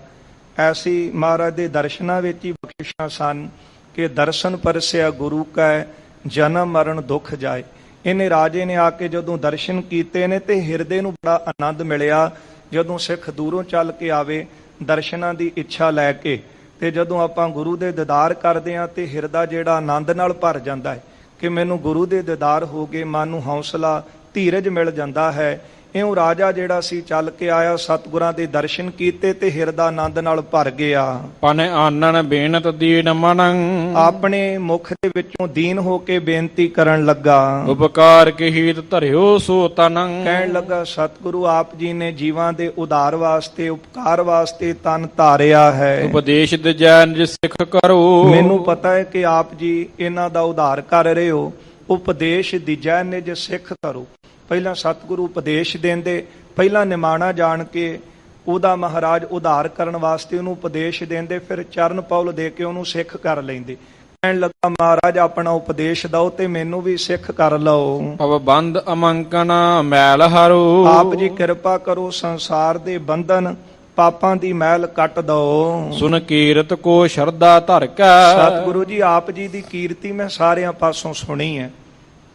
ਐਸੀ ਮਹਾਰਾਜ ਦੇ ਦਰਸ਼ਨਾਂ ਵਿੱਚ ਹੀ ਬਖਸ਼ਿਸ਼ਾਂ ਸਨ ਕਿ ਦਰਸ਼ਨ ਪਰਸਿਆ ਗੁਰੂ ਕੈ ਜਨਮ ਮਰਨ ਦੁੱਖ ਜਾਏ। ਇਹਨੇ ਰਾਜੇ ਨੇ ਆ ਕੇ ਜਦੋਂ ਦਰਸ਼ਨ ਕੀਤੇ ਨੇ ਤੇ ਹਿਰਦੇ ਨੂੰ ਬੜਾ ਆਨੰਦ ਮਿਲਿਆ। ਜਦੋਂ ਸਿੱਖ ਦੂਰੋਂ ਚੱਲ ਕੇ ਆਵੇ ਦਰਸ਼ਨਾਂ ਦੀ ਇੱਛਾ ਲੈ ਕੇ, ਤੇ ਜਦੋਂ ਆਪਾਂ ਗੁਰੂ ਦੇ ਦੀਦਾਰ ਕਰਦੇ ਹਾਂ ਤੇ ਹਿਰਦਾ ਜਿਹੜਾ ਆਨੰਦ ਨਾਲ ਭਰ ਜਾਂਦਾ ਹੈ ਕਿ ਮੈਨੂੰ ਗੁਰੂ ਦੇ ਦੀਦਾਰ ਹੋ ਗਏ, ਮਨ ਨੂੰ ਹੌਸਲਾ ਧੀਰਜ ਮਿਲ ਜਾਂਦਾ ਹੈ। ਇਉਂ ਰਾਜਾ ਜਿਹੜਾ ਸੀ ਚੱਲ ਕੇ ਆਇਆ, ਸਤਿਗੁਰਾਂ ਦੇ ਦਰਸ਼ਨ ਕੀਤੇ ਤੇ ਹਿਰਦਾ ਆਨੰਦ ਨਾਲ ਭਰ ਗਿਆ। ਪਨ ਆਨਨ ਬੇਨਤ ਦੀਨ ਮਨੰ, ਆਪਣੇ ਮੁਖ ਦੇ ਵਿੱਚੋਂ ਦੀਨ ਹੋ ਕੇ ਬੇਨਤੀ ਕਰਨ ਲੱਗਾ। ਉਪਕਾਰ ਕੀਤ ਧਰਿਓ ਸੋ ਤਨੰ, ਕਹਿਣ ਲੱਗਾ ਸਤਿਗੁਰੂ ਆਪ ਜੀ ਨੇ ਜੀਵਾਂ ਦੇ ਉਧਾਰ ਵਾਸਤੇ, ਉਪਕਾਰ ਵਾਸਤੇ ਤਨ ਧਾਰਿਆ ਹੈ। ਉਪਦੇਸ਼ ਦਿਜੈ ਨਿਜ ਸਿੱਖ ਕਰੋ, ਮੈਨੂੰ ਪਤਾ ਹੈ ਕਿ ਆਪ ਜੀ ਇਹਨਾਂ ਦਾ ਉਧਾਰ ਕਰ ਰਹੇ ਹੋ। ਉਪਦੇਸ਼ ਦਿਜੈ ਨਿਜ ਸਿੱਖ ਕਰੋ। ਪਹਿਲਾਂ ਸਤਿਗੁਰੂ ਉਪਦੇਸ਼ ਦਿੰਦੇ, ਪਹਿਲਾਂ ਨਿਮਾਣਾ ਜਾਣ ਕੇ ਉਹਦਾ ਮਹਾਰਾਜ ਉਧਾਰ ਕਰਨ ਵਾਸਤੇ ਉਹਨੂੰ ਉਪਦੇਸ਼ ਦਿੰਦੇ, ਫਿਰ ਚਰਨ ਪੌਲ ਦੇ ਕੇ ਉਹਨੂੰ ਸਿੱਖ ਕਰ ਲੈਂਦੇ। ਕਹਿਣ ਲੱਗਾ ਮਹਾਰਾਜ ਆਪਣਾ ਉਪਦੇਸ਼ ਦਿਓ ਤੇ ਮੈਨੂੰ ਵੀ ਸਿੱਖ ਕਰ ਲਓ। ਪਵ ਬੰਦ ਅਮੰਕਨ ਮੈਲ ਹਰੋ, ਆਪ ਜੀ ਕਿਰਪਾ ਕਰੋ ਸੰਸਾਰ ਦੇ ਬੰਧਨ ਪਾਪਾਂ ਦੀ ਮੈਲ ਕੱਟ ਦਓ। ਸੁਨ ਕੀਰਤ ਕੋ ਸ਼ਰਧਾ ਧਰ ਕੈ, ਸਤਿਗੁਰੂ ਜੀ ਆਪ ਜੀ ਦੀ ਕੀਰਤੀ ਮੈਂ ਸਾਰਿਆਂ ਪਾਸੋਂ ਸੁਣੀ ਹੈ।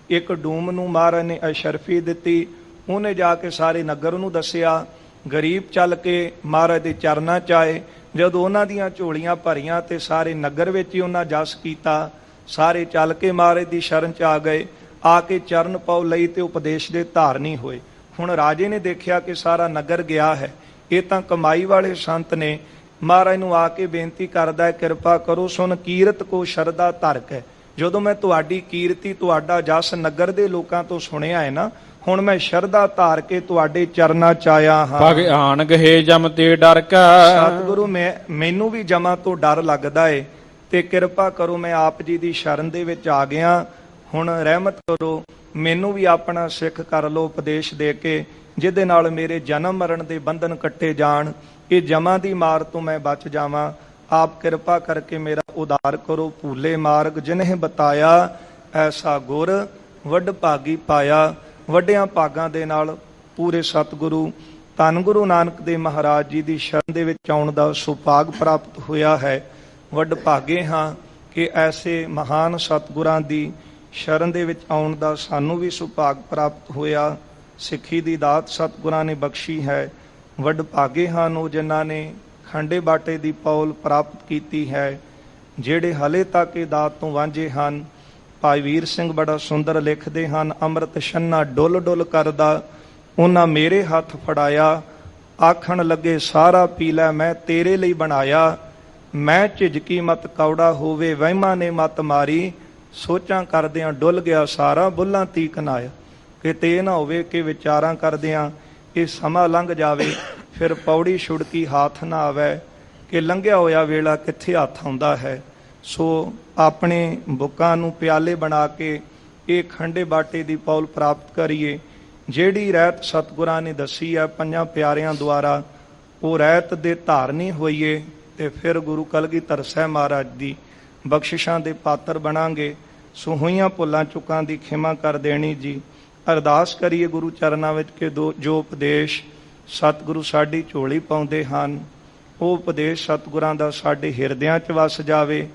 ਇੱਕ ਡੂਮ ਨੂੰ ਮਹਾਰਾਜ ਨੇ ਅਸ਼ਰਫੀ ਦਿੱਤੀ, ਉਹਨੇ ਜਾ ਕੇ ਸਾਰੇ ਨਗਰ ਨੂੰ ਦੱਸਿਆ। ਗਰੀਬ ਚੱਲ ਕੇ ਮਹਾਰਾਜ ਦੇ ਚਰਨਾਂ 'ਚ ਆਏ, ਜਦੋਂ ਉਹਨਾਂ ਦੀਆਂ ਝੋਲੀਆਂ ਭਰੀਆਂ ਤੇ ਸਾਰੇ ਨਗਰ ਵਿੱਚ ਹੀ ਉਹਨਾਂ ਜਸ ਕੀਤਾ। ਸਾਰੇ ਚੱਲ ਕੇ ਮਹਾਰਾਜ ਦੀ ਸ਼ਰਨ 'ਚ ਆ ਗਏ, ਆ ਕੇ ਚਰਨ ਪਾਉ ਲਈ ਤੇ ਉਪਦੇਸ਼ ਦੇ ਧਾਰਨੀ ਹੋਏ। ਹੁਣ ਰਾਜੇ ਨੇ ਦੇਖਿਆ ਕਿ ਸਾਰਾ ਨਗਰ ਗਿਆ ਹੈ, ਇਹ ਤਾਂ ਕਮਾਈ ਵਾਲੇ ਸੰਤ ਨੇ। ਮਹਾਰਾਜ ਨੂੰ ਆ ਕੇ ਬੇਨਤੀ ਕਰਦਾ, ਕਿਰਪਾ ਕਰੋ ਸੁਨ ਕੀਰਤ ਕੋ ਸ਼ਰਧਾ ਧਰ ਕੈ। ਜਦੋਂ ਮੈਂ ਤੁਹਾਡੀ ਕੀਰਤੀ, ਤੁਹਾਡਾ ਜਸ ਨਗਰ ਦੇ ਲੋਕਾਂ ਤੋਂ ਸੁਣਿਆ ਹੈ ਨਾ, ਹੁਣ ਮੈਂ ਸ਼ਰਧਾ ਧਾਰ ਕੇ ਤੁਹਾਡੇ ਚਰਨਾਂ 'ਚ ਆਇਆ ਹਾਂ। ਭਗਿਆਨ ਗਹੇ ਜਮ ਤੇ ਡਰ ਕੈ, ਸਤਿਗੁਰੂ ਮੈਨੂੰ ਵੀ ਜਮਾਂ ਤੋਂ ਡਰ ਲੱਗਦਾ ਏ, ਤੇ ਕਿਰਪਾ ਕਰੋ ਮੈਂ ਆਪ ਜੀ ਦੀ ਸ਼ਰਨ ਦੇ ਵਿੱਚ ਆ ਗਿਆ। ਹੁਣ ਰਹਿਮਤ ਕਰੋ, ਮੈਨੂੰ ਵੀ ਆਪਣਾ ਸਿੱਖ ਕਰ ਲਓ ਉਪਦੇਸ਼ ਦੇ ਕੇ, ਜਿਹਦੇ ਨਾਲ ਮੇਰੇ ਜਨਮ ਮਰਨ ਦੇ ਬੰਧਨ ਕੱਟੇ ਜਾਣ, ਇਹ ਜਮਾਂ ਦੀ ਮਾਰ ਤੋਂ ਮੈਂ ਬਚ ਜਾਵਾਂ। ਆਪ ਕਿਰਪਾ ਕਰਕੇ ਮੇਰਾ ਉਧਾਰ ਕਰੋ। ਭੂਲੇ ਮਾਰਗ ਜਿਨਹਿ ਬਤਾਇਆ, ਐਸਾ ਗੁਰ ਵੱਡ ਭਾਗੀ ਪਾਇਆ। ਵੱਡਿਆਂ ਭਾਗਾਂ ਦੇ ਨਾਲ ਪੂਰੇ ਸਤਿਗੁਰੂ ਧੰਨ ਗੁਰੂ ਨਾਨਕ ਦੇਵ ਮਹਾਰਾਜ ਜੀ ਦੀ ਸ਼ਰਨ ਦੇ ਵਿੱਚ ਆਉਣ ਦਾ ਸੁਭਾਗ ਪ੍ਰਾਪਤ ਹੋਇਆ ਹੈ। ਵੱਡ ਭਾਗੇ ਹਾਂ ਕਿ ਐਸੇ ਮਹਾਨ ਸਤਿਗੁਰਾਂ ਦੀ ਸ਼ਰਨ ਦੇ ਵਿੱਚ ਆਉਣ ਦਾ ਸਾਨੂੰ ਵੀ ਸੁਭਾਗ ਪ੍ਰਾਪਤ ਹੋਇਆ। ਸਿੱਖੀ ਦੀ ਦਾਤ ਸਤਿਗੁਰਾਂ ਨੇ ਬਖਸ਼ੀ ਹੈ। ਵੱਡ ਭਾਗੇ ਹਨ ਉਹ ਜਿਨ੍ਹਾਂ ਨੇ ਖੰਡੇ ਬਾਟੇ ਦੀ ਪੌਲ ਪ੍ਰਾਪਤ ਕੀਤੀ ਹੈ, ਜਿਹੜੇ ਹਲੇ ਤੱਕ ਇਹ ਦਾਤ ਤੋਂ ਵਾਂਝੇ ਹਨ। ਭਾਈ ਵੀਰ ਸਿੰਘ ਬੜਾ ਸੁੰਦਰ ਲਿਖਦੇ ਹਨ, ਅੰਮ੍ਰਿਤ ਛੰਨਾ ਡੁੱਲ ਡੁੱਲ ਕਰਦਾ, ਉਹਨਾਂ ਮੇਰੇ ਹੱਥ ਫੜਾਇਆ। ਆਖਣ ਲੱਗੇ ਸਾਰਾ ਪੀ ਲੈ ਮੈਂ ਤੇਰੇ ਲਈ ਬਣਾਇਆ। ਮੈਂ ਝਿਜਕੀ ਮਤ ਕੌੜਾ ਹੋਵੇ, ਵਹਿਮਾਂ ਨੇ ਮਤ ਮਾਰੀ। ਸੋਚਾਂ ਕਰਦਿਆਂ ਡੁੱਲ ਗਿਆ ਸਾਰਾ, ਬੁੱਲਾਂ ਤੀਕ ਨਾਇਆ। ਕਿਤੇ ਇਹ ਨਾ ਹੋਵੇ ਕਿ ਵਿਚਾਰਾਂ ਕਰਦਿਆਂ ਇਹ ਸਮਾਂ ਲੰਘ ਜਾਵੇ, ਫਿਰ ਪੌੜੀ ਛੁੜਕੀ ਹੱਥ ਨਾ ਆਵੇ ਕਿ ਲੰਘਿਆ ਹੋਇਆ ਵੇਲਾ ਕਿੱਥੇ ਹੱਥ ਆਉਂਦਾ ਹੈ। ਸੋ ਆਪਣੇ ਬੁੱਕਾਂ ਨੂੰ ਪਿਆਲੇ ਬਣਾ ਕੇ ਇਹ ਖੰਡੇ ਬਾਟੇ ਦੀ ਪੌਲ ਪ੍ਰਾਪਤ ਕਰੀਏ। ਜਿਹੜੀ ਰਹਿਤ ਸਤਿਗੁਰਾਂ ਨੇ ਦੱਸੀ ਹੈ ਪੰਜਾਂ ਪਿਆਰਿਆਂ ਦੁਆਰਾ, ਉਹ ਰਹਿਤ ਦੇ ਧਾਰਨੀ ਹੋਈਏ ਤੇ ਫਿਰ ਗੁਰੂ ਕਲਗੀਧਰ ਸਾਹਿਬ ਮਹਾਰਾਜ ਦੀ ਬਖਸ਼ਿਸ਼ਾਂ ਦੇ ਪਾਤਰ ਬਣਾਂਗੇ। ਸੋ ਹੋਈਆਂ ਭੁੱਲਾਂ ਚੁੱਕਾਂ ਦੀ ਖਿਮਾ ਕਰ ਦੇਣੀ ਜੀ। ਅਰਦਾਸ ਕਰੀਏ ਗੁਰੂ ਚਰਨਾਂ ਵਿੱਚ ਕਿ ਜੋ ਉਪਦੇਸ਼ ਸਤਿਗੁਰੂ ਸਾਡੀ ਝੋਲੀ ਪਾਉਂਦੇ ਹਨ, ਉਹ ਉਪਦੇਸ਼ ਸਤਿਗੁਰਾਂ ਦਾ ਸਾਡੇ ਹਿਰਦਿਆਂ 'ਚ ਵਸ ਜਾਵੇ।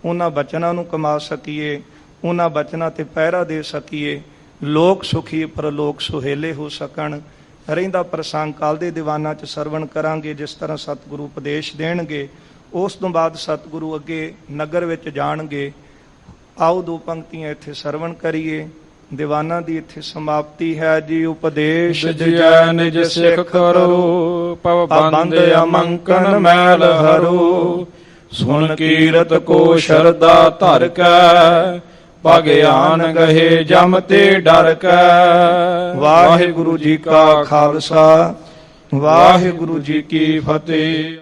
ਉਹਨਾਂ ਬਚਨਾਂ ਨੂੰ ਕਮਾ ਸਕੀਏ, ਉਹਨਾਂ ਬਚਨਾਂ ਤੇ ਪਹਿਰਾ ਦੇ ਸਕੀਏ। ਲੋਕ ਸੁਖੀ ਪਰਲੋਕ ਸੁਹੇਲੇ ਹੋ ਸਕਣ। ਰਹਿੰਦਾ ਪ੍ਰਸੰਗ ਕਾਲ ਦੇ ਦੀਵਾਨਾਂ 'ਚ ਸਰਵਣ ਕਰਾਂਗੇ, ਜਿਸ ਤਰ੍ਹਾਂ ਸਤਿਗੁਰੂ ਉਪਦੇਸ਼ ਦੇਣਗੇ। ਉਸ ਤੋਂ ਬਾਅਦ ਸਤਿਗੁਰੂ ਅੱਗੇ ਨਗਰ ਵਿੱਚ ਜਾਣਗੇ। ਆਓ ਦੋ ਪੰਕਤੀਆਂ ਇੱਥੇ ਸਰਵਣ ਕਰੀਏ। ਦੀਵਾਨਾਂ ਦੀ ਇੱਥੇ ਸਮਾਪਤੀ ਹੈ ਜੀ। ਉਪਦੇਸ਼ ਦਿਜੈ ਨਿਜ ਸਿੱਖ ਕਰੋ, ਪਵ ਬੰਦ ਅਮੰਕਨ ਮੈਲ ਹਰੋ। ਸੁਨ ਕੀਰਤ ਕੋ ਸ਼ਰਧਾ ਧਰ ਕੈ, ਭਗਿਆਨ ਗਹੇ ਜਮ ਤੇ ਡਰ ਕੈ। ਵਾਹਿਗੁਰੂ ਜੀ ਕਾ ਖਾਲਸਾ, ਵਾਹਿਗੁਰੂ ਜੀ ਕੀ ਫਤਿਹ।